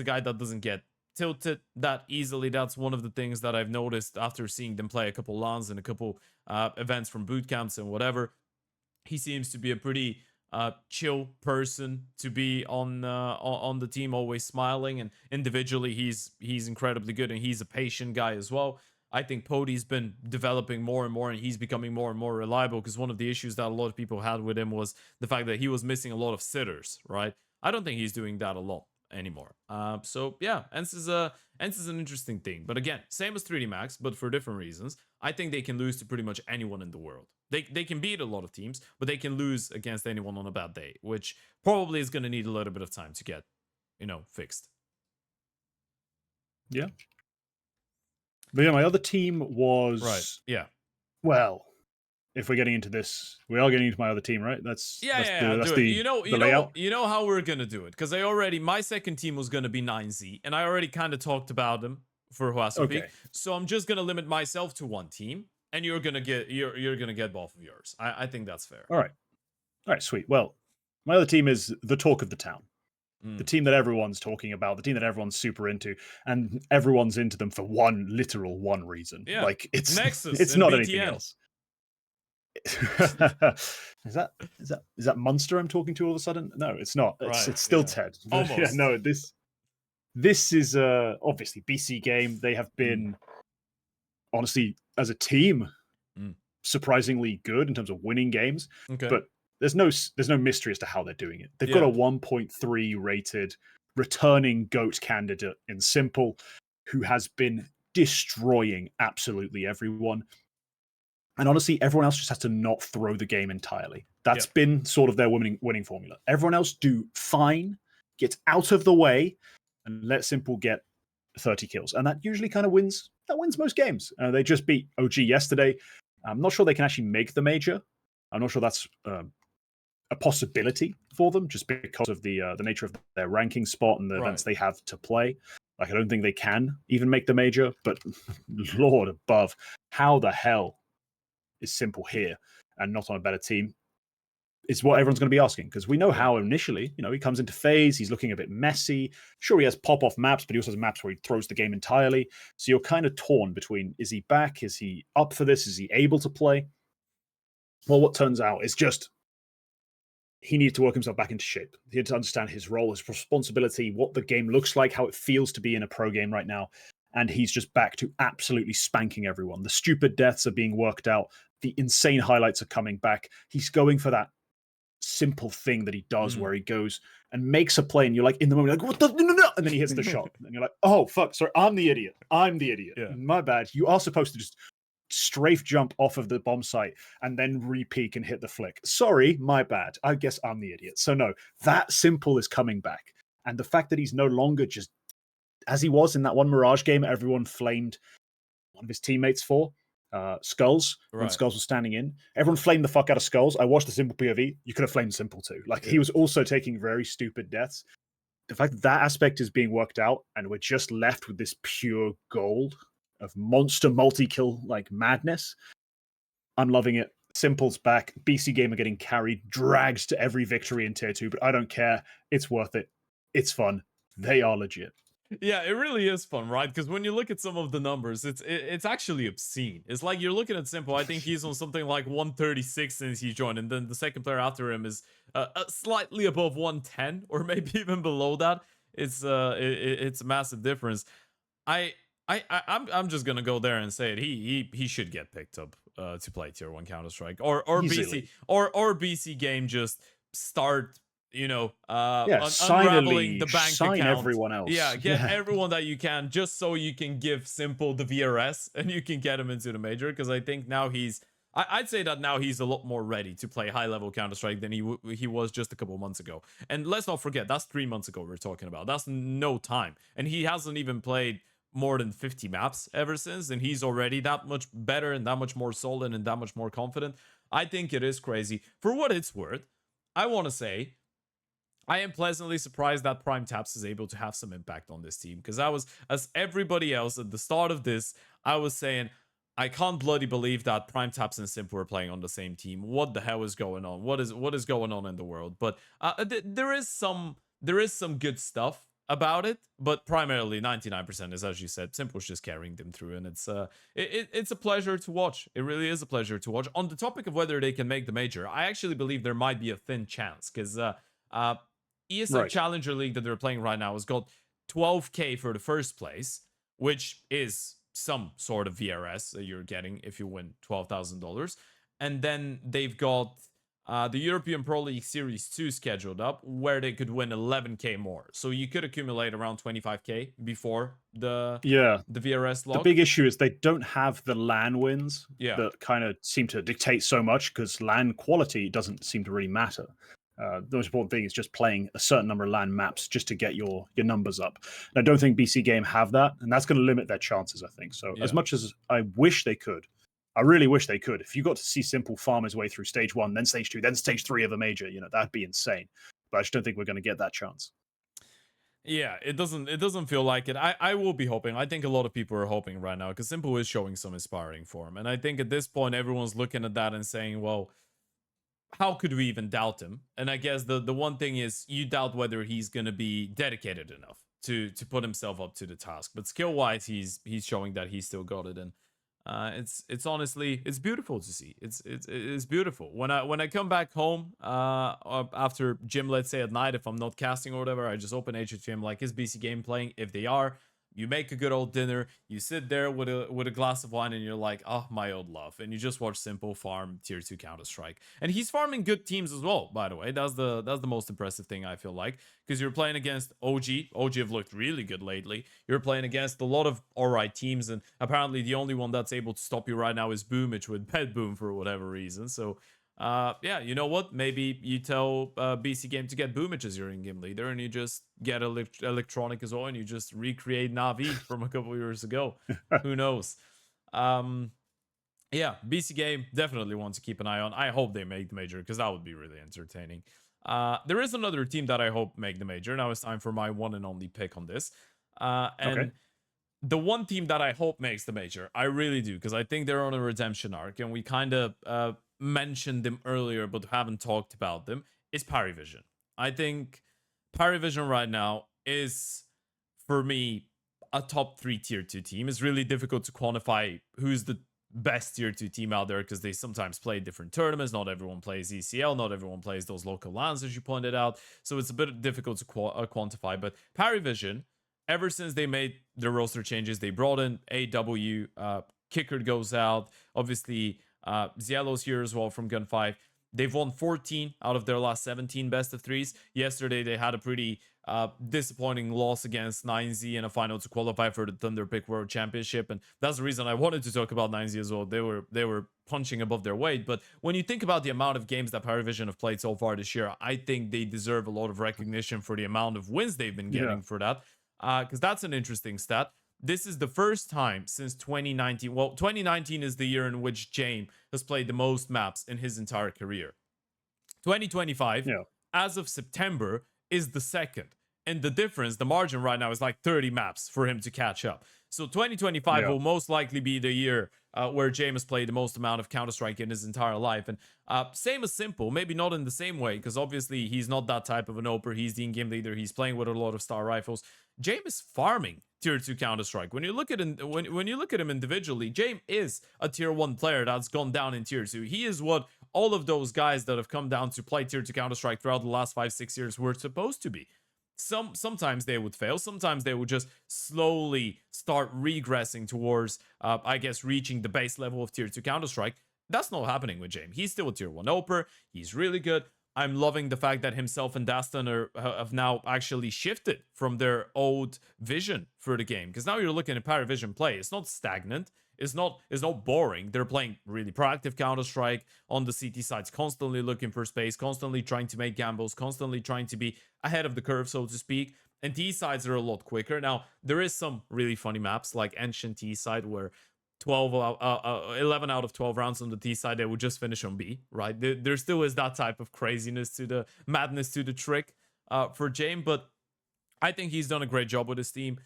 guy that doesn't get tilted that easily. That's one of the things that I've noticed after seeing them play a couple LANs and a couple events from boot camps and whatever. He seems to be a pretty chill person to be on the team, always smiling, and individually he's incredibly good, and he's a patient guy as well. I think Pody's been developing more and more, and he's becoming more and more reliable, because one of the issues that a lot of people had with him was the fact that he was missing a lot of sitters, right? I don't think he's doing that a lot anymore. So yeah, ENCE is an interesting thing. But again, same as 3D Max, but for different reasons. I think they can lose to pretty much anyone in the world. They can beat a lot of teams, but they can lose against anyone on a bad day, which probably is going to need a little bit of time to get, fixed. Yeah. But yeah, my other team was... Right, yeah. Well, if we're getting into this, we are getting into my other team, right? That's the layout. You know how we're gonna do it, because my second team was gonna be 9Z, and I already kind of talked about them for HUASOPEEK. Okay. So I'm just gonna limit myself to one team, and you're gonna get both of yours. I think that's fair. All right, sweet. Well, my other team is the talk of the town. The team that everyone's talking about, the team that everyone's super into, and everyone's into them for one reason. Yeah. Like it's Nexus. It's not BTN. Anything else. Is that Munster I'm talking to all of a sudden? No, it's not. It's still Ted. Almost. Yeah, no, this is obviously BC.GAME. They have been honestly, as a team, surprisingly good in terms of winning games. Okay. But there's no mystery as to how they're doing it. They've got a 1.3 rated returning GOAT candidate in Simple, who has been destroying absolutely everyone. And honestly, everyone else just has to not throw the game entirely. That's been sort of their winning formula. Everyone else do fine, get out of the way, and let Simple get 30 kills. And that usually kind of wins. That wins most games. They just beat OG yesterday. I'm not sure they can actually make the major. I'm not sure that's a possibility for them, just because of the nature of their ranking spot and the events they have to play. Like, I don't think they can even make the major. But Lord above, how the hell is Simple here and not on a better team is what everyone's going to be asking, because we know how initially, he comes into phase, he's looking a bit messy. Sure, he has pop-off maps, but he also has maps where he throws the game entirely. So you're kind of torn between, is he back? Is he up for this? Is he able to play? Well, what turns out is just he needs to work himself back into shape. He had to understand his role, his responsibility, what the game looks like, how it feels to be in a pro game right now. and he's just back to absolutely spanking everyone. The stupid deaths are being worked out. The insane highlights are coming back. He's going for that simple thing that he does where he goes and makes a play, and you're like, in the moment, like, what the no, and then he hits the shot, and you're like, oh fuck, sorry, I'm the idiot. Yeah. My bad. You are supposed to just strafe jump off of the bomb site and then re-peek and hit the flick. Sorry, my bad. I guess I'm the idiot. So no, that simple is coming back, and the fact that he's no longer just as he was in that one Mirage game, everyone flamed one of his teammates for. Skulls, when Skulls was standing in. Everyone flamed the fuck out of Skulls. I watched the simple POV. You could have flamed simple too. Like, he was also taking very stupid deaths. The fact that that aspect is being worked out and we're just left with this pure gold of monster multi-kill like madness, I'm loving it. Simple's back. BC.GAME are getting carried, dragged to every victory in tier 2, but I don't care. It's worth it. It's fun. They are legit. Yeah, it really is fun, right? Because when you look at some of the numbers, it's actually obscene. It's like you're looking at Simple. I think he's on something like 136 since he joined, and then the second player after him is slightly above 110, or maybe even below that. It's a massive difference. I'm just gonna go there and say it. He should get picked up to play tier 1 Counter-Strike, or BC.GAME just start, you know, unraveling the bank sign account. Everyone else. Yeah, get everyone that you can, just so you can give Simple the VRS and you can get him into the major. Because I think now I'd say that now he's a lot more ready to play high-level Counter-Strike than he was just a couple months ago. And let's not forget, that's 3 months ago we're talking about. That's no time. And he hasn't even played more than 50 maps ever since, and he's already that much better and that much more solid and that much more confident. I think it is crazy. For what it's worth, I want to say I am pleasantly surprised that Prime Taps is able to have some impact on this team, because I was, as everybody else at the start of this, I was saying, I can't bloody believe that Prime Taps and Simp were playing on the same team. What the hell is going on? What is going on in the world? But there is some good stuff about it, but primarily 99% is, as you said, Simp was just carrying them through, and it's a pleasure to watch. It really is a pleasure to watch. On the topic of whether they can make the major, I actually believe there might be a thin chance, because ESL Challenger League that they're playing right now has got 12k for the first place, which is some sort of VRS that you're getting if you win $12,000. And then they've got the European Pro League Series 2 scheduled up, where they could win 11k more. So you could accumulate around 25k before the VRS log. The big issue is they don't have the LAN wins that kind of seem to dictate so much, because LAN quality doesn't seem to really matter. The most important thing is just playing a certain number of LAN maps just to get your numbers up. And I don't think BC.GAME have that, and that's going to limit their chances, I think. So as much as I wish they could, I really wish they could. If you got to see Simple farm his way through stage 1, then stage 2, then stage 3 of a major, that'd be insane. But I just don't think we're going to get that chance. Yeah, it doesn't feel like it. I will be hoping. I think a lot of people are hoping right now, because Simple is showing some inspiring form. And I think at this point, everyone's looking at that and saying, well, how could we even doubt him? And I guess the one thing is, you doubt whether he's going to be dedicated enough to put himself up to the task. But skill-wise, he's showing that he's still got it. And it's honestly, it's beautiful to see. It's beautiful. When I come back home after gym, let's say at night, if I'm not casting or whatever, I just open HHM, like, is BC.GAME playing? If they are, you make a good old dinner, you sit there with a glass of wine, and you're like, oh, my old love. And you just watch Simple farm tier 2 Counter-Strike. And he's farming good teams as well, by the way. That's the most impressive thing, I feel like. Because you're playing against OG. OG have looked really good lately. You're playing against a lot of alright teams, and apparently the only one that's able to stop you right now is Boomich with Pet Boom for whatever reason. So yeah, you know what? Maybe you tell BC.GAME to get Boomich as your in-game leader, and you just get Electronic as well, and you just recreate Na'Vi from a couple years ago. Who knows? Yeah, BC.GAME definitely want to keep an eye on. I hope they make the major, because that would be really entertaining. There is another team that I hope make the major. Now it's time for my one and only pick on this. And the one team that I hope makes the major, I really do, because I think they're on a redemption arc, and we kind of mentioned them earlier but haven't talked about them, is PARIVISION. I think PARIVISION right now is, for me, a top 3 tier 2 team. It's really difficult to quantify who's the best tier 2 team out there, because they sometimes play different tournaments. Not everyone plays ECL, not everyone plays those local LANs, as you pointed out, so it's a bit difficult to quantify. But PARIVISION ever since they made the roster changes, they brought in AW, Kicker goes out. Obviously, Zielo's here as well from Gun 5. They've won 14 out of their last 17 best of threes. Yesterday, they had a pretty disappointing loss against 9Z in a final to qualify for the Thunder Pick World Championship. And that's the reason I wanted to talk about 9Z as well. They were punching above their weight. But when you think about the amount of games that PARIVISION have played so far this year, I think they deserve a lot of recognition for the amount of wins they've been getting for that. Because that's an interesting stat. This is the first time since 2019. Well, 2019 is the year in which GAME has played the most maps in his entire career. 2025, as of September, is the second. And the difference, the margin right now is like 30 maps for him to catch up. So 2025 will most likely be the year where James played the most amount of Counter-Strike in his entire life. And same as Simple, maybe not in the same way, because obviously he's not that type of an oper. He's the in-game leader. He's playing with a lot of star rifles. James is farming tier 2 Counter-Strike. When you look at him, when you look at him individually, James is a tier 1 player that's gone down in tier 2. He is what all of those guys that have come down to play tier 2 Counter-Strike throughout the last 5-6 years were supposed to be. Sometimes they would fail. Sometimes they would just slowly start regressing towards, I guess, reaching the base level of tier 2 Counter-Strike. That's not happening with James. He's still a tier 1 oper. He's really good. I'm loving the fact that himself and Dastan have now actually shifted from their old vision for the game. Because now you're looking at PARIVISION play. It's not stagnant. It's not boring. They're playing really proactive Counter-Strike on the CT sides, constantly looking for space, constantly trying to make gambles, constantly trying to be ahead of the curve, so to speak. And T sides are a lot quicker. Now, there is some really funny maps like Ancient T side where 11 out of 12 rounds on the T side, they would just finish on B, right? There still is that type of craziness to the madness to the trick for James, but I think he's done a great job with his team.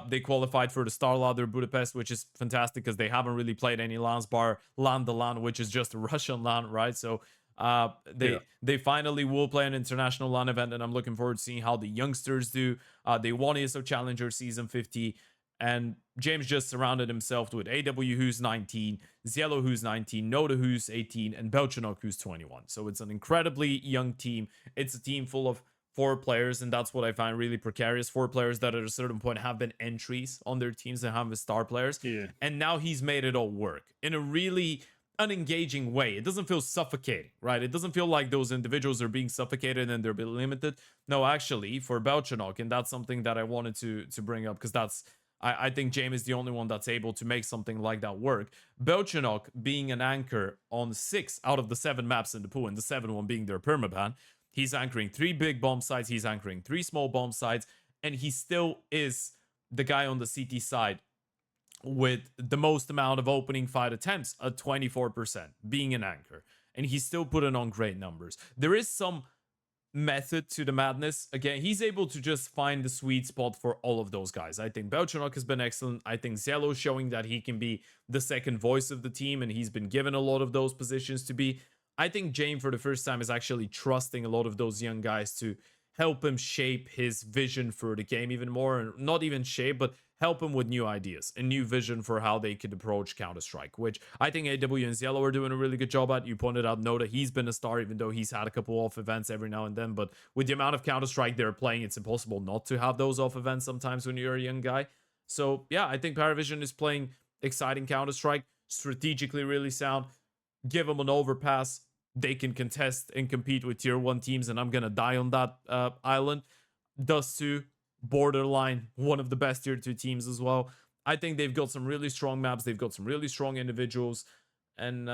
They qualified for the StarLadder Budapest, which is fantastic because they haven't really played any LANs bar LAN the LAN, which is just a Russian LAN, right? So they finally will play an international LAN event, and I'm looking forward to seeing how the youngsters do. They won ESO Challenger Season 50, and James just surrounded himself with AW, who's 19, Zielo, who's 19, Noda, who's 18, and Belchanok, who's 21. So it's an incredibly young team. It's a team full of 4 players, and that's what I find really precarious. 4 players that at a certain point have been entries on their teams and have been star players. And now he's made it all work in a really unengaging way. It doesn't feel suffocating, right? It doesn't feel like those individuals are being suffocated and they're being limited. No, actually, for Belchanok, and that's something that I wanted to bring up, because that's I think James is the only one that's able to make something like that work. Belchanok being an anchor on 6 out of the 7 maps in the pool, and the 7th one being their permaban. He's anchoring 3 big bomb sites. He's anchoring 3 small bomb sites. And he still is the guy on the CT side with the most amount of opening fight attempts at 24%, being an anchor. And he's still putting on great numbers. There is some method to the madness. Again, he's able to just find the sweet spot for all of those guys. I think Belchanok has been excellent. I think Zielo showing that he can be the second voice of the team, and he's been given a lot of those positions to be. I think James, for the first time, is actually trusting a lot of those young guys to help him shape his vision for the game even more. And not even shape, but help him with new ideas, a new vision for how they could approach Counter-Strike, which I think AW and Zielo are doing a really good job at. You pointed out Noda, he's been a star, even though he's had a couple off events every now and then. But with the amount of Counter-Strike they're playing, it's impossible not to have those off events sometimes when you're a young guy. So yeah, I think PARIVISION is playing exciting Counter-Strike, strategically really sound. Give them an overpass. They can contest and compete with tier 1 teams, and I'm gonna die on that island. Dust 2, borderline, one of the best tier 2 teams as well. I think they've got some really strong maps. They've got some really strong individuals. And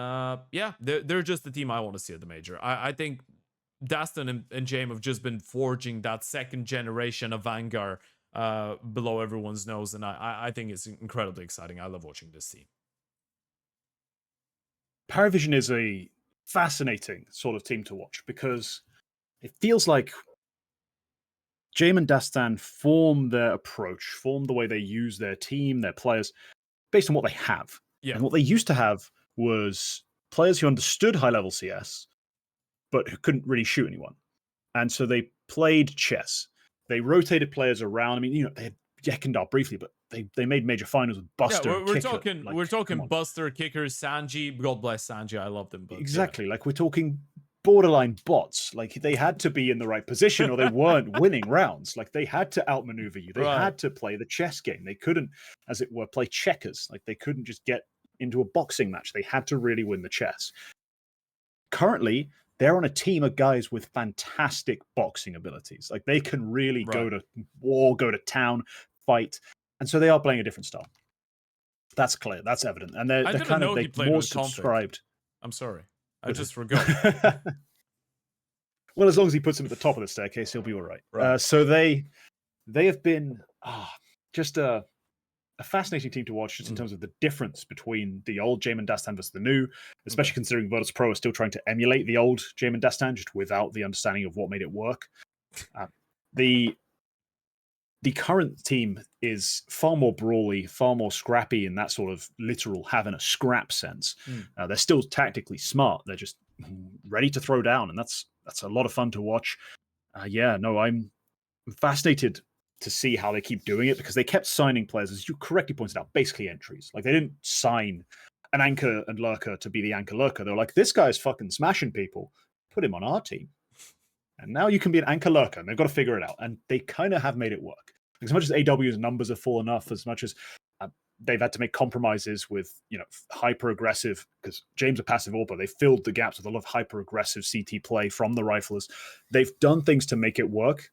yeah, they're just the team I want to see at the Major. I think Dastan and James have just been forging that second generation of Vanguard below everyone's nose. And I think it's incredibly exciting. I love watching this team. PARIVISION is a fascinating sort of team to watch because it feels like James and Dastan form their approach, form the way they use their team, their players, based on what they have. Yeah. And what they used to have was players who understood high-level CS, but who couldn't really shoot anyone. And so they played chess. They rotated players around. I mean, you know, they had Yekindar briefly, but they made major finals with Buster. Yeah, we're Kicker. talking Buster, Kicker, Sanji. God bless Sanji, I love them. But exactly, yeah. like we're talking borderline bots. Like they had to be in the right position or they weren't winning rounds. Like they had to outmaneuver you. They had to play the chess game. They couldn't, as it were, play checkers. Like they couldn't just get into a boxing match. They had to really win the chess. Currently, they're on a team of guys with fantastic boxing abilities. Like they can really go to war, go to town, fight. And so they are playing a different style. That's clear. That's evident. And they're kind of more subscribed. I'm sorry. I just forgot. Well, as long as he puts him at the top of the staircase, he'll be all right. So they have been just a fascinating team to watch, just in terms of the difference between the old Jamin Dastan versus the new, especially considering Virtus Pro are still trying to emulate the old Jamin Dastan, just without the understanding of what made it work. The current team is far more brawly, far more scrappy in that sort of literal having a scrap sense. They're still tactically smart. They're just ready to throw down, and that's a lot of fun to watch. I'm fascinated to see how they keep doing it, because they kept signing players, as you correctly pointed out, basically entries. Like they didn't sign an anchor and lurker to be the anchor lurker. They were like, this guy's fucking smashing people. Put him on our team. And now you can be an anchor lurker, and they've got to figure it out. And they kind of have made it work. As much as AW's numbers have fallen off, as much as they've had to make compromises with, hyper aggressive, because James are passive AWPer, they filled the gaps with a lot of hyper aggressive CT play from the riflers. They've done things to make it work,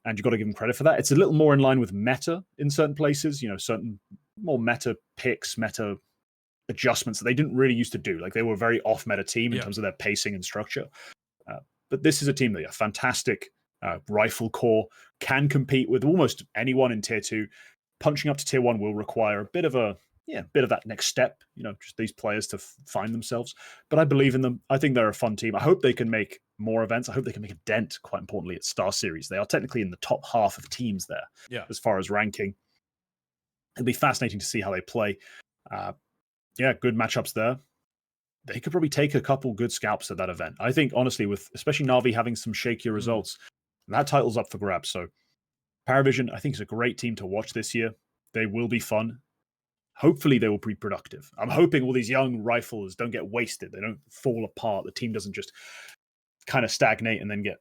and you've got to give them credit for that. It's a little more in line with meta in certain places, certain more meta picks, meta adjustments that they didn't really used to do. Like they were a very off meta team in terms of their pacing and structure. But this is a team that are fantastic. Rifle core, can compete with almost anyone in tier 2. Punching up to tier 1 will require a bit of that next step, just these players to find themselves. But I believe in them. I think they're a fun team. I hope they can make more events. I hope they can make a dent, quite importantly, at Star Series. They are technically in the top half of teams there, as far as ranking. It'll be fascinating to see how they play. Good matchups there. They could probably take a couple good scalps at that event. I think, honestly, with especially Na'Vi having some shakier results, that title's up for grabs. So PARIVISION, I think, is a great team to watch this year. They will be fun. Hopefully, they will be productive. I'm hoping all these young riflers don't get wasted. They don't fall apart. The team doesn't just kind of stagnate and then get,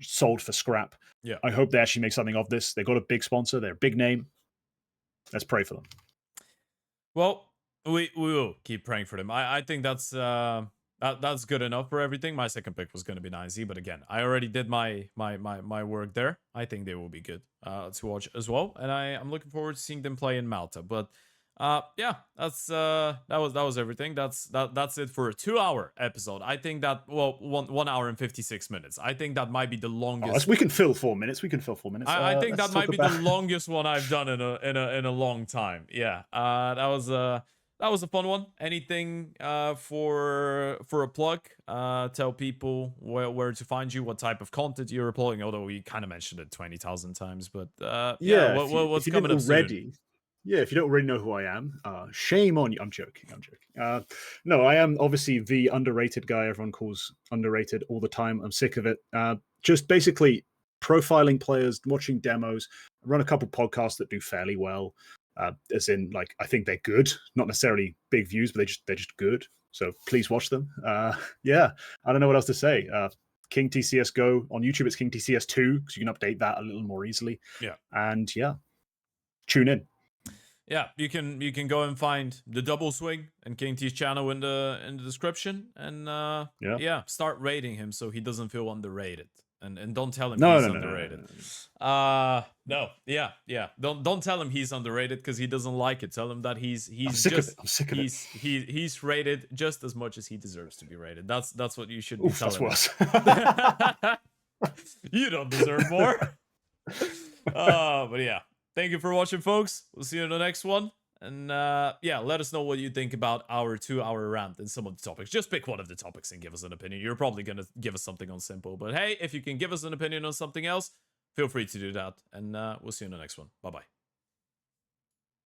sold for scrap. Yeah. I hope they actually make something of this. They got a big sponsor. They're a big name. Let's pray for them. Well, we will keep praying for them. I think that's good enough for everything. My second pick was going to be 9Z, but again, I already did my work there. I think they will be good to watch as well, and I'm looking forward to seeing them play in Malta. But that was everything. That's it for a 2-hour episode. I think that 1 hour and 56 minutes. I think that might be the longest. We can fill 4 minutes. I think that might be the longest one I've done in a long time. Yeah, that was a fun one. Anything for a plug? Tell people where to find you, what type of content you're uploading. Although we kind of mentioned it 20,000 times, but what's coming up soon? Yeah, if you don't already know who I am, shame on you. I'm joking. No, I am obviously the underrated guy everyone calls underrated all the time. I'm sick of it. Just basically profiling players, watching demos, run a couple podcasts that do fairly well. As in, like, I think they're good, not necessarily big views, but they're just good. So please watch them. I don't know what else to say. KingT CS:GO on YouTube. It's KingT CS2 because you can update that a little more easily. Yeah, and tune in. Yeah, you can go and find the double swing and KingT's channel in the description, and start rating him so he doesn't feel underrated. And don't tell him he's underrated. Don't tell him he's underrated because he doesn't like it. Tell him that he's I'm sick of it. He's rated just as much as he deserves to be rated. That's what you should be telling him. That's worse. You don't deserve more. But yeah. Thank you for watching, folks. We'll see you in the next one. And let us know what you think about our 2-hour rant and some of the topics. Just pick one of the topics and give us an opinion. You're probably going to give us something on simple. But hey, if you can give us an opinion on something else, feel free to do that. And we'll see you in the next one. Bye-bye.